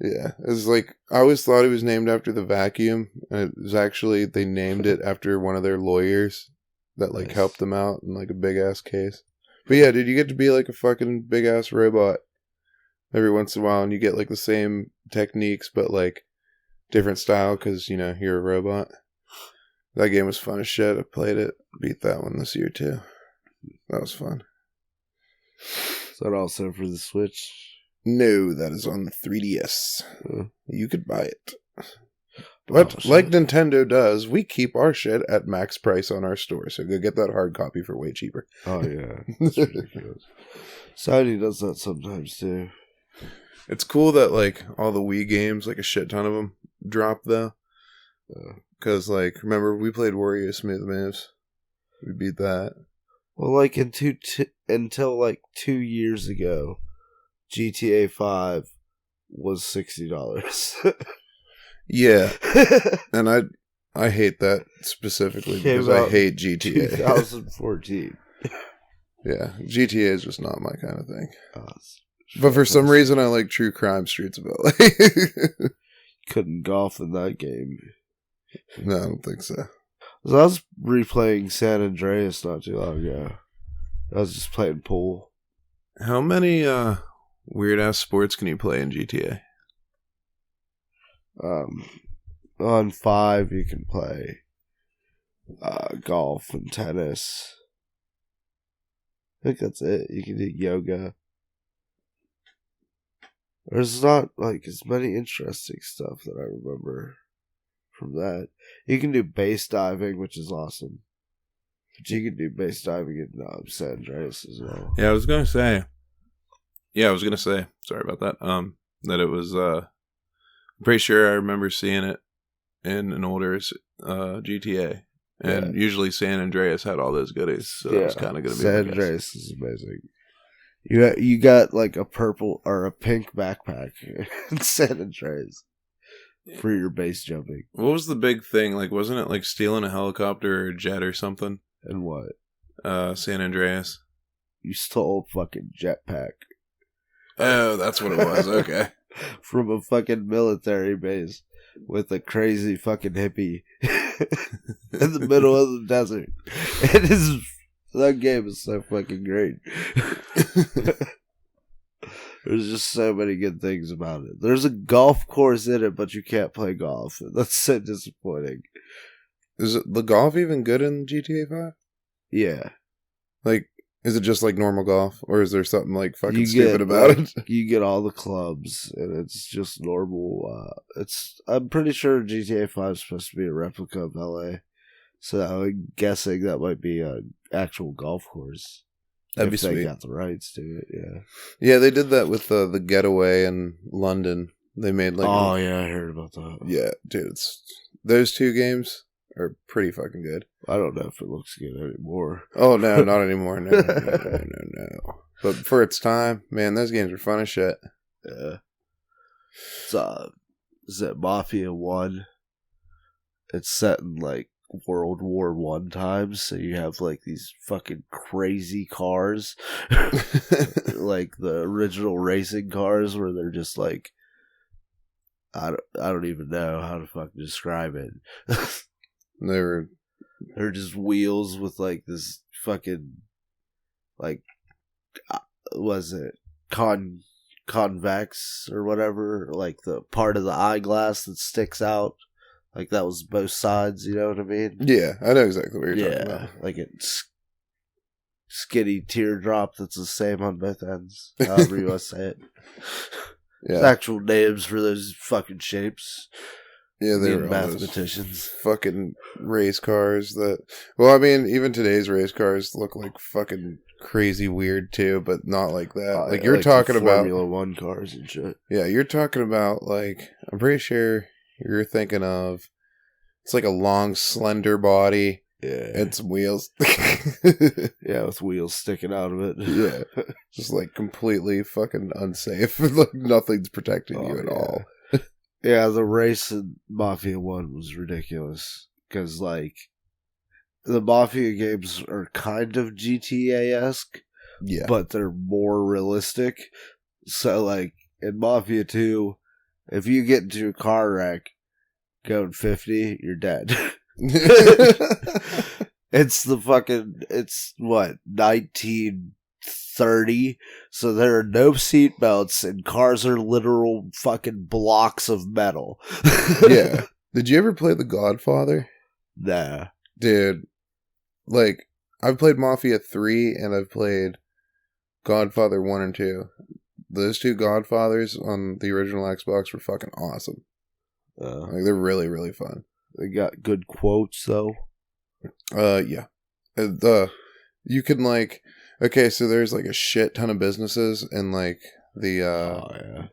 Yeah. It was like, I always thought it was named after the vacuum, and it was actually, they named it after one of their lawyers that like helped them out in like a big ass case. But yeah, dude, you get to be like a fucking big ass robot every once in a while, and you get like the same techniques, but like different style because, you're a robot. That game was fun as shit. I played it. Beat that one this year too. That was fun. Is that also for the Switch? No, that is on the 3DS. You could buy it. But like Nintendo does, we keep our shit at max price on our store. So go get that hard copy for way cheaper. Oh, yeah. That's ridiculous. Sony does that sometimes, too. It's cool that, like, all the Wii games, like a shit ton of them, drop, though. Because, like, remember, we played Warrior Smooth Moves. We beat that. Well, like, until, like, 2 years ago, GTA 5 was $60. Yeah. And I hate that specifically because I hate GTA. 2014. Yeah. GTA is just not my kind of thing. But for some reason, I like True Crime Streets of LA. Couldn't golf in that game. No, I don't think so. So I was replaying San Andreas not too long ago. I was just playing pool. How many weird-ass sports can you play in GTA? On 5, you can play golf and tennis. I think that's it. You can do yoga. There's not, like, as many interesting stuff that I remember from that. You can do base diving, which is awesome. But you can do base diving in San Andreas as well. Yeah, I was gonna say. Sorry about that. That it was. I'm pretty sure I remember seeing it in an older GTA, and usually San Andreas had all those goodies, so that was kind of gonna be. San Andreas is amazing. You got like a purple or a pink backpack in San Andreas for your base jumping. What was the big thing? Like, wasn't it like stealing a helicopter or a jet or something? And what? San Andreas. You stole a fucking jetpack. Oh, that's what it was. Okay. From a fucking military base with a crazy fucking hippie in the middle of the desert. That game is so fucking great. There's just so many good things about it. There's a golf course in it, but you can't play golf. That's so disappointing. Is the golf even good in GTA 5? Yeah. Like, is it just like normal golf? Or is there something like fucking stupid about it? You get all the clubs, and it's just normal. I'm pretty sure GTA 5 is supposed to be a replica of LA. So I'm guessing that might be an actual golf course. That'd be sweet. They got the rights to it, yeah. Yeah, they did that with the Getaway in London. They made like... Oh, yeah, I heard about that. Yeah, dude, those two games are pretty fucking good. I don't know if it looks good anymore. Oh, no, not anymore. No. But for its time, man, those games are fun as shit. Yeah. Is that Mafia 1? It's set in, like, World War I times, so you have, like, these fucking crazy cars. Like, the original racing cars where they're just, like... I don't even know how to fucking describe it. They're just wheels with like this fucking like was it convex or whatever, like the part of the eyeglass that sticks out, like that was both sides, you know what I mean? Yeah, I know exactly what you're talking about. Like it's skinny teardrop that's the same on both ends, however you want to say it. Yeah. There's actual names for those fucking shapes. Yeah, they were mathematicians. Fucking race cars that... Well, I mean, even today's race cars look like fucking crazy weird too, but not like that. Like you're like talking about... Formula 1 cars and shit. Yeah, you're talking about like... I'm pretty sure you're thinking of... It's like a long, slender body. Yeah. And some wheels. Yeah, with wheels sticking out of it. Yeah. Just like completely fucking unsafe. Like nothing's protecting you at all. Yeah, the race in Mafia 1 was ridiculous. Because, like, the Mafia games are kind of GTA-esque. Yeah. But they're more realistic. So, like, in Mafia 2, if you get into a car wreck going 50, you're dead. It's what, 1930, so there are no seatbelts and cars are literal fucking blocks of metal. Yeah. Did you ever play The Godfather? Nah. Dude, like, I've played Mafia 3 and I've played Godfather 1 and 2. Those two Godfathers on the original Xbox were fucking awesome. Like, they're really, really fun. They got good quotes, though. Yeah. You can, like... Okay, so there's, like, a shit ton of businesses in, like, the,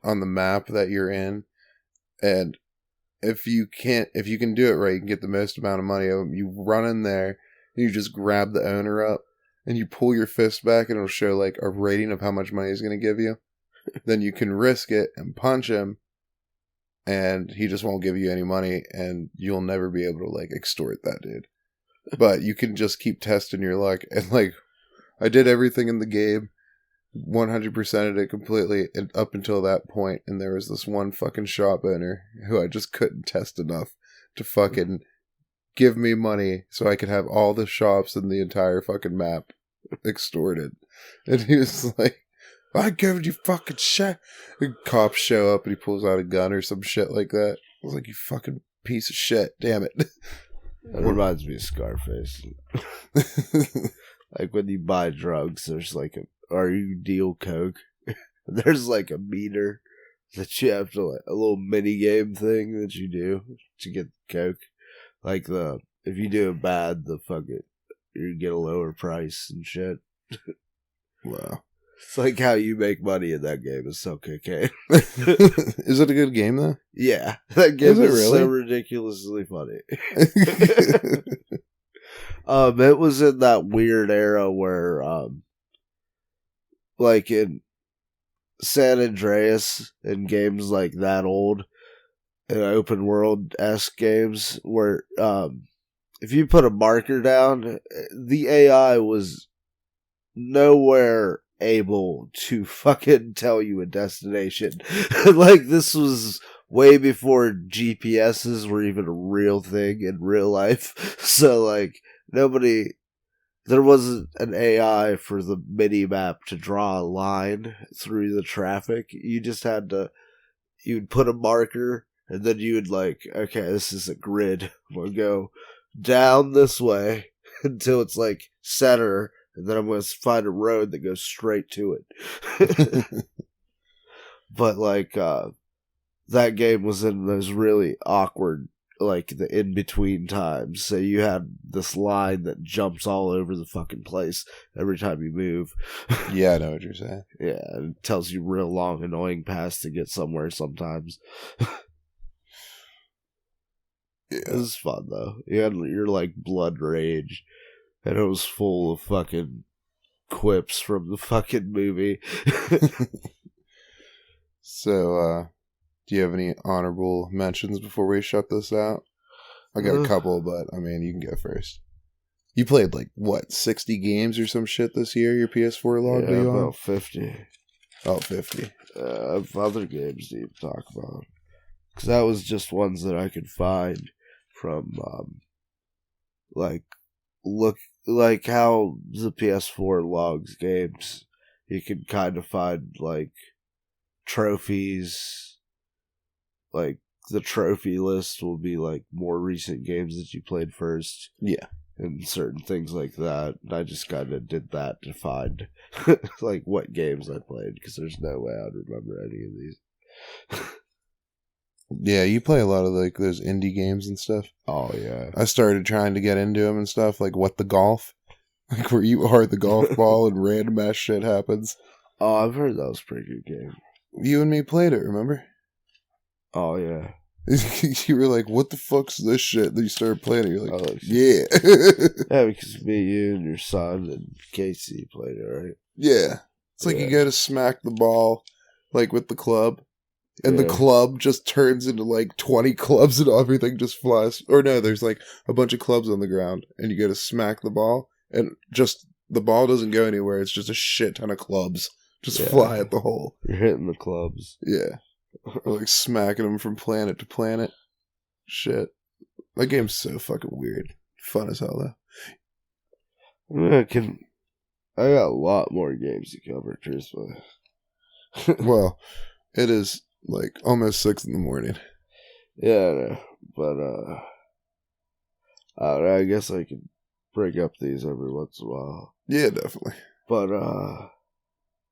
on the map that you're in. And if you can do it right, you can get the most amount of money. You run in there, and you just grab the owner up, and you pull your fist back, and it'll show like a rating of how much money he's going to give you. Then you can risk it and punch him, and he just won't give you any money, and you'll never be able to like extort that dude. But you can just keep testing your luck, and like I did everything in the game, 100%ed it completely, and up until that point, and there was this one fucking shop owner who I just couldn't test enough to fucking give me money so I could have all the shops in the entire fucking map extorted. And he was like, I gave you fucking shit. The cops show up and he pulls out a gun or some shit like that. I was like, you fucking piece of shit, damn it. That reminds me of Scarface. Like when you buy drugs, there's like or you deal coke, there's like a meter that you have to, like a little mini game thing that you do to get the coke. Like if you do it bad, you get a lower price and shit. Wow. It's like how you make money in that game is sell cocaine. Is it a good game though? Yeah, that game is really? so ridiculously funny. It was in that weird era where, like in San Andreas and games like that old and open world-esque games where, if you put a marker down, the AI was nowhere able to fucking tell you a destination. Like, this was way before GPSs were even a real thing in real life. So, like, there wasn't an AI for the mini map to draw a line through the traffic. You just you'd put a marker, and then you would like, okay, this is a grid. We'll go down this way until it's like center, and then I'm going to find a road that goes straight to it. But like, that game was in those really awkward, like the in-between times. So you had this line that jumps all over the fucking place every time you move. Yeah, I know what you're saying. Yeah, it tells you real long, annoying paths to get somewhere sometimes. Yeah. It was fun, though. You had your, like, blood rage, and it was full of fucking quips from the fucking movie. So, do you have any honorable mentions before we shut this out? I got a couple, but, I mean, you can go first. You played, like, what, 60 games or some shit this year, your PS4 log? Yeah, about 50. Oh, 50. I have other games to even talk about. Because that was just ones that I could find from, like how the PS4 logs games. You can kind of find, like, trophies. Like, the trophy list will be, like, more recent games that you played first. Yeah. And certain things like that. And I just kind of did that to find, like, what games I played. Because there's no way I'd remember any of these. Yeah, you play a lot of, like, those indie games and stuff. Oh, yeah. I started trying to get into them and stuff, like What the Golf? Like, where you are the golf ball and random ass shit happens. Oh, I've heard that was a pretty good game. You and me played it, remember? Oh, yeah. You were like, what the fuck's this shit? Then you started playing it, you're like, Oh, yeah. Yeah, because me, you, and your son, and Casey played it, right? Yeah. It's like you gotta smack the ball, like, with the club. And the club just turns into, like, 20 clubs and everything just flies. Or no, there's, like, a bunch of clubs on the ground. And you gotta smack the ball. And just, the ball doesn't go anywhere. It's just a shit ton of clubs. Just fly at the hole. You're hitting the clubs. Yeah. Or, like, smacking them from planet to planet. Shit. That game's so fucking weird. Fun as hell, though. I got a lot more games to cover, truthfully. Well, it is, like, almost 6 in the morning. Yeah, I know. But, I don't know, I guess I can break up these every once in a while. Yeah, definitely. But,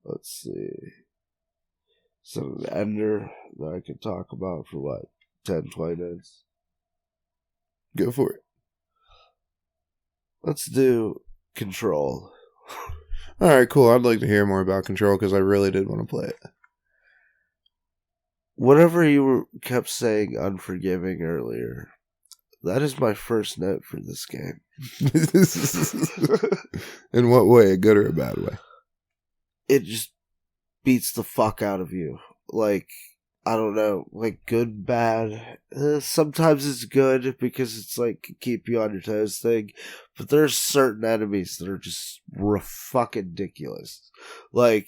let's see. So, an ender that I can talk about for, what, 10, 20 minutes? Go for it. Let's do Control. Alright, cool. I'd like to hear more about Control because I really did want to play it. whenever kept saying unforgiving earlier, that is my first note for this game. In what way? A good or a bad way? It just beats the fuck out of you. Like, I don't know, like good, bad. Sometimes it's good because it's like keep you on your toes thing, but there's certain enemies that are just fucking ridiculous. Like,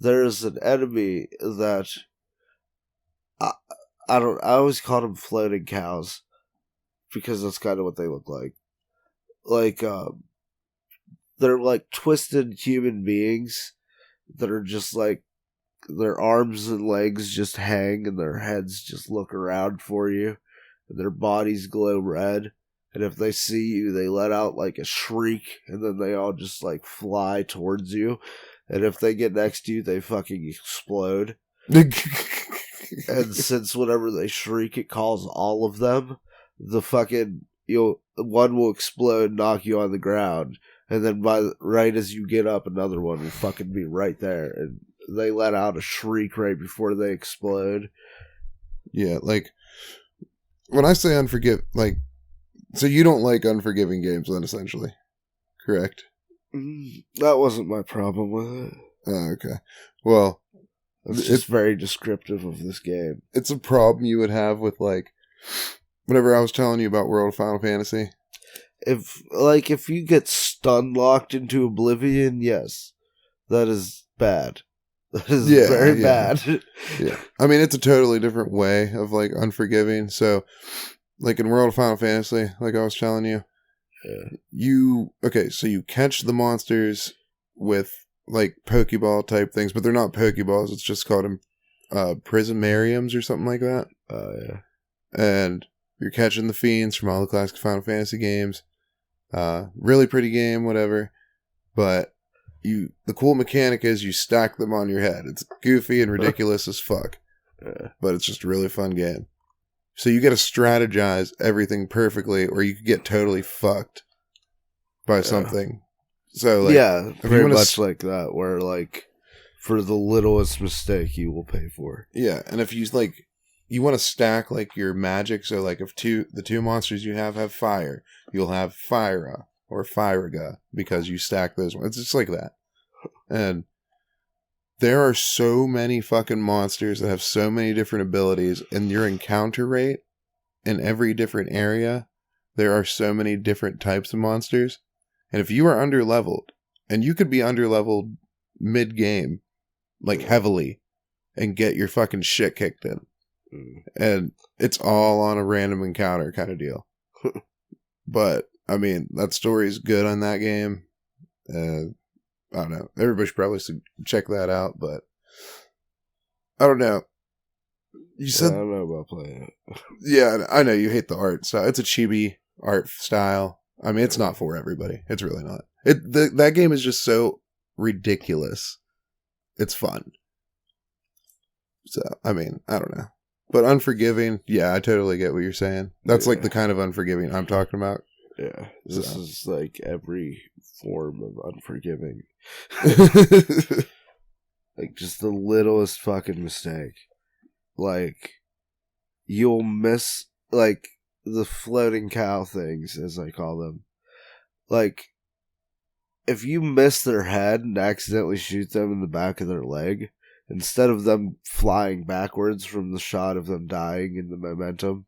there's an enemy that I always call them floating cows because that's kind of what they look like. Like, they're like twisted human beings that are just like, their arms and legs just hang and their heads just look around for you. And their bodies glow red. And if they see you, they let out like a shriek and then they all just like fly towards you. And if they get next to you, they fucking explode. And since whenever they shriek, it calls all of them, the fucking, one will explode, knock you on the ground. And then right as you get up, another one will fucking be right there. And they let out a shriek right before they explode. Yeah, like, when I say like, so you don't like unforgiving games then, essentially, correct? That wasn't my problem with it. Oh, okay. Well, it's just very descriptive of this game. It's a problem you would have with, like, whenever I was telling you about World of Final Fantasy. If you get stun locked into oblivion, yes, that is bad. That is very bad. Yeah. I mean, it's a totally different way of, like, unforgiving. So, like, in World of Final Fantasy, like I was telling you, you catch the monsters with, like, Pokeball type things, but they're not Pokeballs. It's just called Prismariums or something like that. Yeah. And you're catching the fiends from all the classic Final Fantasy games. Really pretty game, whatever. But the cool mechanic is you stack them on your head. It's goofy and ridiculous as fuck. But it's just a really fun game. So you got to strategize everything perfectly or you could get totally fucked by something. So, like, very much like that, where, like, for the littlest mistake you will pay for. Yeah, and if you, like, you want to stack, like, your magic, so, like, if the two monsters you have fire, you'll have Fyra or Fyraga because you stack those ones. It's just like that. And there are so many fucking monsters that have so many different abilities, and your encounter rate in every different area, there are so many different types of monsters. And if you are underleveled, and you could be underleveled mid-game, like heavily, and get your fucking shit kicked in. And it's all on a random encounter kind of deal. But, I mean, that story is good on that game. I don't know. Everybody should probably check that out, but I don't know. You said I don't know about playing it. Yeah, I know you hate the art style. It's a chibi art style. I mean, it's not for everybody. It's really not. That game is just so ridiculous. It's fun. So, I mean, I don't know. But unforgiving, yeah, I totally get what you're saying. That's like the kind of unforgiving I'm talking about. Yeah, this is like every form of unforgiving. Like, just the littlest fucking mistake. Like, you'll miss, like, the floating cow things, as I call them. Like, if you miss their head and accidentally shoot them in the back of their leg, instead of them flying backwards from the shot of them dying in the momentum,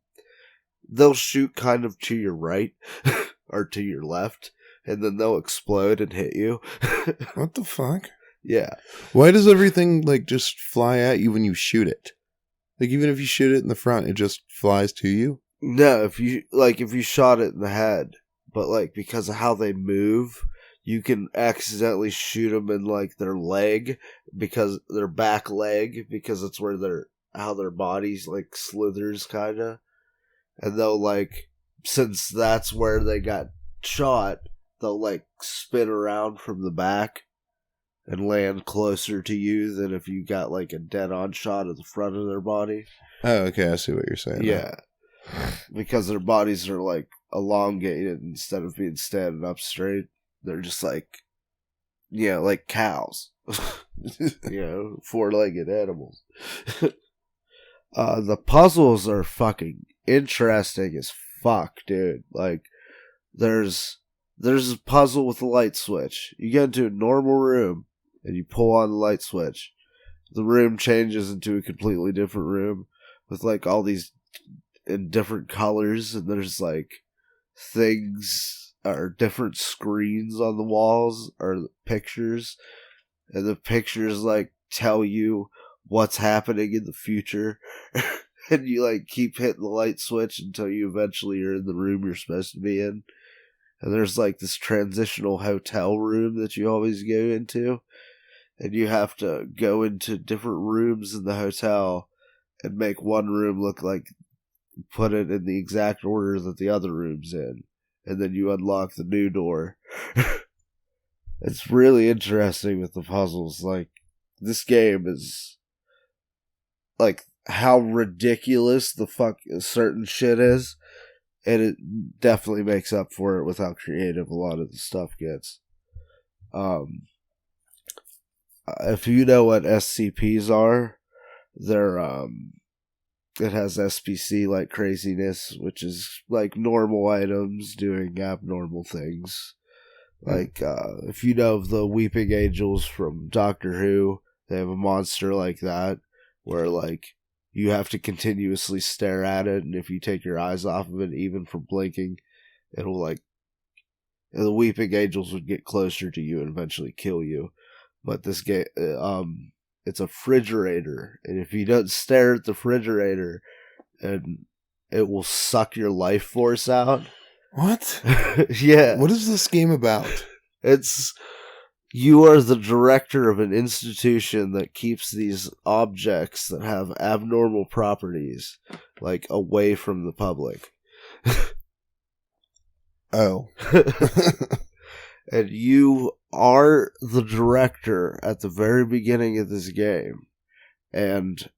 they'll shoot kind of to your right or to your left, and then they'll explode and hit you. What the fuck? Yeah. Why does everything, like, just fly at you when you shoot it? Like, even if you shoot it in the front, it just flies to you? No, if you shot it in the head, but, like, because of how they move, you can accidentally shoot them in, like, their leg, because their back leg, because it's where how their bodies, like, slithers, kind of. And they'll, like, since that's where they got shot, they'll, like, spin around from the back and land closer to you than if you got, like, a dead-on shot at the front of their body. Oh, okay, I see what you're saying. Yeah. Because their bodies are, like, elongated instead of being standing up straight. They're just like, like cows. Four-legged animals. The puzzles are fucking interesting as fuck, dude. Like, there's a puzzle with a light switch. You get into a normal room, and you pull on the light switch. The room changes into a completely different room with, like, all these in different colors, and there's, like, things or different screens on the walls or pictures, and the pictures, like, tell you what's happening in the future. And you, like, keep hitting the light switch until you eventually are in the room you're supposed to be in. And there's, like, this transitional hotel room that you always go into. And you have to go into different rooms in the hotel and make one room look like, put it in the exact order that the other room's in. And then you unlock the new door. It's really interesting with the puzzles. Like, this game is, like, how ridiculous the fuck certain shit is. And it definitely makes up for it with how creative a lot of the stuff gets. If you know what SCPs are, they're, it has SPC like craziness, which is like normal items doing abnormal things. Like, if you know of the Weeping Angels from Doctor Who, they have a monster like that, where, like, you have to continuously stare at it, and if you take your eyes off of it, even from blinking, it'll, like, the Weeping Angels would get closer to you and eventually kill you. But this game, it's a refrigerator, and if you don't stare at the refrigerator, and it will suck your life force out. What? Yeah. What is this game about? You are the director of an institution that keeps these objects that have abnormal properties, like, away from the public. Oh. And you are the director at the very beginning of this game. And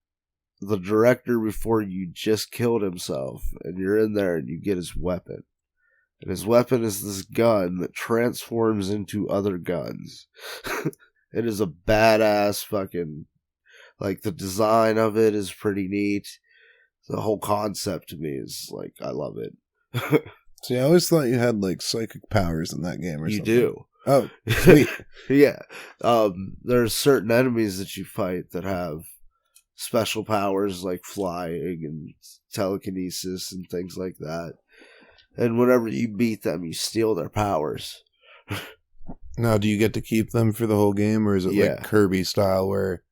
the director before you just killed himself. And you're in there and you get his weapon. And his weapon is this gun that transforms into other guns. It is a badass fucking... Like, the design of it is pretty neat. The whole concept to me is, like, I love it. See, I always thought you had, like, psychic powers in that game or you something. You do. Oh, sweet. Yeah. There's certain enemies that you fight that have special powers like flying and telekinesis and things like that. And whenever you beat them, you steal their powers. Now, do you get to keep them for the whole game, or is it like Kirby style where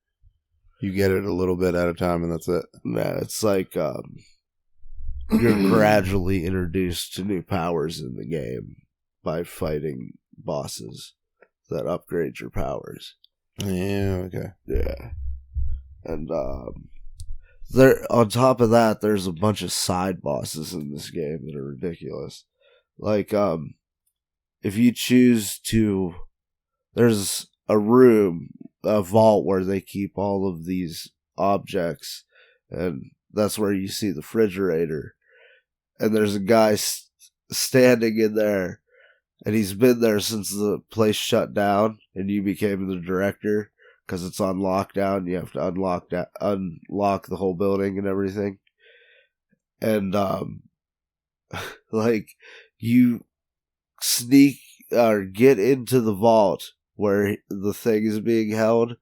you get it a little bit at a time and that's it? No, it's like you're gradually introduced to new powers in the game by fighting bosses that upgrade your powers. Yeah, okay. Yeah. And there, on top of that, there's a bunch of side bosses in this game that are ridiculous. Like, if you choose to, there's a room, a vault where they keep all of these objects, and that's where you see the refrigerator. And there's a guy standing in there, and he's been there since the place shut down, and you became the director. Because it's on lockdown, you have to unlock the whole building and everything. And, like, you sneak or get into the vault where the thing is being held,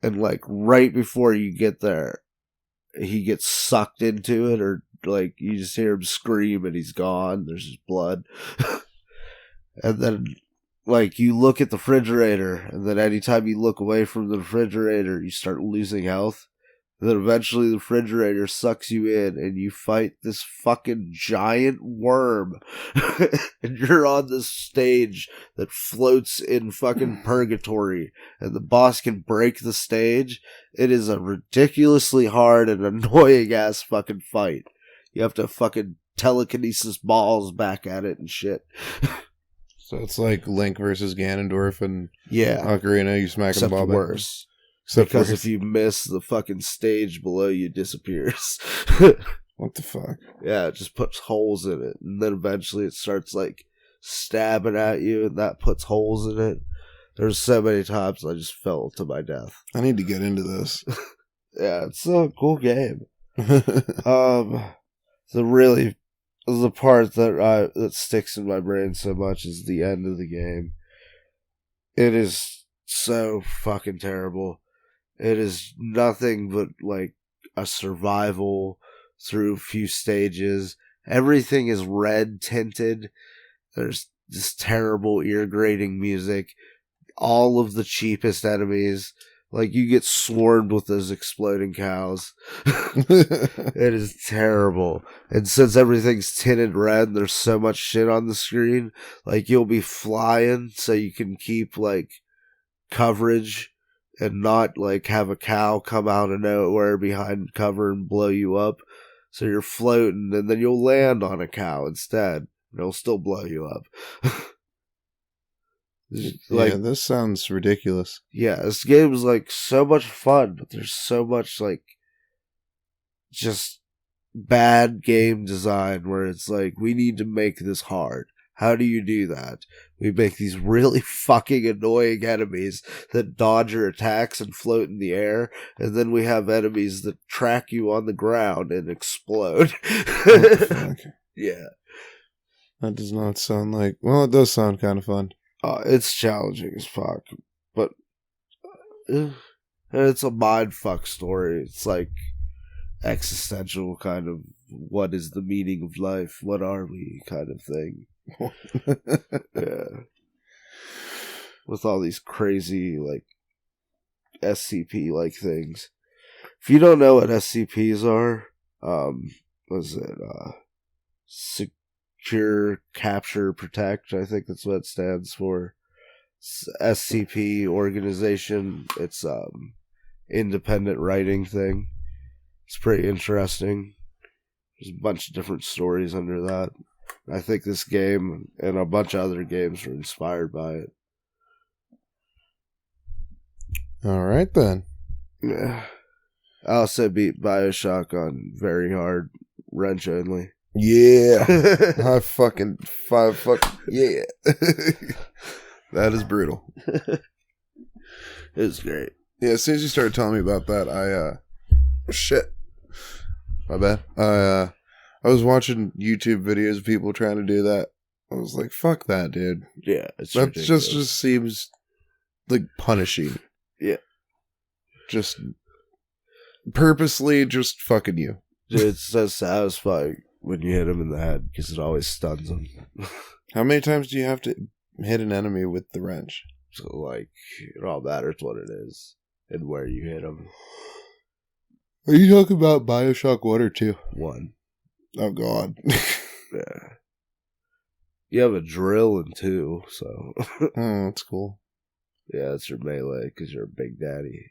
and, like, right before you get there, he gets sucked into it, or, like, you just hear him scream and he's gone, there's just blood. And then, like, you look at the refrigerator, and then anytime you look away from the refrigerator, you start losing health. And then eventually the refrigerator sucks you in, and you fight this fucking giant worm. And you're on this stage that floats in fucking purgatory, and the boss can break the stage. It is a ridiculously hard and annoying-ass fucking fight. You have to fucking telekinesis balls back at it and shit. So it's like Link versus Ganondorf and yeah, Ocarina, you smack them all worse. Except because if you miss, the fucking stage below you disappears. What the fuck? Yeah, it just puts holes in it. And then eventually it starts, like, stabbing at you, and that puts holes in it. There's so many times I just fell to my death. I need to get into this. Yeah, it's a cool game. The part that sticks in my brain so much is the end of the game. It is so fucking terrible. It is nothing but like a survival through a few stages. Everything is red tinted. There's this terrible ear grating music. All of the cheapest enemies. Like, you get swarmed with those exploding cows. It is terrible. And since everything's tinted red, there's so much shit on the screen. Like, you'll be flying so you can keep, like, coverage and not, like, have a cow come out of nowhere behind cover and blow you up. So you're floating, and then you'll land on a cow instead. And it'll still blow you up. Like, this sounds ridiculous. Yeah, this game is like so much fun, but there's so much like just bad game design where it's like, we need to make this hard. How do you do that? We make these really fucking annoying enemies that dodge your attacks and float in the air, and then we have enemies that track you on the ground and explode. What the fuck? Yeah. That does not sound like... Well, it does sound kind of fun. It's challenging as fuck, but it's a mindfuck story. It's like existential kind of, what is the meaning of life? What are we kind of thing. Yeah. With all these crazy, like, SCP-like things. If you don't know what SCPs are, what is it? Secure, Capture, Protect, I think that's what it stands for. SCP organization. It's independent writing thing. It's pretty interesting. There's a bunch of different stories under that. I think this game and a bunch of other games were inspired by it. Alright then. Yeah. I also beat Bioshock on very hard, wrench only. Yeah. Yeah. That is brutal. It was great. Yeah, as soon as you started telling me about that, shit. My bad. I was watching YouTube videos of people trying to do that. I was like, fuck that, dude. Yeah, it's that ridiculous. just seems like punishing. Yeah. Just purposely just fucking you. It's so satisfying when you hit him in the head, because it always stuns him. How many times do you have to hit an enemy with the wrench? So, like, it all matters what it is and where you hit him. Are you talking about Bioshock 1 or 2? 1. Oh, God. Yeah. You have a drill in 2, so. Oh, that's cool. Yeah, that's your melee, because you're a big daddy.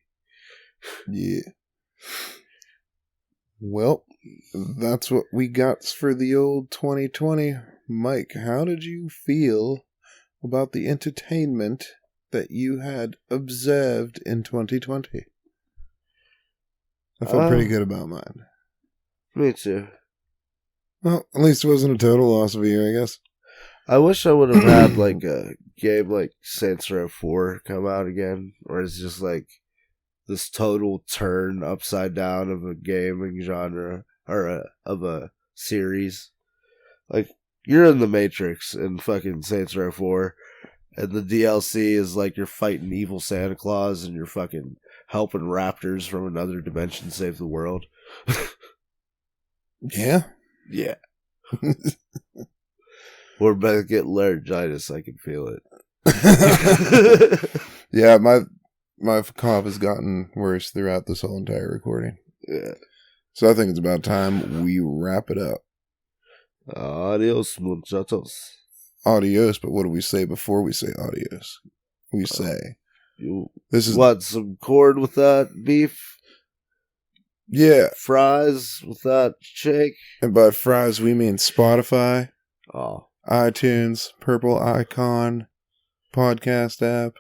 Yeah. Well, that's what we got for the old 2020. Mike, how did you feel about the entertainment that you had observed in 2020? I felt pretty good about mine. Me too. Well, at least it wasn't a total loss of a year, I guess. I wish I would have had, like, a game like Saints Row 4 come out again, or it's just, like, this total turn upside down of a gaming genre, or of a series. Like, you're in the Matrix in fucking Saints Row 4, and the DLC is like you're fighting evil Santa Claus and you're fucking helping raptors from another dimension save the world. Yeah? Yeah. We're about to get laryngitis, I can feel it. Yeah, my cough has gotten worse throughout this whole entire recording. Yeah. So I think it's about time we wrap it up. Adios, muchachos. Adios, but what do we say before we say adios? We say... You this is want some corn with that beef? Yeah. Fries with that shake? And by fries, we mean Spotify, Oh. iTunes, Purple Icon, podcast app,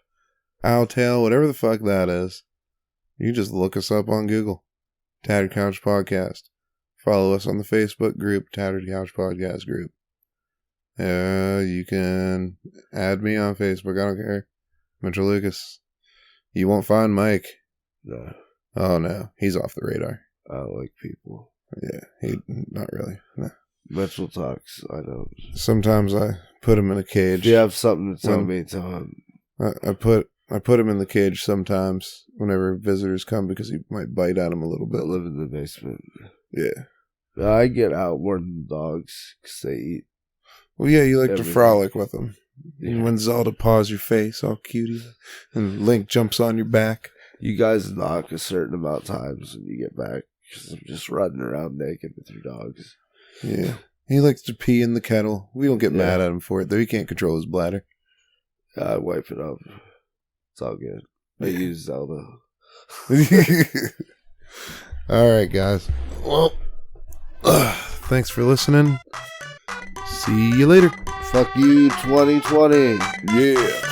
Owltail, whatever the fuck that is. You just look us up on Google. Tattered Couch Podcast. Follow us on the Facebook group, Tattered Couch Podcast group. You can add me on Facebook. I don't care. Mitchell Lucas. You won't find Mike. No. Oh no, he's off the radar. I don't like people. Yeah, he not really. No. Mental talks, I don't. Sometimes I put him in a cage. If you have something to tell me, tell him. I put him in the cage sometimes whenever visitors come because he might bite at him a little bit. I live in the basement. Yeah. I get out more than dogs because they eat. Well, yeah, you like everything. to frolic with them. Yeah. And when Zelda paws your face, all cutie, and Link jumps on your back. You guys knock a certain amount of times when you get back because I'm just running around naked with your dogs. Yeah. He likes to pee in the kettle. We don't get mad at him for it, though. He can't control his bladder. I wipe it up. It's all good. I use Zelda. All right, guys. Well, thanks for listening. See you later. Fuck you, 2020. Yeah.